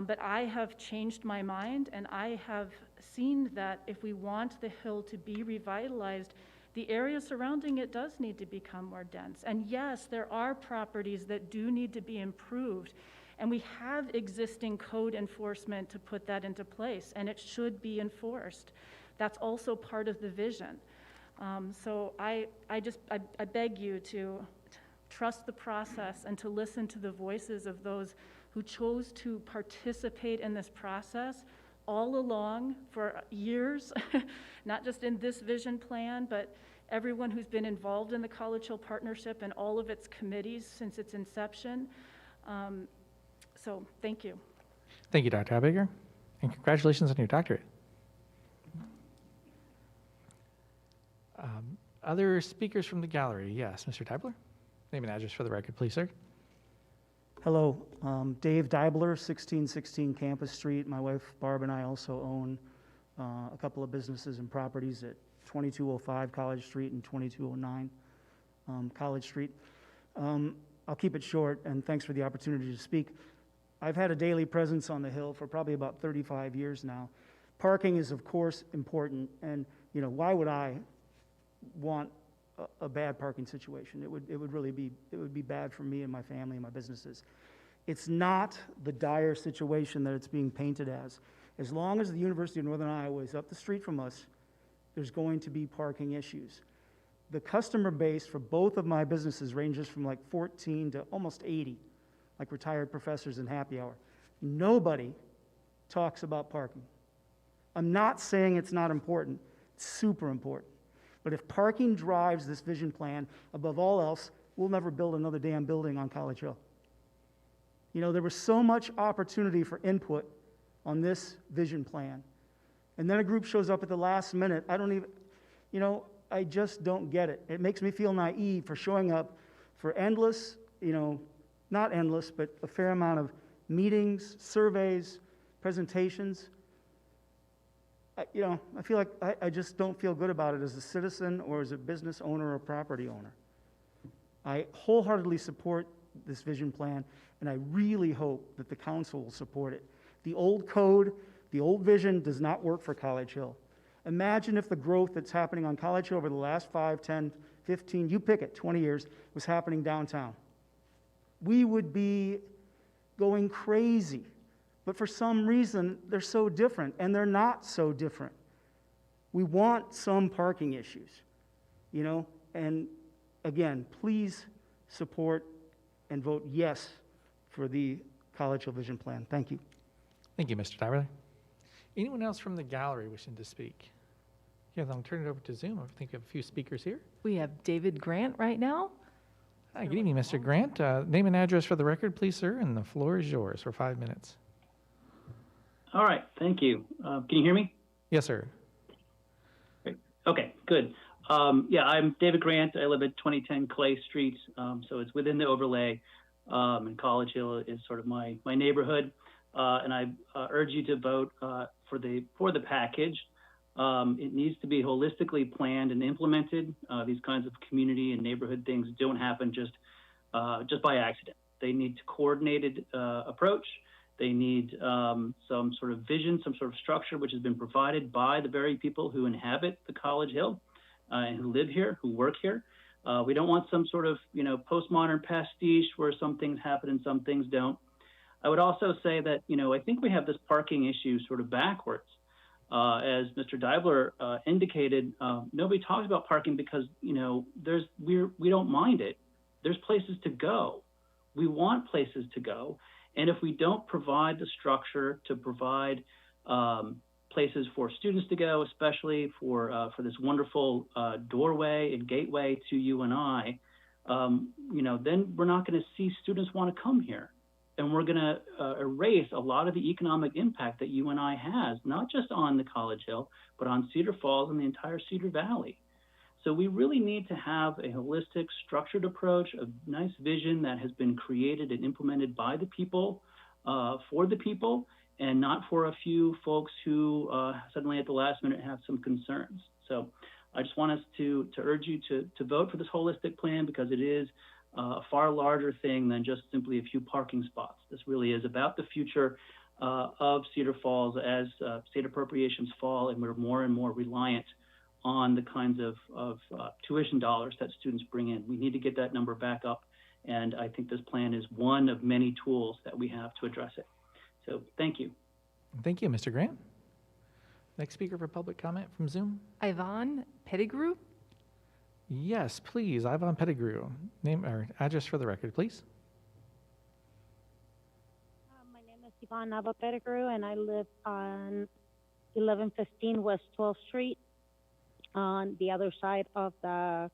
L: But I have changed my mind, and I have seen that if we want the Hill to be revitalized, the area surrounding it does need to become more dense. And yes, there are properties that do need to be improved, and we have existing code enforcement to put that into place, and it should be enforced. That's also part of the vision. So I beg you to trust the process and to listen to the voices of those who chose to participate in this process all along for years, not just in this vision plan, but everyone who's been involved in the College Hill Partnership and all of its committees since its inception. So thank you.
A: Thank you, Dr. Habiger, and congratulations on your doctorate. Other speakers from the gallery? Yes, Mr. Deibler. Name and address for the record, please, sir.
O: Hello, Dave Deibler, 1616 Campus Street. My wife Barb and I also own a couple of businesses and properties at 2205 College Street and 2209 College Street. I'll keep it short, and thanks for the opportunity to speak. I've had a daily presence on the Hill for probably about 35 years now. Parking is, of course, important, and why would I want a bad parking situation? It would really be bad for me and my family and my businesses. It's not the dire situation that it's being painted as. As long as the University of Northern Iowa is up the street from us, there's going to be parking issues. The customer base for both of my businesses ranges from like 14 to almost 80, like retired professors and happy hour. Nobody talks about parking. I'm not saying it's not important. It's super important. But if parking drives this vision plan above all else, we'll never build another damn building on College Hill. There was so much opportunity for input on this vision plan. And then a group shows up at the last minute. I just don't get it. It makes me feel naive for showing up for endless, not endless, but a fair amount of meetings, surveys, presentations. I feel like I just don't feel good about it as a citizen or as a business owner or property owner. I wholeheartedly support this vision plan, and I really hope that the council will support it. The old code, the old vision does not work for College Hill. Imagine if the growth that's happening on College Hill over the last 5, 10, 15, you pick it, 20 years, was happening downtown. We would be going crazy. But for some reason, they're so different, and they're not so different. We want some parking issues, you know? And again, please support and vote yes for the College Hill Vision Plan. Thank you.
A: Thank you, Mr. Tyler. Anyone else from the gallery wishing to speak? Yeah, then I'll turn it over to Zoom. I think we have a few speakers here.
D: We have David Grant right now.
A: Hi, good evening, Mr. Grant. Name and address for the record, please, sir, and the floor is yours for 5 minutes.
R: All right, thank you. Can you hear me?
A: Yes, sir.
R: Great. Okay, good. Yeah, I'm David Grant. I live at 2010 Clay Street, so it's within the overlay, and College Hill is sort of my neighborhood. And I urge you to vote for the package. It needs to be holistically planned and implemented. These kinds of community and neighborhood things don't happen just by accident. They need a coordinated approach. They need some sort of vision, some sort of structure, which has been provided by the very people who inhabit the College Hill and who live here, who work here. We don't want some sort of, postmodern pastiche where some things happen and some things don't. I would also say that, I think we have this parking issue sort of backwards. As Mr. Deibler indicated, nobody talks about parking because, we don't mind it. There's places to go. We want places to go. And if we don't provide the structure to provide places for students to go, especially for this wonderful doorway and gateway to UNI, then we're not going to see students want to come here. And we're going to erase a lot of the economic impact that UNI has, not just on the College Hill, but on Cedar Falls and the entire Cedar Valley. So we really need to have a holistic, structured approach, a nice vision that has been created and implemented by the people, for the people, and not for a few folks who suddenly at the last minute have some concerns. So I just want us to urge you to vote for this holistic plan because it is a far larger thing than just simply a few parking spots. This really is about the future of Cedar Falls as state appropriations fall and we're more and more reliant on the kinds of tuition dollars that students bring in. We need to get that number back up, and I think this plan is one of many tools that we have to address it. So thank you.
A: Thank you, Mr. Grant. Next speaker for public comment from Zoom.
D: Yvonne Pettigrew.
A: Yes, please, Yvonne Pettigrew. Name or address for the record, please.
U: My name is Yvonne Nava Pettigrew, and I live on 1115 West 12th Street on the other side of the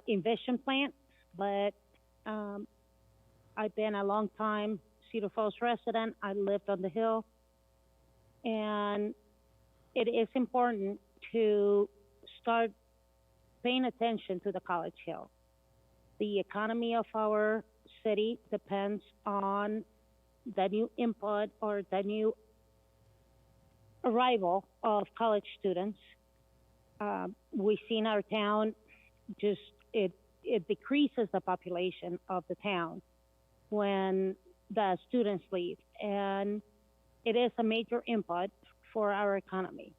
U: Envision plant. But I've been a long time Cedar Falls resident. I lived on the hill. And it is important to start paying attention to the College Hill. The economy of our city depends on the new input or the new arrival of college students. We see in our town just it decreases the population of the town when the students leave, and it is a major input for our economy.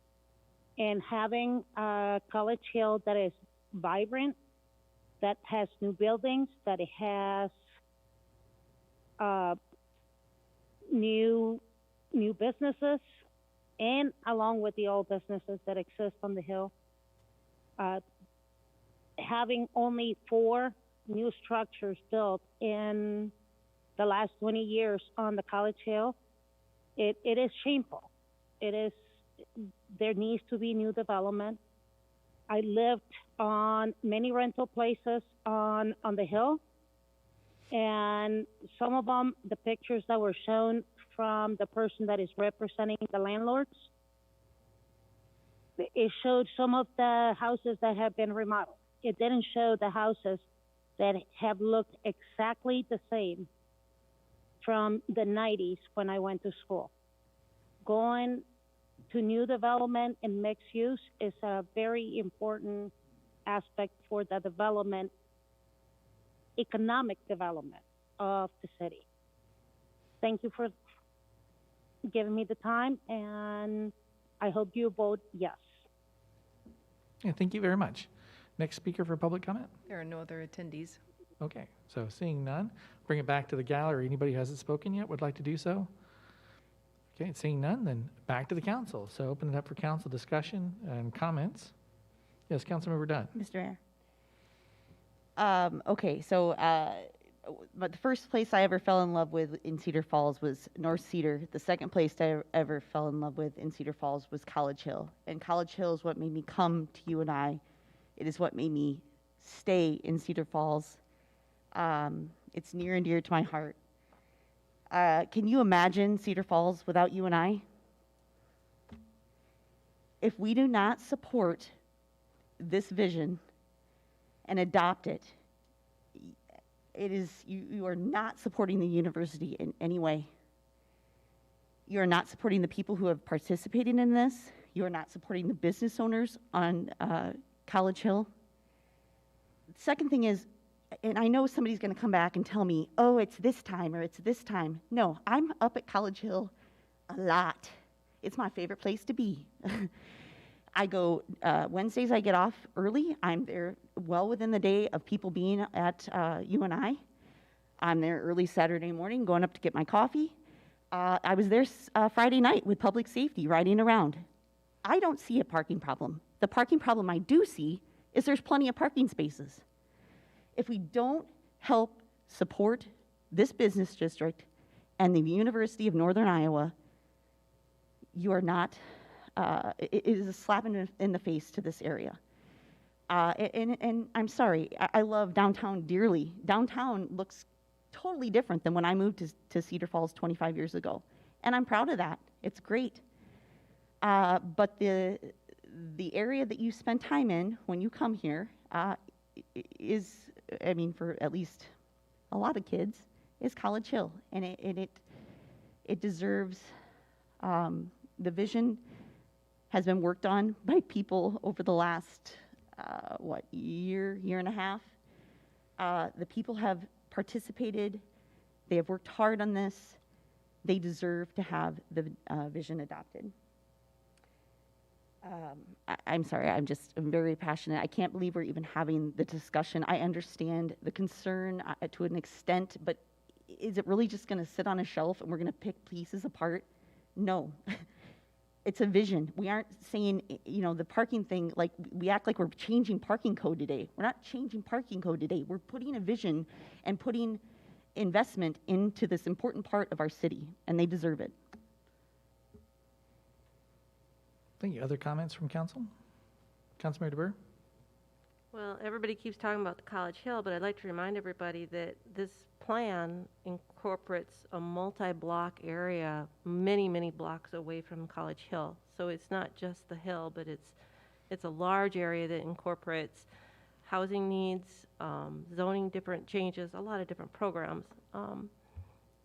U: And having a College Hill that is vibrant, that has new buildings, that it has new businesses, and along with the old businesses that exist on the hill, having only 4 new structures built in the last 20 years on the College Hill, it is shameful. There needs to be new development. I lived on many rental places on the hill, and some of them, the pictures that were shown from the person that is representing the landlords, it showed some of the houses that have been remodeled. It didn't show the houses that have looked exactly the same from the 90s when I went to school. Going to new development and mixed use is a very important aspect for the development, economic development of the city. Thank you for giving me the time, and I hope you vote yes.
A: Yeah, thank you very much. Next speaker for public comment.
D: There are no other attendees.
A: Okay, so seeing none, bring it back to the gallery. Anybody who hasn't spoken yet would like to do so? Okay, seeing none, then back to the council. So open it up for council discussion and comments. Yes, Councilmember Dunn.
N: Mr. Mayor. Okay, so but the first place I ever fell in love with in Cedar Falls was North Cedar. The second place I ever fell in love with in Cedar Falls was College Hill. And College Hill is what made me come to UNI. It is what made me stay in Cedar Falls. It's near and dear to my heart. Can you imagine Cedar Falls without UNI? If we do not support this vision and adopt it, it is you are not supporting the university in any way. You are not supporting the people who have participated in this. You are not supporting the business owners on College Hill. The second thing is, and I know somebody's going to come back and tell me, oh, it's this time or it's this time. No, I'm up at College Hill a lot. It's my favorite place to be. I go, Wednesdays I get off early. I'm there well within the day of people being at UNI. I'm there early Saturday morning going up to get my coffee. I was there Friday night with public safety riding around. I don't see a parking problem. The parking problem I do see is there's plenty of parking spaces. If we don't help support this business district and the University of Northern Iowa, you are not, it is a slap in the face to this area. And I'm sorry, I love downtown dearly. Downtown looks totally different than when I moved to Cedar Falls 25 years ago. And I'm proud of that. It's great. But the area that you spend time in when you come here is, I mean, for at least a lot of kids, is College Hill. And it deserves, the vision has been worked on by people over the last, year and a half. The people have participated. They have worked hard on this. They deserve to have the vision adopted. I'm sorry, I'm very passionate. I can't believe we're even having the discussion. I understand the concern to an extent, but is it really just going to sit on a shelf and we're going to pick pieces apart? No. It's a vision. We aren't saying, the parking thing, like we act like we're changing parking code today. We're not changing parking code today. We're putting a vision and putting investment into this important part of our city, and they deserve it.
A: Thank you. Other comments from council? Councilmember DeBoer?
Q: Well, everybody keeps talking about the College Hill, but I'd like to remind everybody that this plan incorporates a multi-block area many, many blocks away from College Hill. So it's not just the hill, but it's a large area that incorporates housing needs, zoning different changes, a lot of different programs. I'm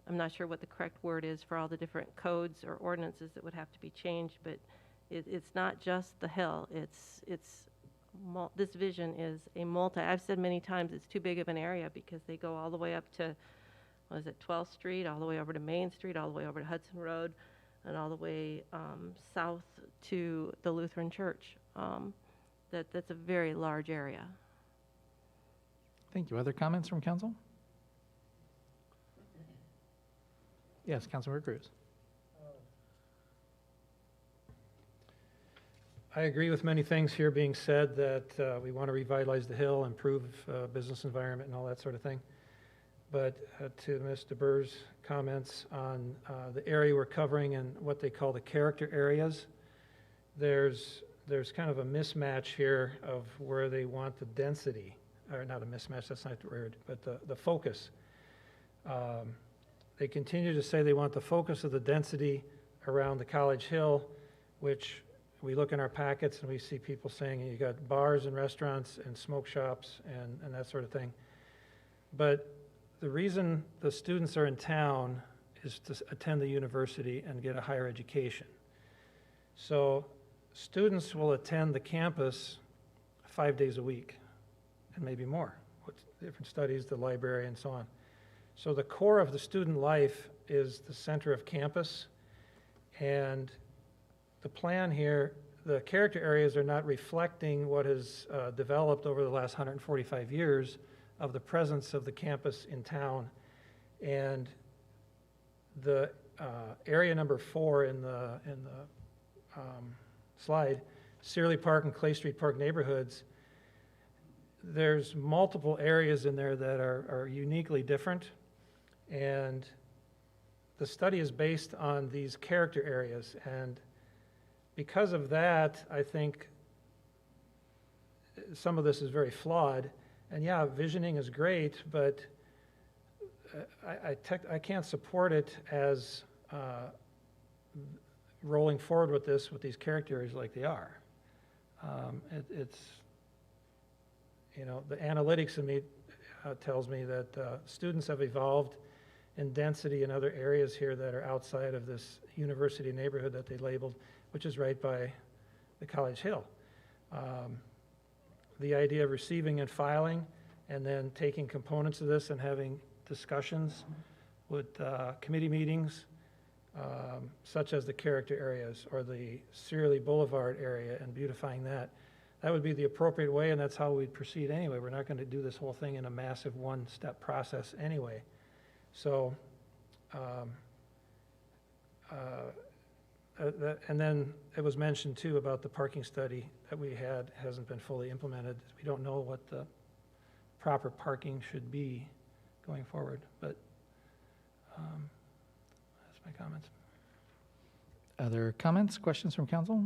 Q: not sure what the correct word is for all the different codes or ordinances that would have to be changed, but it's not just the hill. This vision is a I've said many times it's too big of an area because they go all the way up to, 12th Street, all the way over to Main Street, all the way over to Hudson Road, and all the way south to the Lutheran Church. That's a very large area.
A: Thank you. Other comments from council? Yes, Councilmember Cruz.
S: I agree with many things here being said, that we want to revitalize the hill, improve business environment and all that sort of thing. But to Ms. DeBoer's comments on the area we're covering and what they call the character areas, there's kind of a mismatch here of where they want the density, or not a mismatch, that's not the word, but the focus. They continue to say they want the focus of the density around the College Hill, which we look in our packets and we see people saying you got bars and restaurants and smoke shops and that sort of thing. But the reason the students are in town is to attend the university and get a higher education. So students will attend the campus 5 days a week and maybe more, with different studies, the library and so on. So the core of the student life is the center of campus, and the plan here, the character areas are not reflecting what has developed over the last 145 years of the presence of the campus in town. And the area number 4 in the slide, Searly Park and Clay Street Park neighborhoods, there's multiple areas in there that are uniquely different, and the study is based on these character areas. And because of that, I think some of this is very flawed. And yeah, visioning is great, but I can't support it as rolling forward with this, with these character areas like they are. It's, you know, the analytics in me tells me that students have evolved in density in other areas here that are outside of this university neighborhood that they labeled, which is right by the College Hill. The idea of receiving and filing and then taking components of this and having discussions with committee meetings, such as the character areas or the Searly Boulevard area and beautifying that. That would be the appropriate way, and that's how we'd proceed anyway. We're not going to do this whole thing in a massive one-step process anyway. So, and then it was mentioned too about the parking study that we had hasn't been fully implemented. We don't know what the proper parking should be going forward, but that's my comments.
A: Other comments, questions from council?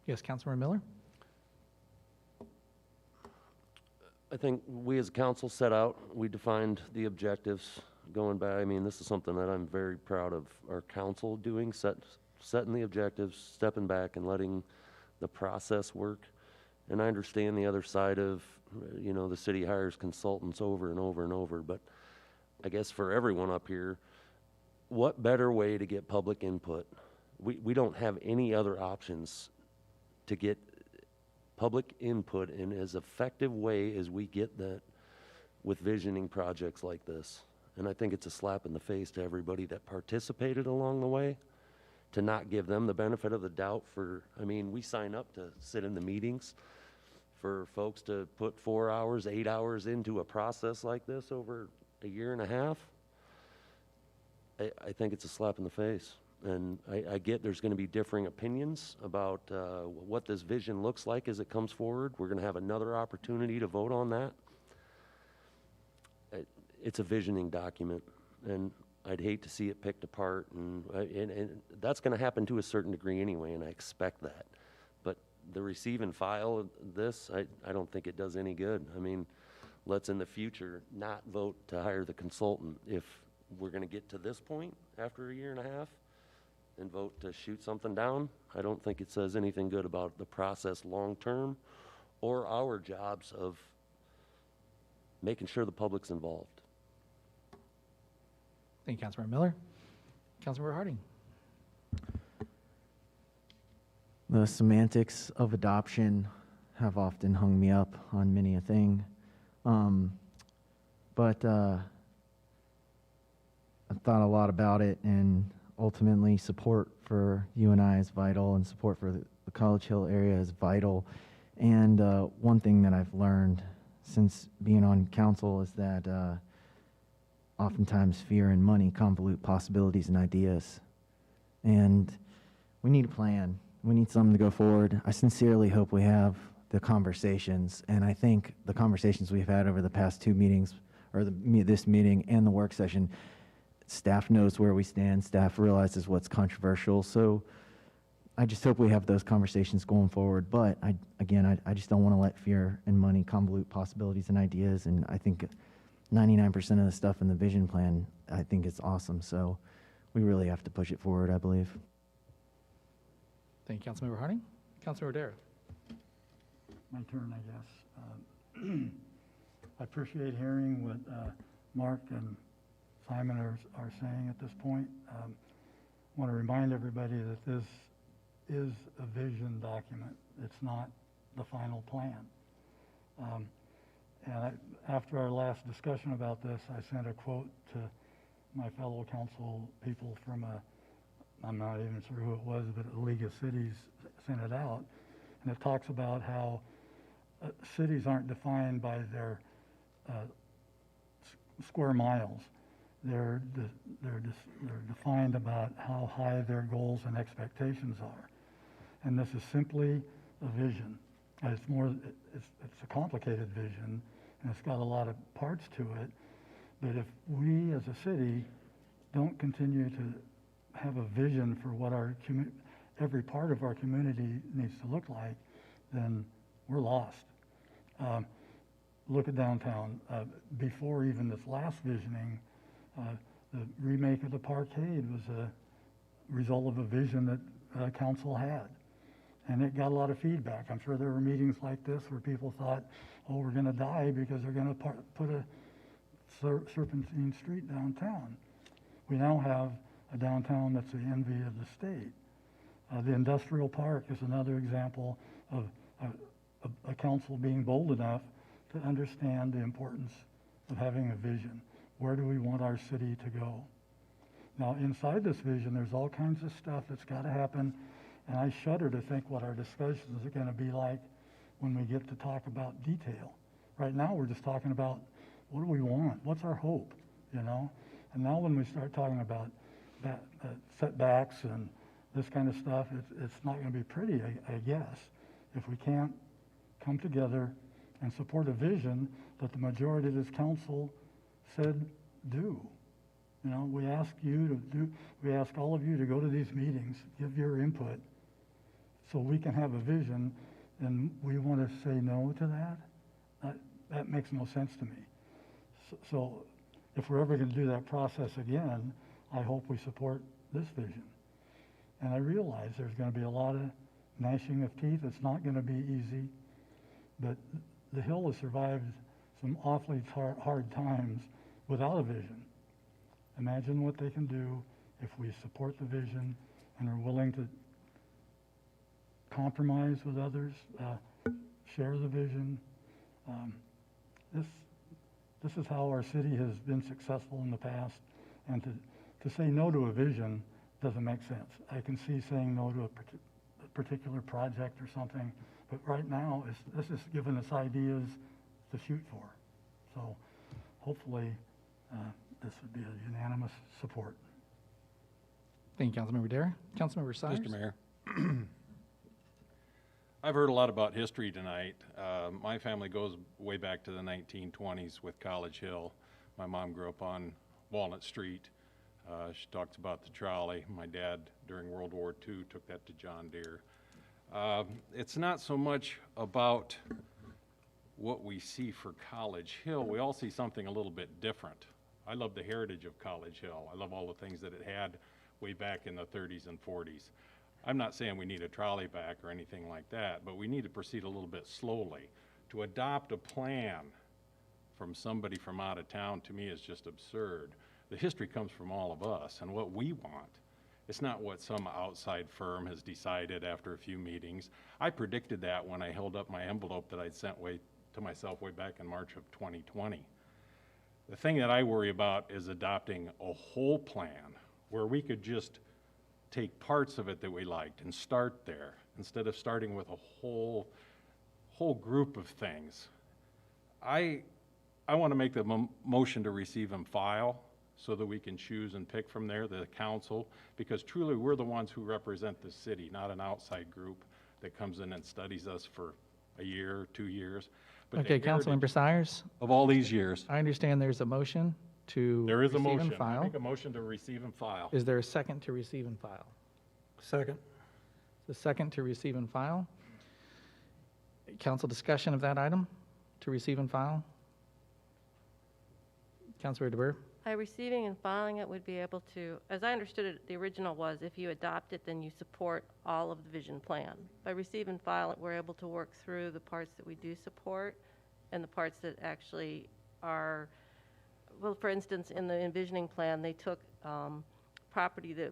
A: Yes, Councilmember Miller.
T: I think we as a council set out, we defined the objectives going back. I mean, this is something that I'm very proud of our council doing, setting the objectives, stepping back and letting the process work. And I understand the other side of, you know, the city hires consultants over and over and over, but I guess for everyone up here, what better way to get public input? We don't have any other options to get public input in as effective way as we get that with visioning projects like this. And I think it's a slap in the face to everybody that participated along the way, to not give them the benefit of the doubt for, I mean, we sign up to sit in the meetings for folks to put 4 hours, 8 hours into a process like this over a year and a half. I think it's a slap in the face. And I get there's going to be differing opinions about what this vision looks like as it comes forward. We're going to have another opportunity to vote on that. It's a visioning document, and I'd hate to see it picked apart. And that's going to happen to a certain degree anyway, and I expect that. But the receive and file of this, I don't think it does any good. I mean, let's in the future not vote to hire the consultant if we're going to get to this point after a year and a half and vote to shoot something down. I don't think it says anything good about the process long term or our jobs of making sure the public's involved.
A: Thank you, Councilmember Miller. Councilmember Harding.
C: The semantics of adoption have often hung me up on many a thing. But I've thought a lot about it, and ultimately support for UNI is vital, and support for the College Hill area is vital. And one thing that I've learned since being on council is that oftentimes fear and money convolute possibilities and ideas. And we need a plan. We need something to go forward. I sincerely hope we have the conversations, and I think the conversations we've had over the past 2 meetings, or this meeting and the work session, staff knows where we stand. Staff realizes what's controversial. So I just hope we have those conversations going forward. But I just don't want to let fear and money convolute possibilities and ideas. And I think 99% of the stuff in the vision plan, I think it's awesome. So we really have to push it forward, I believe.
A: Thank you, Councilmember Harding. Councilmember Dara.
M: My turn, I guess. I appreciate hearing what Mark and Simon are saying at this point. I want to remind everybody that this is a vision document. It's not the final plan. After our last discussion about this, I sent a quote to my fellow council people from I'm not even sure who it was, but a League of Cities sent it out. And it talks about how cities aren't defined by their square miles. They're defined about how high their goals and expectations are. And this is simply a vision. It's a complicated vision, and it's got a lot of parts to it. But if we as a city don't continue to have a vision for what every part of our community needs to look like, then we're lost. Look at downtown. Before even this last visioning, the remake of the parkade was a result of a vision that council had. And it got a lot of feedback. I'm sure there were meetings like this where people thought, oh, we're going to die because they're going to put a serpentine street downtown. We now have a downtown that's the envy of the state. The industrial park is another example of a council being bold enough to understand the importance of having a vision. Where do we want our city to go? Now, inside this vision, there's all kinds of stuff that's got to happen, and I shudder to think what our discussions are going to be like when we get to talk about detail. Right now, we're just talking about what do we want? What's our hope, you know? And now when we start talking about setbacks and this kind of stuff, it's not going to be pretty, I guess, if we can't come together and support a vision that the majority of this council said do. You know, we ask all of you to go to these meetings, give your input, so we can have a vision, and we want to say no to that? That makes no sense to me. So if we're ever going to do that process again, I hope we support this vision. And I realize there's going to be a lot of gnashing of teeth. It's not going to be easy, but the Hill has survived some awfully hard times without a vision. Imagine what they can do if we support the vision and are willing to compromise with others, share the vision. This is how our city has been successful in the past, and to say no to a vision doesn't make sense. I can see saying no to a particular project or something, but right now this is giving us ideas to shoot for. So hopefully this would be a unanimous support.
A: Thank you, Councilmember Dare. Councilmember Sires.
P: Mr. Mayor. I've heard a lot about history tonight. My family goes way back to the 1920s with College Hill. My mom grew up on Walnut Street. She talks about the trolley. My dad, during World War II, took that to John Deere. It's not so much about what we see for College Hill. We all see something a little bit different. I love the heritage of College Hill. I love all the things that it had way back in the 30s and 40s. I'm not saying we need a trolley back or anything like that, but we need to proceed a little bit slowly. To adopt a plan from somebody from out of town, to me, is just absurd. The history comes from all of us and what we want. It's not what some outside firm has decided after a few meetings. I predicted that when I held up my envelope that I'd sent to myself way back in March of 2020. The thing that I worry about is adopting a whole plan where we could just take parts of it that we liked and start there instead of starting with a whole group of things. I want to make the motion to receive and file so that we can choose and pick from there, the council, because truly we're the ones who represent the city, not an outside group that comes in and studies us for a year, 2 years. But
A: Okay, Councilmember Sires.
P: Of all these years.
A: I understand there's a motion to
P: There is a
A: receive
P: motion.
A: and file.
P: I make a motion to receive and file.
A: Is there a second to receive and file?
S: Second.
A: The second to receive and file. Council discussion of that item to receive and file. Councilor DeBoer.
Q: By receiving and filing it would be able to, as I understood it, the original was if you adopt it, then you support all of the vision plan. By receive and file it, we're able to work through the parts that we do support and the parts that actually are, well, for instance, in the envisioning plan, they took property that,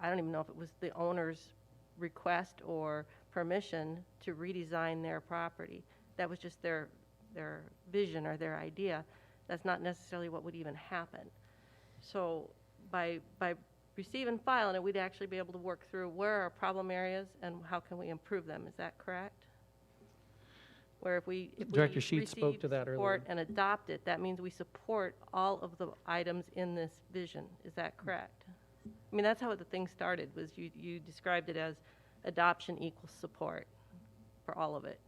Q: I don't even know if it was the owner's request or permission to redesign their property. That was just their vision or their idea. That's not necessarily what would even happen. So by receive and file it, we'd actually be able to work through where are problem areas and how can we improve them. Is that correct? where if we
A: Director Sheets spoke
Q: receive
A: to that
Q: support
A: earlier.
Q: and adopt it, that means we support all of the items in this vision. Is that correct? I mean, that's how the thing started, was you described it as adoption equals support for all of it.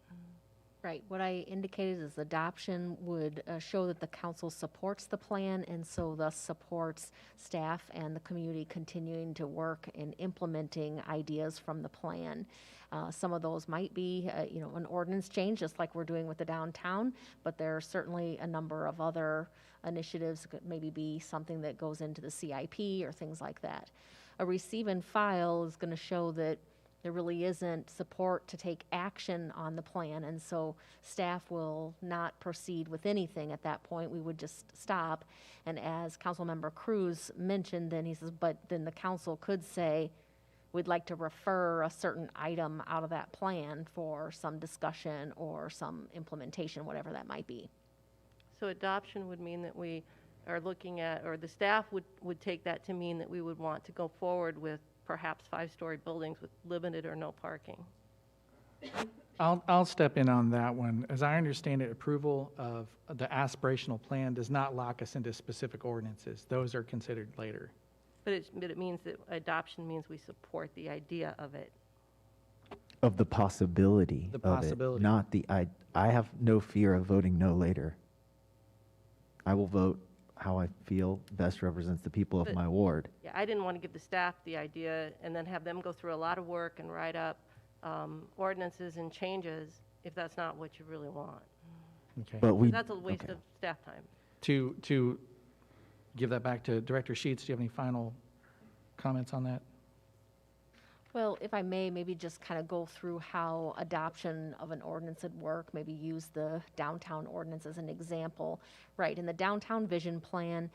F: Right, what I indicated is adoption would show that the council supports the plan and so thus supports staff and the community continuing to work in implementing ideas from the plan. Some of those might be, an ordinance change, just like we're doing with the downtown, but there are certainly a number of other initiatives, could maybe be something that goes into the CIP or things like that. A receive and file is going to show that there really isn't support to take action on the plan, and so staff will not proceed with anything at that point. We would just stop. And as Councilmember Cruz mentioned, then he says, but then the council could say, we'd like to refer a certain item out of that plan for some discussion or some implementation, whatever that might be.
Q: So adoption would mean that we are looking at, or the staff would take that to mean that we would want to go forward with perhaps 5-story buildings with limited or no parking.
A: I'll step in on that one. As I understand it, approval of the aspirational plan does not lock us into specific ordinances. Those are considered later.
Q: But it means that adoption means we support the idea of it.
C: Of the possibility
A: The
C: of
A: possibility.
C: it, not the, I have no fear of voting no later. I will vote how I feel best represents the people of
Q: But-
C: my ward.
Q: Yeah, I didn't want to give the staff the idea and then have them go through a lot of work and write up ordinances and changes if that's not what you really want.
A: Okay.
C: But we,
Q: That's a waste
C: okay.
Q: of staff time.
A: To give that back to Director Sheets, do you have any final comments on that?
F: Well, if I may, maybe just kind of go through how adoption of an ordinance would work, maybe use the downtown ordinance as an example. Right, in the downtown vision plan,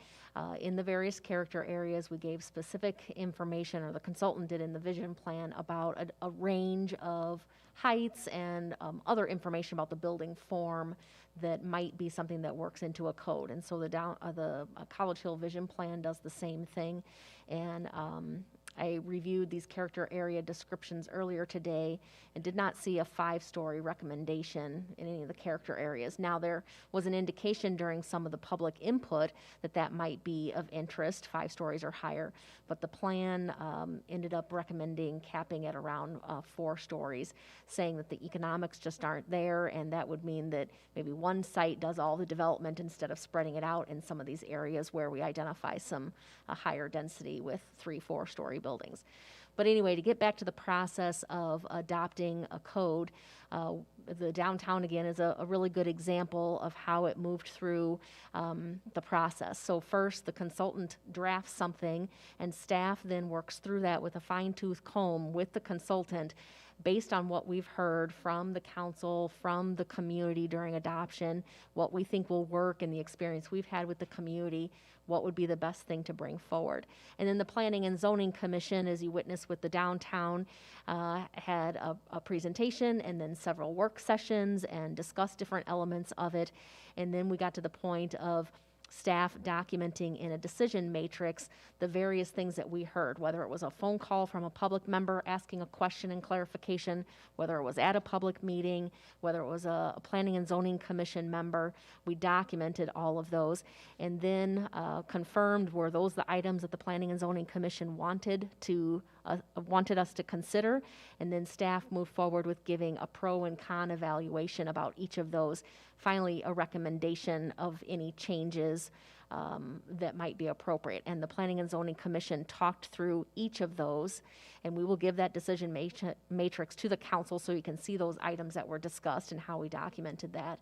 F: in the various character areas, we gave specific information, or the consultant did in the vision plan, about a range of heights and other information about the building form that might be something that works into a code. And so the College Hill vision plan does the same thing. And I reviewed these character area descriptions earlier today and did not see a 5-story recommendation in any of the character areas. Now, there was an indication during some of the public input that that might be of interest, 5 stories or higher, but the plan ended up recommending capping at around 4 stories, saying that the economics just aren't there, and that would mean that maybe one site does all the development instead of spreading it out in some of these areas where we identify some higher density with 3-4 story buildings. But anyway, to get back to the process of adopting a code, the downtown, again, is a really good example of how it moved through the process. So first, the consultant drafts something, and staff then works through that with a fine-tooth comb with the consultant based on what we've heard from the council, from the community during adoption, what we think will work and the experience we've had with the community, what would be the best thing to bring forward. And then the Planning and Zoning Commission, as you witnessed with the downtown, had a presentation and then several work sessions and discussed different elements of it. And then we got to the point of staff documenting in a decision matrix the various things that we heard, whether it was a phone call from a public member asking a question and clarification, whether it was at a public meeting, whether it was a Planning and Zoning Commission member. We documented all of those and then confirmed were those the items that the Planning and Zoning Commission wanted us to consider, and then staff moved forward with giving a pro and con evaluation about each of those. Finally, a recommendation of any changes that might be appropriate. And the Planning and Zoning Commission talked through each of those, and we will give that decision matrix to the council so you can see those items that were discussed and how we documented that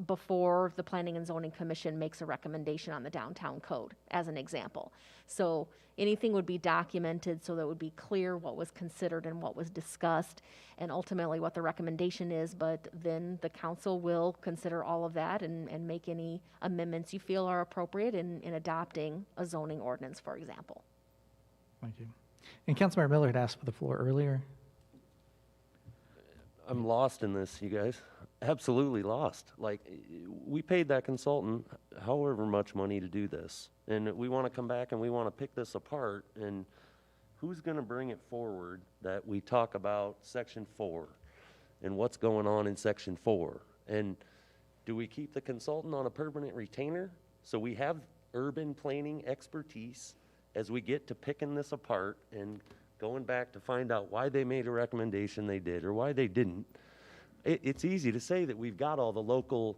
F: before the Planning and Zoning Commission makes a recommendation on the downtown code, as an example. So anything would be documented so that it would be clear what was considered and what was discussed and ultimately what the recommendation is, but then the council will consider all of that and make any amendments you feel are appropriate in adopting a zoning ordinance, for example.
A: Thank you. And Councilmember Miller had asked for the floor earlier.
T: I'm lost in this, you guys. Absolutely lost. Like, we paid that consultant however much money to do this, and we want to come back and we want to pick this apart, and who's going to bring it forward that we talk about Section 4 and what's going on in section 4. And do we keep the consultant on a permanent retainer so we have urban planning expertise as we get to picking this apart and going back to find out why they made a recommendation they did or why they didn't? It's easy to say that we've got all the local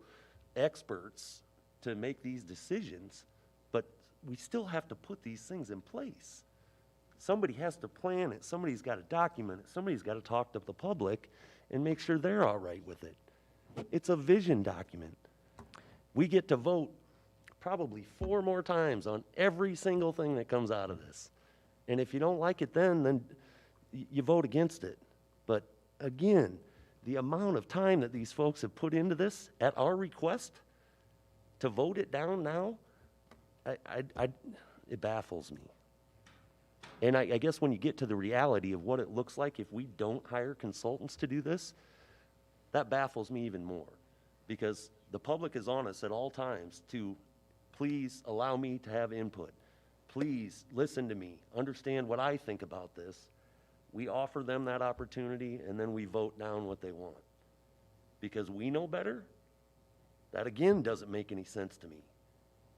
T: experts to make these decisions, but we still have to put these things in place. Somebody has to plan it, somebody's got to document it, somebody's got to talk to the public and make sure they're all right with it. It's a vision document. We get to vote probably 4 more times on every single thing that comes out of this. And if you don't like it then you vote against it. But again, the amount of time that these folks have put into this at our request to vote it down now, it baffles me. And I guess when you get to the reality of what it looks like if we don't hire consultants to do this, that baffles me even more. Because the public is on us at all times to please allow me to have input. Please listen to me, understand what I think about this. We offer them that opportunity, and then we vote down what they want. Because we know better? That again doesn't make any sense to me.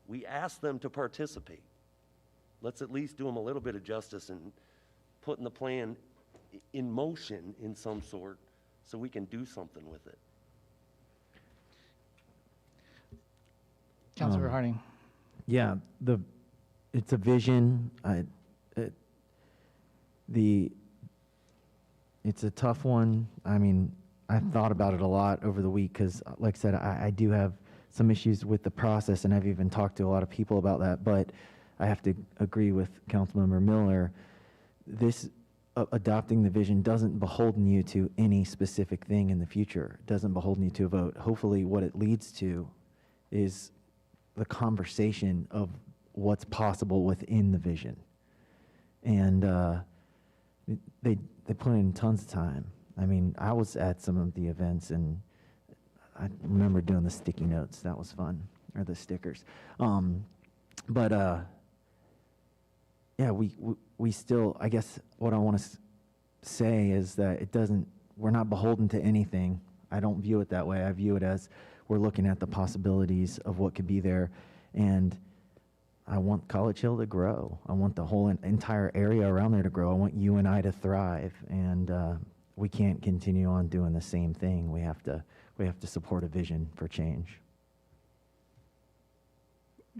T: We ask them to participate. Let's at least do them a little bit of justice and putting the plan in motion in some sort so we can do something with it.
A: Councilor Harding.
C: Yeah, it's a vision. It's a tough one. I mean, I've thought about it a lot over the week because, like I said, I do have some issues with the process, and I've even talked to a lot of people about that. But I have to agree with Councilmember Miller. This adopting the vision doesn't beholden you to any specific thing in the future. It doesn't beholden you to a vote. Hopefully, what it leads to is the conversation of what's possible within the vision. And they put in tons of time. I mean, I was at some of the events, and I remember doing the sticky notes. That was fun, or the stickers. Yeah, we still, I guess what I want to say is that we're not beholden to anything. I don't view it that way. I view it as we're looking at the possibilities of what could be there, and I want College Hill to grow. I want the whole entire area around there to grow. I want UNI to thrive, and we can't continue on doing the same thing. We have to support a vision for change.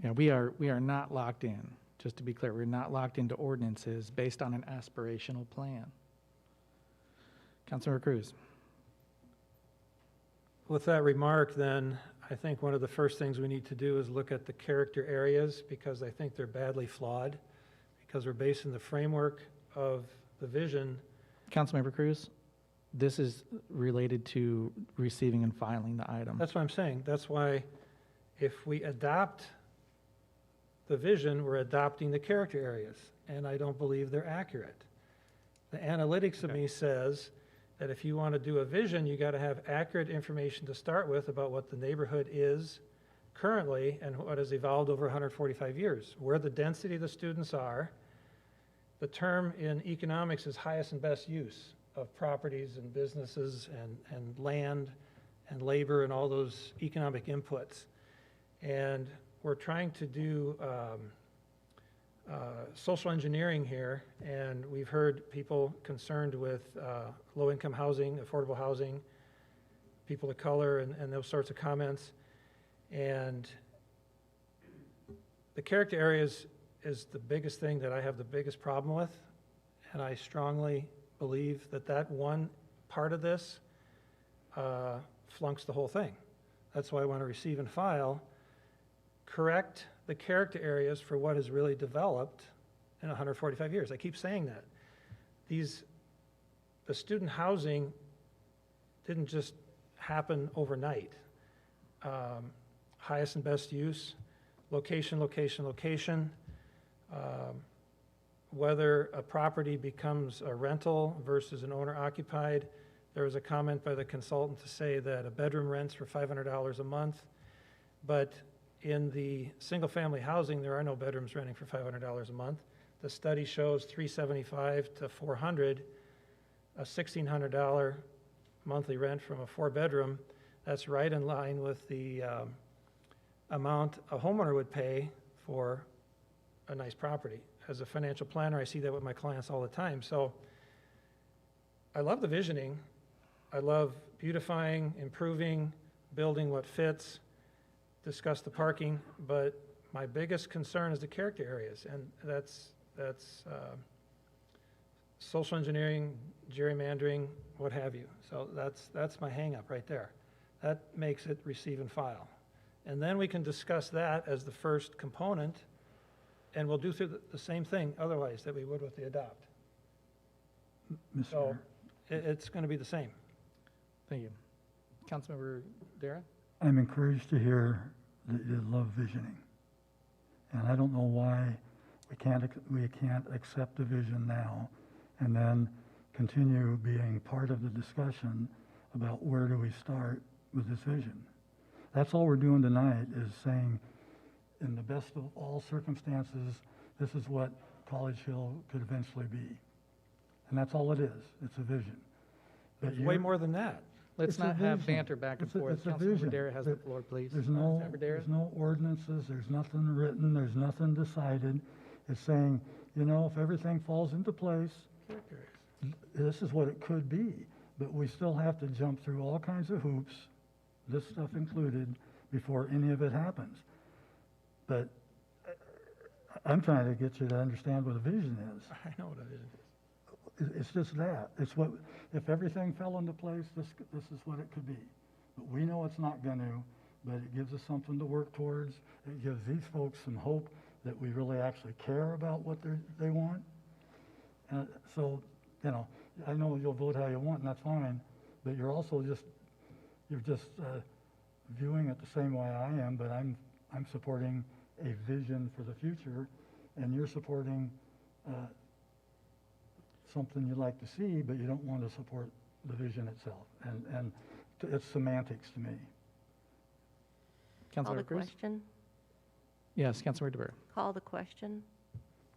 A: Yeah, we are not locked in. Just to be clear, we're not locked into ordinances based on an aspirational plan. Councilmember Cruz.
S: With that remark, then, I think one of the first things we need to do is look at the character areas, because I think they're badly flawed, because we're basing the framework of the vision.
A: Councilmember Cruz, this is related to receiving and filing the item.
S: That's what I'm saying. That's why if we adopt the vision, we're adopting the character areas, and I don't believe they're accurate. The analytics of me says that if you want to do a vision, you got to have accurate information to start with about what the neighborhood is currently and what has evolved over 145 years, where the density of the students are. The term in economics is highest and best use of properties and businesses and land and labor and all those economic inputs. And we're trying to do social engineering here, and we've heard people concerned with low-income housing, affordable housing, people of color, and those sorts of comments. And the character areas is the biggest thing that I have the biggest problem with, and I strongly believe that that one part of this flunks the whole thing. That's why I want to receive and file, correct the character areas for what has really developed in 145 years. I keep saying that. The student housing didn't just happen overnight. Highest and best use, location, location, location. Whether a property becomes a rental versus an owner-occupied. There was a comment by the consultant to say that a bedroom rents for $500 a month, but in the single-family housing, there are no bedrooms renting for $500 a month. The study shows $375 to $400, a $1,600 monthly rent from a 4-bedroom, that's right in line with the amount a homeowner would pay for a nice property. As a financial planner, I see that with my clients all the time. So I love the visioning. I love beautifying, improving, building what fits, discuss the parking, but my biggest concern is the character areas, and that's social engineering, gerrymandering, what have you. So that's my hang up right there. That makes it receive and file. And then we can discuss that as the first component, and we'll do through the same thing otherwise that we would with the adopt. So it's going to be the same.
A: Thank you. Councilmember Dara?
M: I'm encouraged to hear that you love visioning. And I don't know why we can't accept the vision now and then continue being part of the discussion about where do we start with this vision. That's all we're doing tonight, is saying in the best of all circumstances, this is what College Hill could eventually be. And that's all it is. It's a vision.
S: It's way more than that.
A: Let's not have banter back and forth.
M: It's a
A: Councilmember
M: vision.
A: Dara has the floor, please.
M: There's
A: Councilmember Dara?
M: no ordinances, there's nothing written, there's nothing decided. It's saying, you know, if everything falls into place, this is what it could be. But we still have to jump through all kinds of hoops, this stuff included, before any of it happens. But I'm trying to get you to understand what a vision is.
S: I know what a vision is.
M: It's just that. It's what, if everything fell into place, this is what it could be. But we know it's not going to, but it gives us something to work towards. It gives these folks some hope that we really actually care about what they want. So, you know, I know you'll vote how you want, and that's fine, but you're also just viewing it the same way I am, but I'm supporting a vision for the future, and you're supporting something you'd like to see, but you don't want to support the vision itself. And it's semantics to me.
Q: Call the
A: Councilmember Cruz?
Q: question.
A: Yes, Councilmember DeBerre.
Q: Call the question.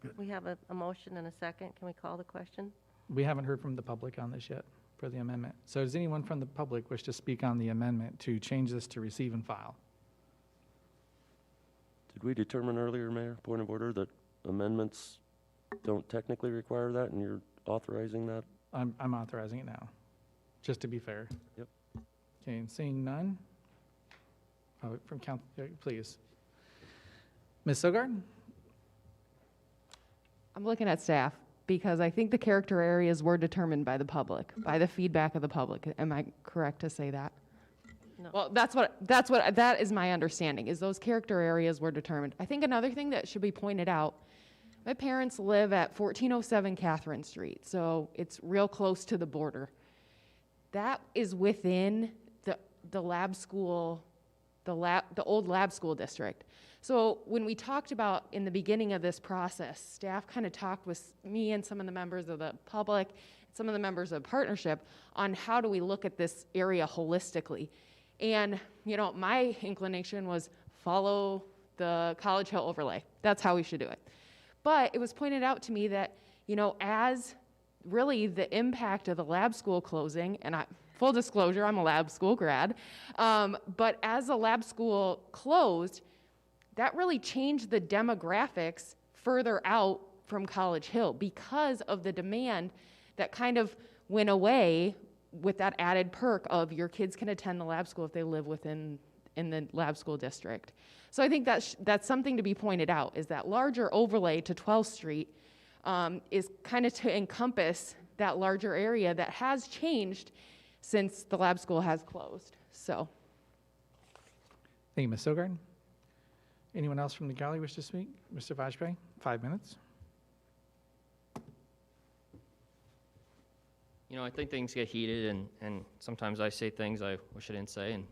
M: Good.
Q: We have a motion and a second. Can we call the question?
A: We haven't heard from the public on this yet for the amendment. So does anyone from the public wish to speak on the amendment to change this to receive and file?
T: Did we determine earlier, Mayor, point of order, that amendments don't technically require that, and you're authorizing that?
A: I'm authorizing it now, just to be fair.
T: Yep.
A: Okay, and seeing none, from council, please. Ms. Sogard?
H: I'm looking at staff because I think the character areas were determined by the public, by the feedback of the public. Am I correct to say that?
Q: No.
H: Well, that is my understanding, is those character areas were determined. I think another thing that should be pointed out, my parents live at 1407 Catherine Street, so it's real close to the border. That is within the lab school, the old lab school district. So when we talked about in the beginning of this process, staff kind of talked with me and some of the members of the public, some of the members of partnership on how do we look at this area holistically. And, you know, my inclination was follow the College Hill overlay. That's how we should do it. But it was pointed out to me that, you know, as really the impact of the lab school closing, and full disclosure, I'm a lab school grad, but as the lab school closed, that really changed the demographics further out from College Hill because of the demand that kind of went away with that added perk of your kids can attend the lab school if they live in the lab school district. So I think that's something to be pointed out, is that larger overlay to 12th Street is kind of to encompass that larger area that has changed since the lab school has closed. So.
A: Thank you, Ms. Sogard. Anyone else from the gallery wish to speak? Mr. Vajpayee, 5 minutes.
B: You know, I think things get heated, and sometimes I say things I wish I didn't say, and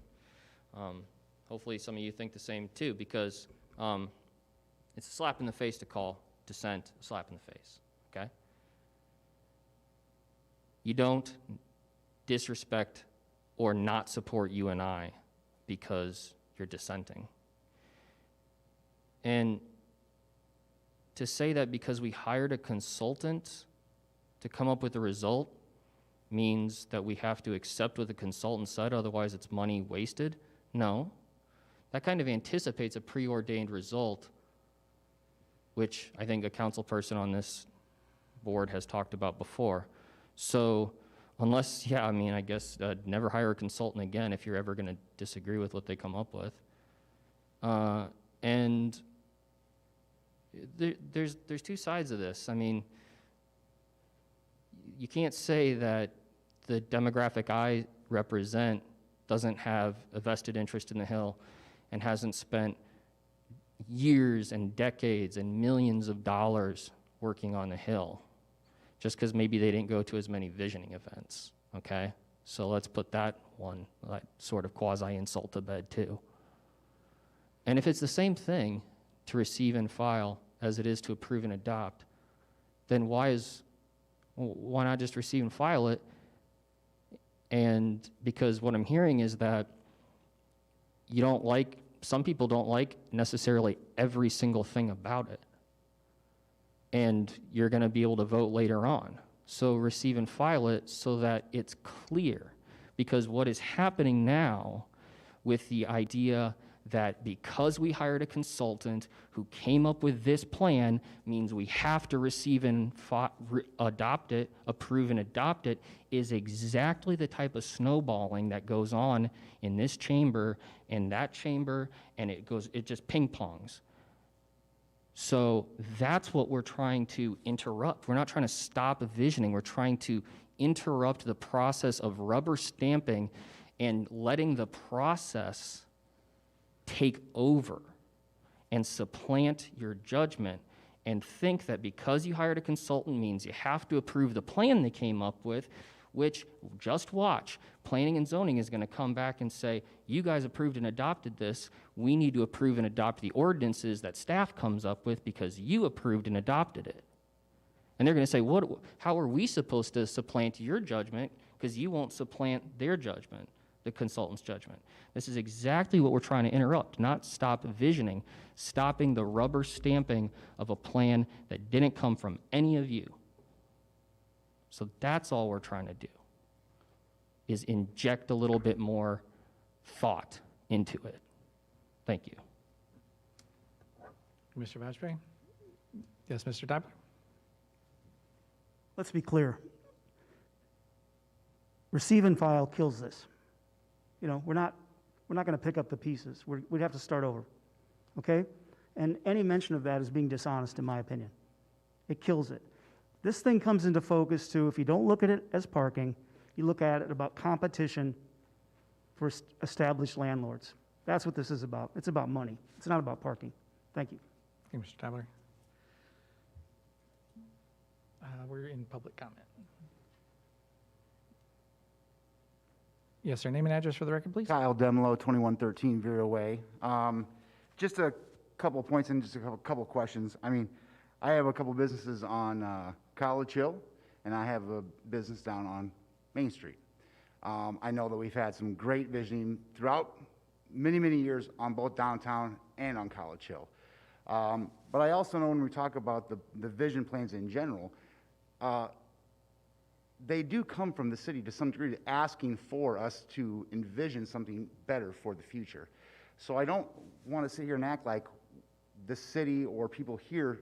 B: hopefully some of you think the same too, because it's a slap in the face to call dissent a slap in the face, okay? You don't disrespect or not support you and I because you're dissenting. And to say that because we hired a consultant to come up with a result means that we have to accept what the consultant said, otherwise it's money wasted? No. That kind of anticipates a preordained result, which I think a council person on this board has talked about before. So unless, yeah, I mean, I guess never hire a consultant again if you're ever going to disagree with what they come up with. And there's two sides of this. I mean, you can't say that the demographic I represent doesn't have a vested interest in the Hill and hasn't spent years and decades and millions of dollars working on the Hill, just because maybe they didn't go to as many visioning events, okay? So let's put that one, that sort of quasi-insult to bed too. And if it's the same thing to receive and file as it is to approve and adopt, then why not just receive and file it? And because what I'm hearing is that some people don't like necessarily every single thing about it. And you're going to be able to vote later on. So receive and file it so that it's clear. Because what is happening now with the idea that because we hired a consultant who came up with this plan means we have to receive and adopt it, approve and adopt it, is exactly the type of snowballing that goes on in this chamber, in that chamber, and it just ping-pongs. So that's what we're trying to interrupt. We're not trying to stop visioning. We're trying to interrupt the process of rubber stamping and letting the process take over and supplant your judgment and think that because you hired a consultant means you have to approve the plan they came up with, which, just watch, planning and zoning is going to come back and say, you guys approved and adopted this, we need to approve and adopt the ordinances that staff comes up with because you approved and adopted it. And they're going to say, how are we supposed to supplant your judgment because you won't supplant their judgment, the consultant's judgment. This is exactly what we're trying to interrupt, not stop visioning, stopping the rubber stamping of a plan that didn't come from any of you. So that's all we're trying to do, is inject a little bit more thought into it. Thank you.
A: Mr. Vashpay? Yes, Mr. Diber?
O: Let's be clear. Receive and file kills this. You know, we're not going to pick up the pieces. We'd have to start over, okay? And any mention of that is being dishonest, in my opinion. It kills it. This thing comes into focus, too, if you don't look at it as parking, you look at it about competition for established landlords. That's what this is about. It's about money. It's not about parking. Thank you.
A: Thank you, Mr. Tabler. We're in public comment. Yes, sir. Name and address for the record, please.
G: Kyle Demelo, 2113 Vero Way. Just a couple of points and just a couple of questions. I mean, I have a couple of businesses on College Hill, and I have a business down on Main Street. I know that we've had some great visioning throughout many, many years on both downtown and on College Hill. But I also know when we talk about the vision plans in general, they do come from the city to some degree, asking for us to envision something better for the future. So I don't want to sit here and act like the city or people here,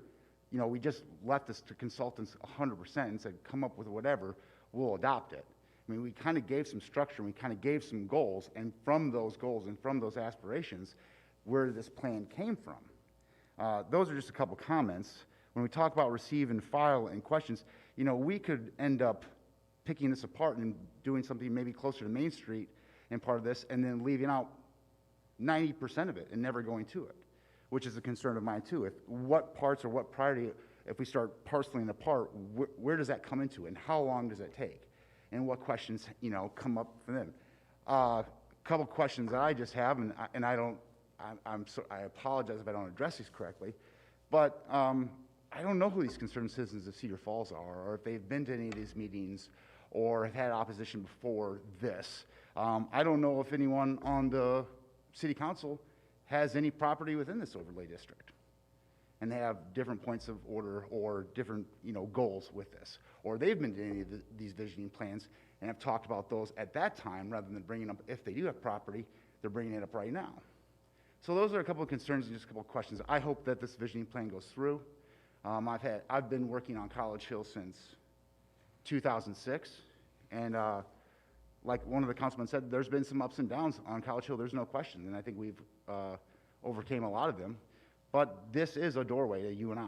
G: you know, we just left this to consultants 100% and said, come up with whatever, we'll adopt it. I mean, we kind of gave some structure, and we kind of gave some goals, and from those goals and from those aspirations, where this plan came from. Those are just a couple comments. When we talk about receive and file and questions, you know, we could end up picking this apart and doing something maybe closer to Main Street and part of this, and then leaving out 90% of it and never going to it, which is a concern of mine too. If what parts or what priority, if we start parceling apart, where does that come into, and how long does it take, and what questions, you know, come up for them? A couple questions that I just have, and I apologize if I don't address these correctly, but I don't know who these concerned citizens of Cedar Falls are, or if they've been to any of these meetings, or have had opposition before this. I don't know if anyone on the city council has any property within this overlay district, and they have different points of order or different, you know, goals with this, or they've been to any of these visioning plans and have talked about those at that time rather than bringing up, if they do have property, they're bringing it up right now. So those are a couple of concerns and just a couple of questions. I hope that this visioning plan goes through. I've been working on College Hill since 2006, and like one of the councilmen said, there's been some ups and downs on College Hill, there's no question, and I think we've overcame a lot of them. But this is a doorway to UNI.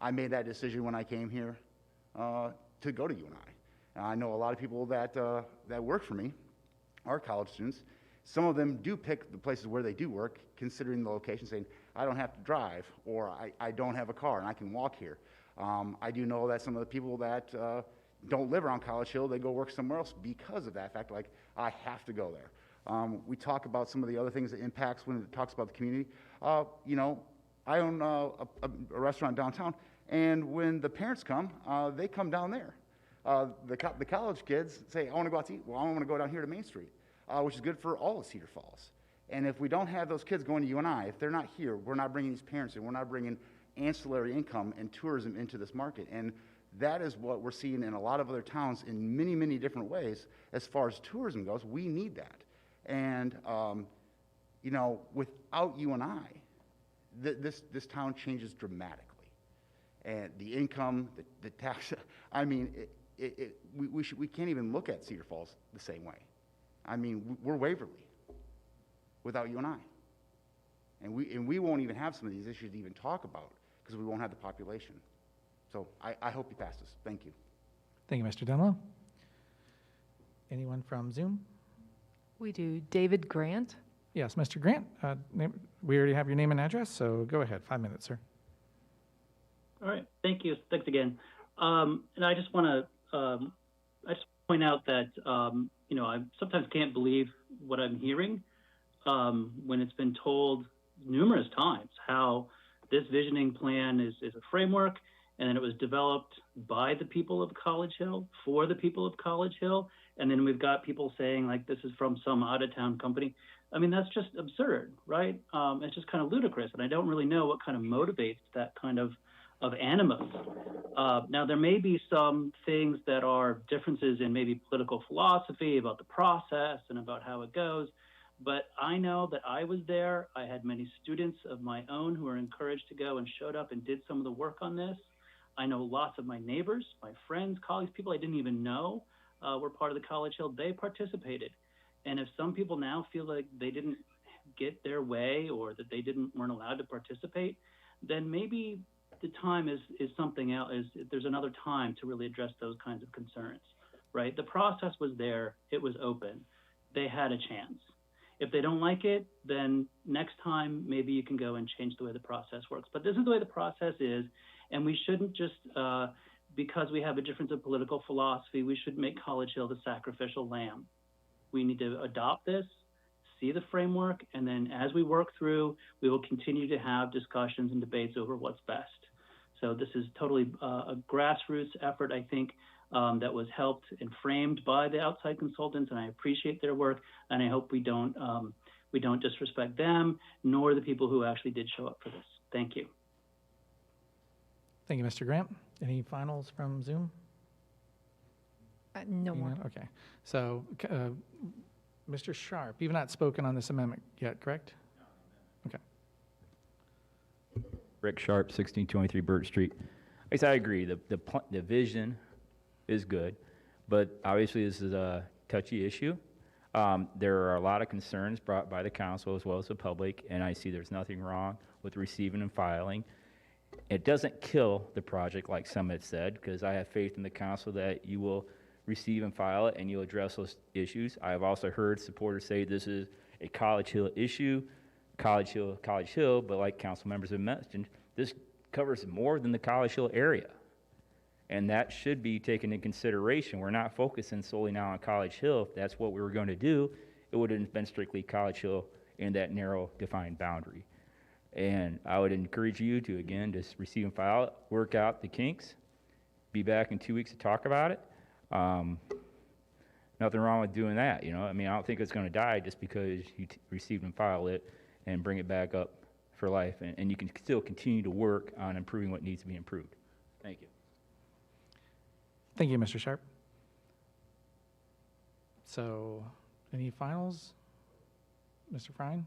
G: I made that decision when I came here to go to UNI. And I know a lot of people that, that work for me are college students. Some of them do pick the places where they do work, considering the location, saying, I don't have to drive, or I don't have a car and I can walk here. I do know that some of the people that don't live around College Hill, they go work somewhere else because of that fact, like, I have to go there. We talk about some of the other things that impacts when it talks about the community. You know, I own a restaurant downtown, and when the parents come, they come down there. The college kids say, I want to go out to eat. Well, I want to go down here to Main Street, which is good for all of Cedar Falls. And if we don't have those kids going to UNI, if they're not here, we're not bringing these parents in, we're not bringing ancillary income and tourism into this market. And that is what we're seeing in a lot of other towns in many, many different ways. As far as tourism goes, we need that. And, you know, without UNI, this town changes dramatically. And the income, the tax, I mean, we can't even look at Cedar Falls the same way. I mean, we're Waverly without UNI. And we won't even have some of these issues to even talk about because we won't have the population. So I hope you pass this. Thank you.
A: Thank you, Mr. Dunlow. Anyone from Zoom?
D: We do. David Grant.
A: Yes, Mr. Grant. We already have your name and address, so go ahead. 5 minutes, sir.
R: All right, thank you. Thanks again. And I just want to point out that you know, I sometimes can't believe what I'm hearing when it's been told numerous times how this visioning plan is a framework, and then it was developed by the people of College Hill for the people of College Hill, and then we've got people saying like this is from some out-of-town company. I mean, that's just absurd, right? It's just kind of ludicrous, and I don't really know what kind of motivates that kind of animus. Now, there may be some things that are differences in maybe political philosophy about the process and about how it goes, but I know that I was there. I had many students of my own who were encouraged to go and showed up and did some of the work on this. I know lots of my neighbors, my friends, colleagues, people I didn't even know were part of the College Hill. They participated. And if some people now feel like they didn't get their way or that they weren't allowed to participate, then maybe the time is something else. There's another time to really address those kinds of concerns, right? The process was there. It was open. They had a chance. If they don't like it, then next time maybe you can go and change the way the process works. But this is the way the process is, and we shouldn't just, because we have a difference of political philosophy, we should make College Hill the sacrificial lamb. We need to adopt this, see the framework, and then as we work through, we will continue to have discussions and debates over what's best. So this is totally a grassroots effort, I think, that was helped and framed by the outside consultants, and I appreciate their work, and I hope we don't disrespect them, nor the people who actually did show up for this. Thank you.
A: Thank you, Mr. Grant. Any finals from Zoom?
D: No more.
A: Okay. So, Mr. Sharp, you've not spoken on this amendment yet, correct? Okay.
J: Rick Sharp, 1623 Burt Street. I guess I agree. The vision is good, but obviously this is a touchy issue. There are a lot of concerns brought by the council as well as the public, and I see there's nothing wrong with receiving and filing. It doesn't kill the project like some had said, because I have faith in the council that you will receive and file it and you'll address those issues. I have also heard supporters say this is a College Hill issue, College Hill, but like council members have mentioned, this covers more than the College Hill area. And that should be taken into consideration. We're not focusing solely now on College Hill. If that's what we were going to do, it would have been strictly College Hill in that narrow defined boundary. And I would encourage you to, again, just receive and file it, work out the kinks, be back in 2 weeks to talk about it. Nothing wrong with doing that, you know. I mean, I don't think it's going to die just because you received and filed it and bring it back up for life. And you can still continue to work on improving what needs to be improved. Thank you.
A: Thank you, Mr. Sharp. So, any finals? Mr. Frine?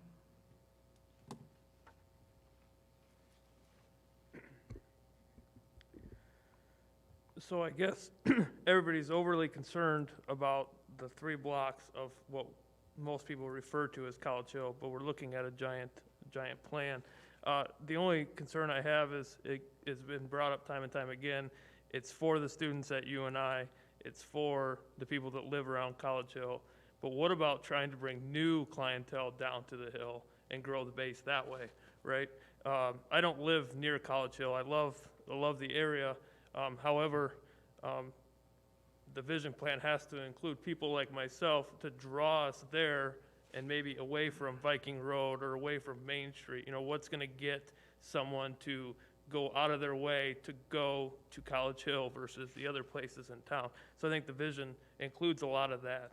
K: So I guess everybody's overly concerned about the 3 blocks of what most people refer to as College Hill, but we're looking at a giant plan. The only concern I have is it's been brought up time and time again. It's for the students at UNI. It's for the people that live around College Hill. But what about trying to bring new clientele down to the hill and grow the base that way, right? I don't live near College Hill. I love the area. However, the vision plan has to include people like myself to draw us there and maybe away from Viking Road or away from Main Street. You know, what's going to get someone to go out of their way to go to College Hill versus the other places in town? So I think the vision includes a lot of that,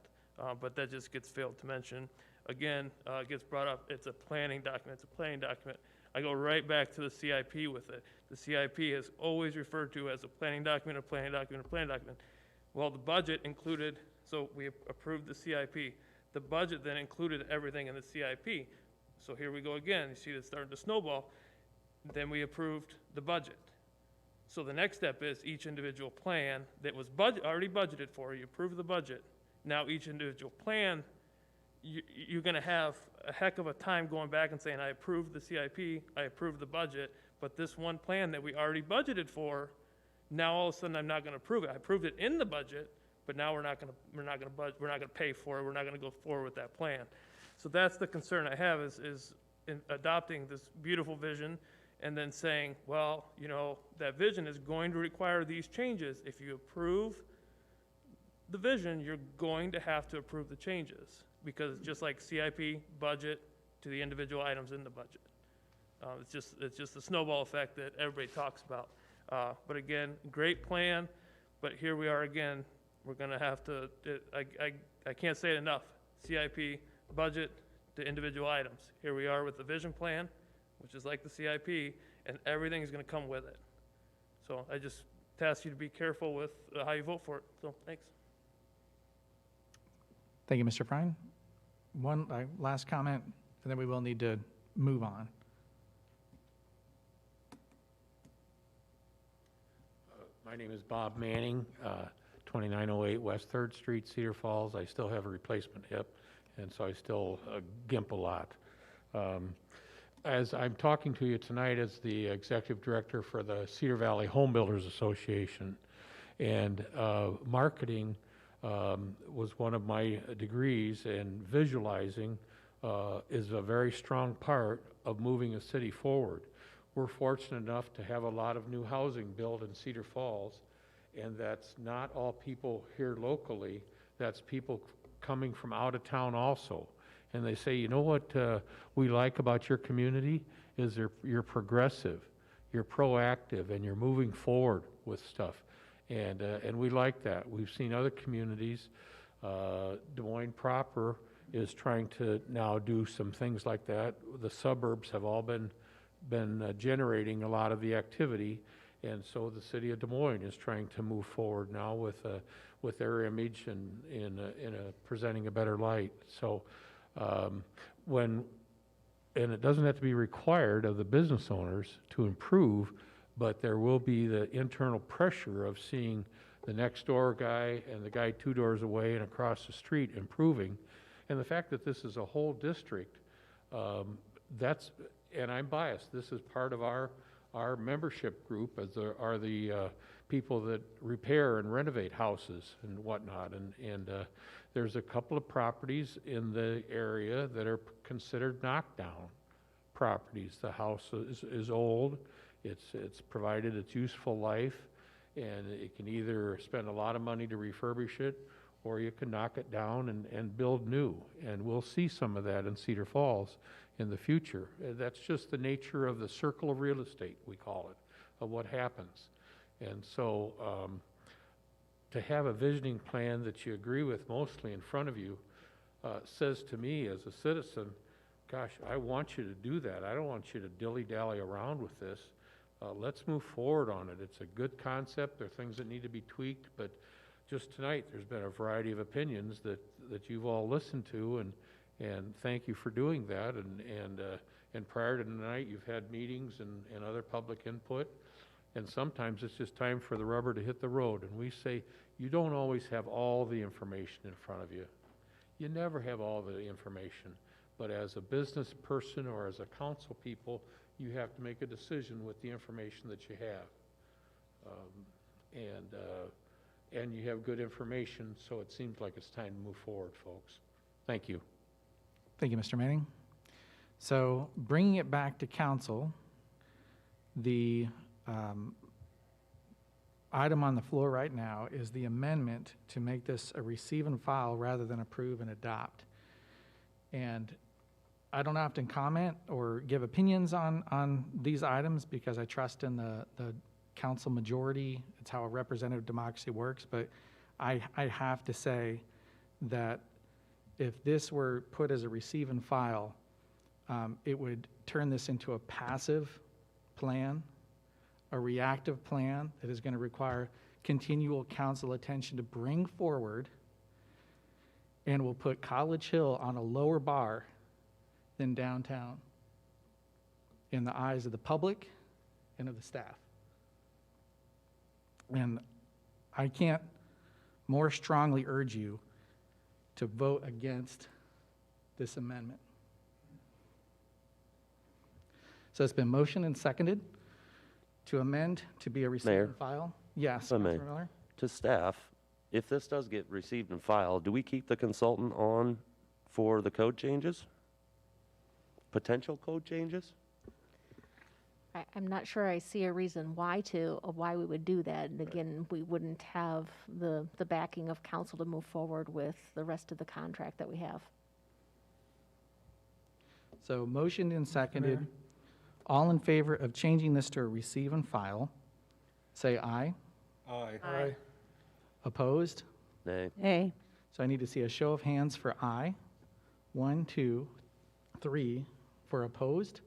K: but that just gets failed to mention. Again, it gets brought up, it's a planning document, it's a planning document. I go right back to the CIP with it. The CIP is always referred to as a planning document, a planning document, a planning document. Well, the budget included, so we approved the CIP. The budget then included everything in the CIP. So here we go again. You see it's starting to snowball. Then we approved the budget. So the next step is each individual plan that was already budgeted for, you approve the budget. Now each individual plan, you're going to have a heck of a time going back and saying, I approved the CIP, I approved the budget, but this one plan that we already budgeted for, now all of a sudden I'm not going to approve it. I approved it in the budget, but now we're not going to pay for it. We're not going to go forward with that plan. So that's the concern I have is in adopting this beautiful vision and then saying, well, you know, that vision is going to require these changes. If you approve the vision, you're going to have to approve the changes, because just like CIP, budget, to the individual items in the budget. It's just the snowball effect that everybody talks about. But again, great plan, but here we are again. We're going to have to, I can't say it enough, CIP, budget to individual items. Here we are with the vision plan, which is like the CIP, and everything is going to come with it. So I just ask you to be careful with how you vote for it. So thanks.
A: Thank you, Mr. Frine. One last comment, and then we will need to move on.
E: My name is Bob Manning, 2908 West 3rd Street, Cedar Falls. I still have a replacement hip, and so I still gimp a lot. As I'm talking to you tonight as the executive director for the Cedar Valley Home Builders Association, and marketing was one of my degrees, and visualizing is a very strong part of moving a city forward. We're fortunate enough to have a lot of new housing built in Cedar Falls, and that's not all people here locally, that's people coming from out of town also. And they say, you know what we like about your community is you're progressive, you're proactive, and you're moving forward with stuff. And we like that. We've seen other communities, Des Moines proper is trying to now do some things like that. The suburbs have all been generating a lot of the activity, and so the city of Des Moines is trying to move forward now with their image and in presenting a better light. So and it doesn't have to be required of the business owners to improve, but there will be the internal pressure of seeing the next door guy and the guy 2 doors away and across the street improving. And the fact that this is a whole district, and I'm biased, this is part of our membership group, as are the people that repair and renovate houses and whatnot. And there's a couple of properties in the area that are considered knockdown properties. The house is old, it's provided its useful life, and it can either spend a lot of money to refurbish it, or you can knock it down and build new. And we'll see some of that in Cedar Falls in the future. That's just the nature of the circle of real estate, we call it, of what happens. And so to have a visioning plan that you agree with mostly in front of you says to me as a citizen, gosh, I want you to do that. I don't want you to dilly-dally around with this. Let's move forward on it. It's a good concept. There are things that need to be tweaked, but just tonight there's been a variety of opinions that you've all listened to, and thank you for doing that. And prior to tonight, you've had meetings and other public input, and sometimes it's just time for the rubber to hit the road. And we say, you don't always have all the information in front of you. You never have all the information. But as a business person or as a council people, you have to make a decision with the information that you have. And you have good information, so it seems like it's time to move forward, folks. Thank you.
A: Thank you, Mr. Manning. So bringing it back to council, the item on the floor right now is the amendment to make this a receive and file rather than approve and adopt. And I don't often comment or give opinions on these items because I trust in the council majority. It's how a representative democracy works. But I have to say that if this were put as a receive and file, it would turn this into a passive plan, a reactive plan that is going to require continual council attention to bring forward, and will put College Hill on a lower bar than downtown in the eyes of the public and of the staff. And I can't more strongly urge you to vote against this amendment. So it's been motioned and seconded to amend to be a receive
T: Mayor?
A: and file. Yes,
T: If I may.
A: Councilor Miller?
T: To staff, if this does get received and filed, do we keep the consultant on for the code changes? Potential code changes?
F: I'm not sure I see a reason why we would do that. And again, we wouldn't have the backing of council to move forward with the rest of the contract that we have.
A: So motioned and seconded. All in favor of changing this to a receive and file, say aye.
P: Aye.
K: Aye.
A: Opposed?
T: Nay.
N: Nay.
A: So I need to see a show of hands for aye. 1, 2, 3 for opposed.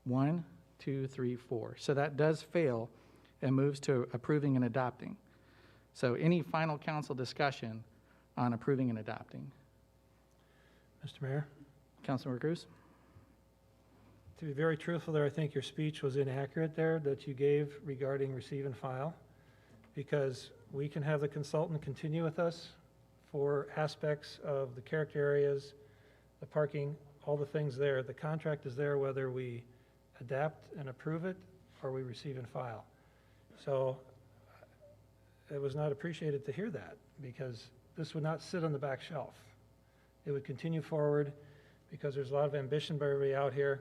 A: 1, 2, 3, 4. So that does fail and moves to approving and adopting. So any final council discussion on approving and adopting?
S: Mr. Mayor,
A: Councilmember Cruz?
S: to be very truthful there, I think your speech was inaccurate there that you gave regarding receive and file, because we can have the consultant continue with us for aspects of the character areas, the parking, all the things there. The contract is there whether we adapt and approve it or we receive and file. So it was not appreciated to hear that, because this would not sit on the back shelf. It would continue forward because there's a lot of ambition by everybody out here.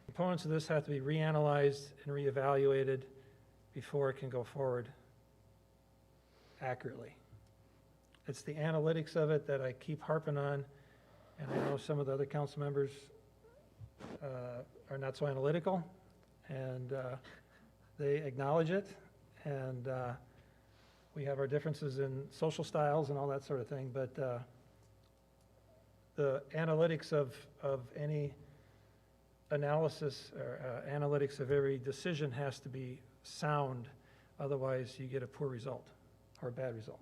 S: Components of this have to be reanalyzed and reevaluated before it can go forward accurately. It's the analytics of it that I keep harping on, and I know some of the other council members are not so analytical, and they acknowledge it, and we have our differences in social styles and all that sort of thing, but the analytics of any analysis or analytics of every decision has to be sound, otherwise you get a poor result or a bad result.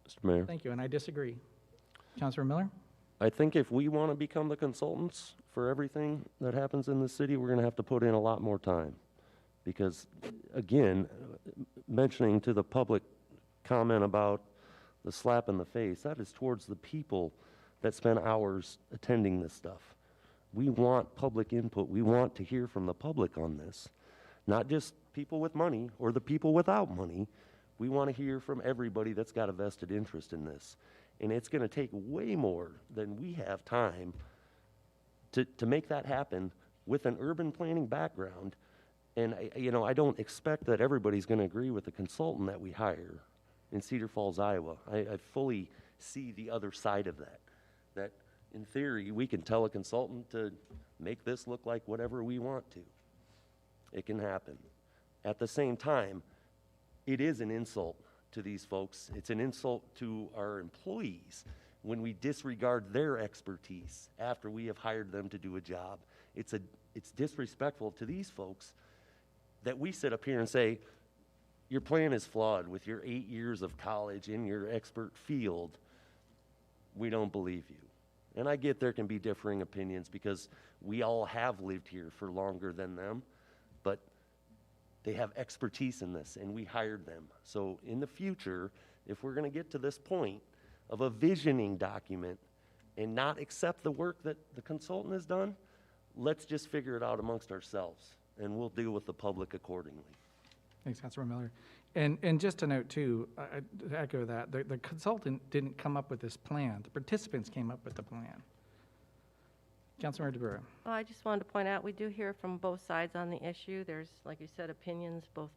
T: Mr. Mayor?
A: Thank you, and I disagree. Councilor Miller?
T: I think if we want to become the consultants for everything that happens in the city, we're going to have to put in a lot more time. Because, again, mentioning to the public comment about the slap in the face, that is towards the people that spend hours attending this stuff. We want public input. We want to hear from the public on this. Not just people with money or the people without money. We want to hear from everybody that's got a vested interest in this. And it's going to take way more than we have time to make that happen with an urban planning background. And, I don't expect that everybody's going to agree with the consultant that we hire in Cedar Falls, Iowa. I fully see the other side of that. That, in theory, we can tell a consultant to make this look like whatever we want to. It can happen. At the same time, it is an insult to these folks. It's an insult to our employees when we disregard their expertise after we have hired them to do a job. It's disrespectful to these folks that we sit up here and say, your plan is flawed. With your 8 years of college in your expert field, we don't believe you. And I get there can be differing opinions because we all have lived here for longer than them, but they have expertise in this, and we hired them. So in the future, if we're going to get to this point of a visioning document and not accept the work that the consultant has done, let's just figure it out amongst ourselves, and we'll deal with the public accordingly.
A: Thanks, Councilor Miller. And just to note too, to echo that, the consultant didn't come up with this plan. The participants came up with the plan. Councilmember DeBura.
Q: Well, I just wanted to point out, we do hear from both sides on the issue. There's, like you said, opinions both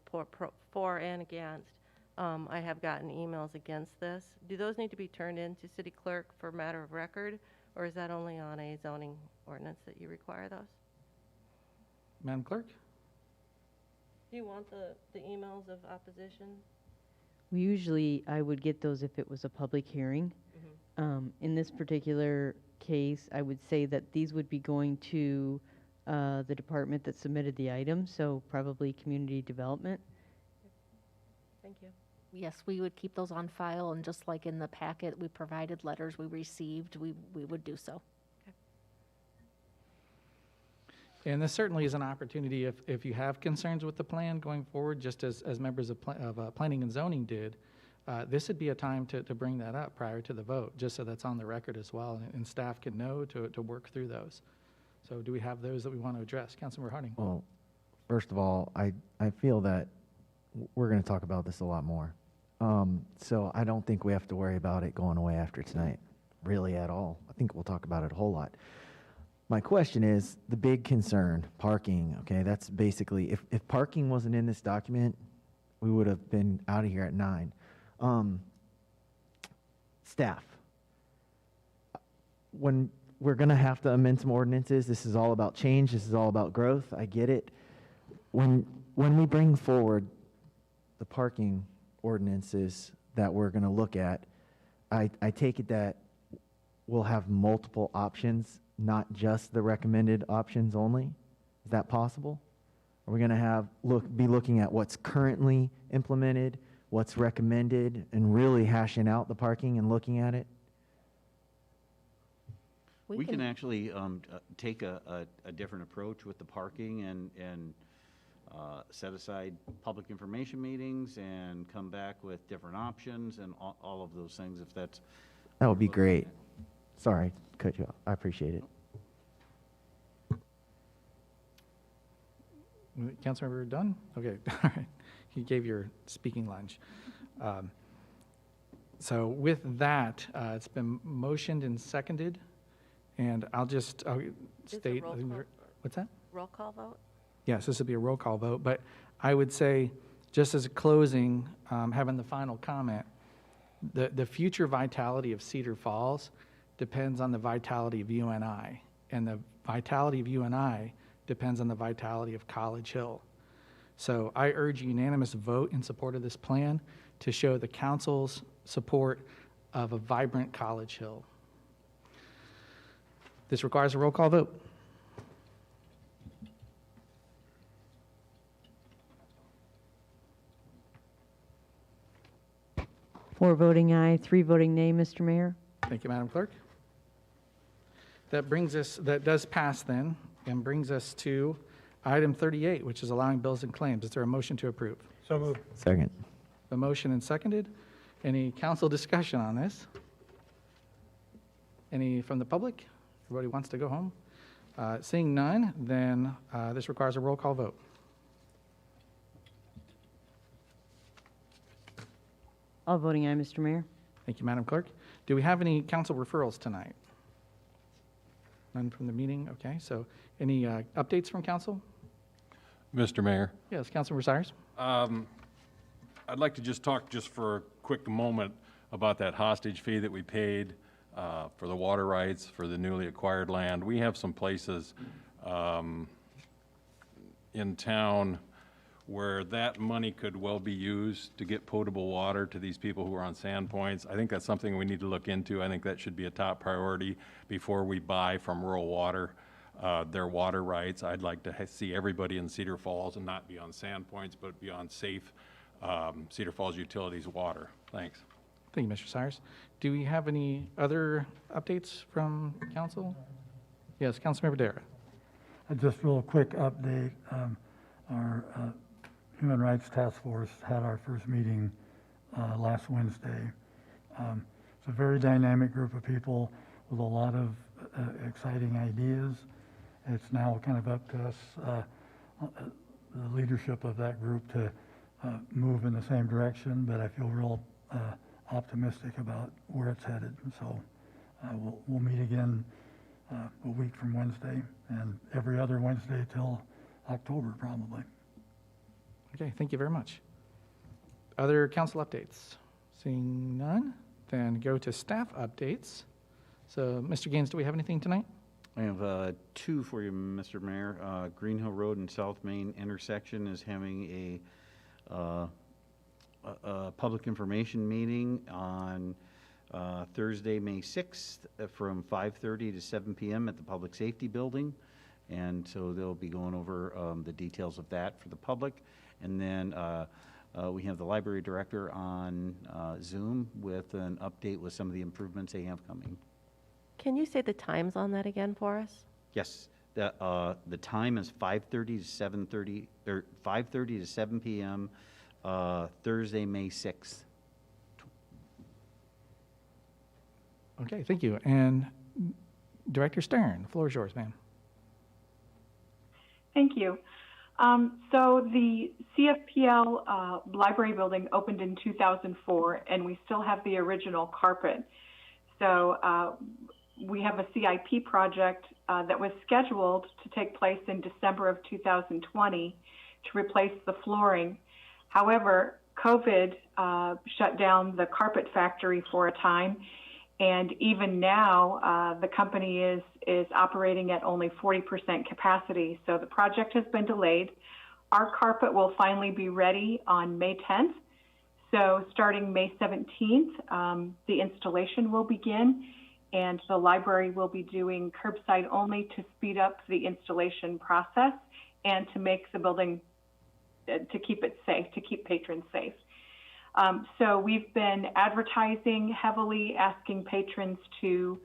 Q: for and against. I have gotten emails against this. Do those need to be turned in to city clerk for matter of record, or is that only on a zoning ordinance that you require those?
A: Madam Clerk?
Q: Do you want the emails of opposition?
I: Usually, I would get those if it was a public hearing. In this particular case, I would say that these would be going to the department that submitted the item, so probably community development.
Q: Thank you.
F: Yes, we would keep those on file, and just like in the packet, we provided letters we received, we would do so.
A: And this certainly is an opportunity if you have concerns with the plan going forward, just as members of Planning and Zoning did, this would be a time to bring that up prior to the vote, just so that's on the record as well, and staff can know to work through those. So do we have those that we want to address? Councilmember Harding.
C: Well, first of all, I feel that we're going to talk about this a lot more. So I don't think we have to worry about it going away after tonight, really at all. I think we'll talk about it a whole lot. My question is, the big concern, parking, okay, that's basically, if parking wasn't in this document, we would have been out of here at 9. Staff, when we're going to have to amend some ordinances, this is all about change, this is all about growth, I get it. When we bring forward the parking ordinances that we're going to look at, I take it that we'll have multiple options, not just the recommended options only? Is that possible? Are we going to be looking at what's currently implemented, what's recommended, and really hashing out the parking and looking at it?
V: We can actually take a different approach with the parking and set aside public information meetings and come back with different options and all of those things, if that's...
C: That would be great. Sorry, cut you off. I appreciate it.
A: Councilmember Dunn? Okay, all right. You gave your speaking lunch. So with that, it's been motioned and seconded, and I'll state. What's that?
Q: Roll call vote?
A: Yes, this would be a roll call vote, but I would say, just as a closing, having the final comment, the future vitality of Cedar Falls depends on the vitality of UNI, and the vitality of UNI depends on the vitality of College Hill. So I urge a unanimous vote in support of this plan to show the council's support of a vibrant College Hill. This requires a roll call vote.
I: Four voting aye, 3 voting nay, Mr. Mayor.
A: Thank you, Madam Clerk. That does pass then, and brings us to item 38, which is allowing bills and claims. Is there a motion to approve?
S: So moved.
C: Second.
A: A motion and seconded. Any council discussion on this? Any from the public? Everybody wants to go home? Seeing none, then this requires a roll call vote.
I: All voting aye, Mr. Mayor.
A: Thank you, Madam Clerk. Do we have any council referrals tonight? None from the meeting? Okay, so any updates from council?
P: Mr. Mayor.
A: Yes, Councilmember Cyrus.
P: I'd like to just talk for a quick moment about that hostage fee that we paid for the water rights for the newly acquired land. We have some places in town where that money could well be used to get potable water to these people who are on sand points. I think that's something we need to look into. I think that should be a top priority before we buy from rural water their water rights. I'd like to see everybody in Cedar Falls and not be on sand points, but be on safe Cedar Falls Utilities water. Thanks.
A: Thank you, Mr. Sires. Do we have any other updates from council? Yes, Councilmember Dara.
M: Just real quick update. Our Human Rights Task Force had our first meeting last Wednesday. It's a very dynamic group of people with a lot of exciting ideas. It's now kind of up to us, the leadership of that group, to move in the same direction, but I feel real optimistic about where it's headed. And so we'll meet again a week from Wednesday and every other Wednesday till October, probably.
A: Okay, thank you very much. Other council updates? Seeing none, then go to staff updates. So, Mr. Gaines, do we have anything tonight?
V: I have two for you, Mr. Mayor. Green Hill Road and South Main intersection is having a public information meeting on Thursday, May 6th from 5:30 to 7 p.m. at the Public Safety Building. And so they'll be going over the details of that for the public. And then we have the library director on Zoom with an update with some of the improvements they have coming.
Q: Can you say the times on that again for us?
V: Yes, the time is 5:30 to 7:30, or 5:30 to 7 p.m. Thursday, May 6th.
A: Okay, thank you. And Director Stern, the floor is yours, ma'am.
L: Thank you. So the CFPL library building opened in 2004, and we still have the original carpet. So we have a CIP project that was scheduled to take place in December of 2020 to replace the flooring. However, COVID shut down the carpet factory for a time, and even now the company is operating at only 40% capacity. So the project has been delayed. Our carpet will finally be ready on May 10th. So starting May 17th, the installation will begin, and the library will be doing curbside only to speed up the installation process and to make the building, to keep it safe, to keep patrons safe. So we've been advertising heavily, asking patrons to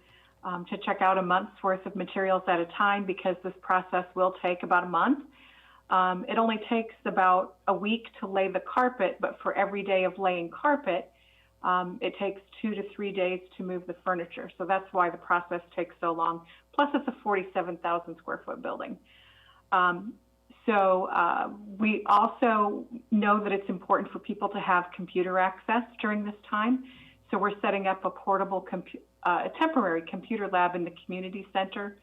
L: check out a month's worth of materials at a time, because this process will take about a month. It only takes about a week to lay the carpet, but for every day of laying carpet, it takes 2 to 3 days to move the furniture. So that's why the process takes so long. Plus, it's a 47,000 square foot building. We also know that it's important for people to have computer access during this time. So we're setting up a portable, a temporary computer lab in the community center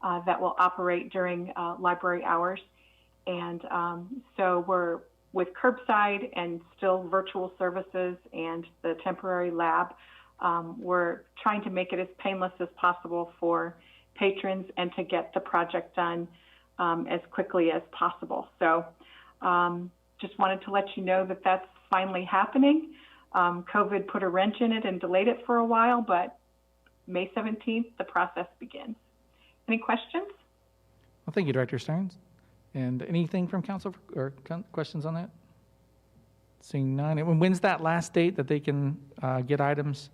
L: that will operate during library hours. And so we're with curbside and still virtual services and the temporary lab, we're trying to make it as painless as possible for patrons and to get the project done as quickly as possible. So just wanted to let you know that that's finally happening. COVID put a wrench in it and delayed it for a while, but May 17th, the process begins. Any questions?
A: Well, thank you, Director Stearns. And anything from council or questions on that? Seeing none. And when's that last date that they can get items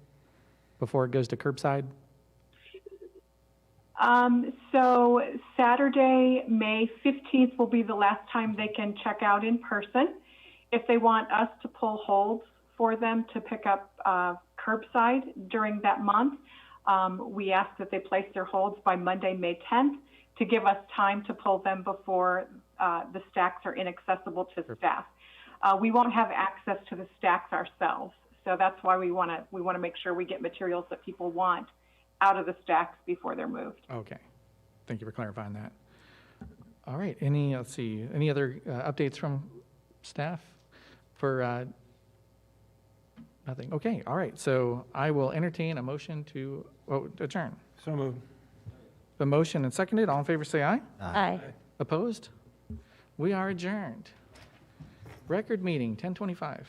A: before it goes to curbside?
L: So Saturday, May 15th will be the last time they can check out in person. If they want us to pull holds for them to pick up curbside during that month, we ask that they place their holds by Monday, May 10th to give us time to pull them before the stacks are inaccessible to staff. We won't have access to the stacks ourselves, so that's why we want to make sure we get materials that people want out of the stacks before they're moved.
A: Okay. Thank you for clarifying that. All right. Let's see, any other updates from staff for nothing? Okay. All right. So I will entertain a motion to adjourn.
S: So moved.
A: The motion and seconded. All in favor say aye.
N: Aye.
A: Opposed? We are adjourned. Record meeting, 10:25.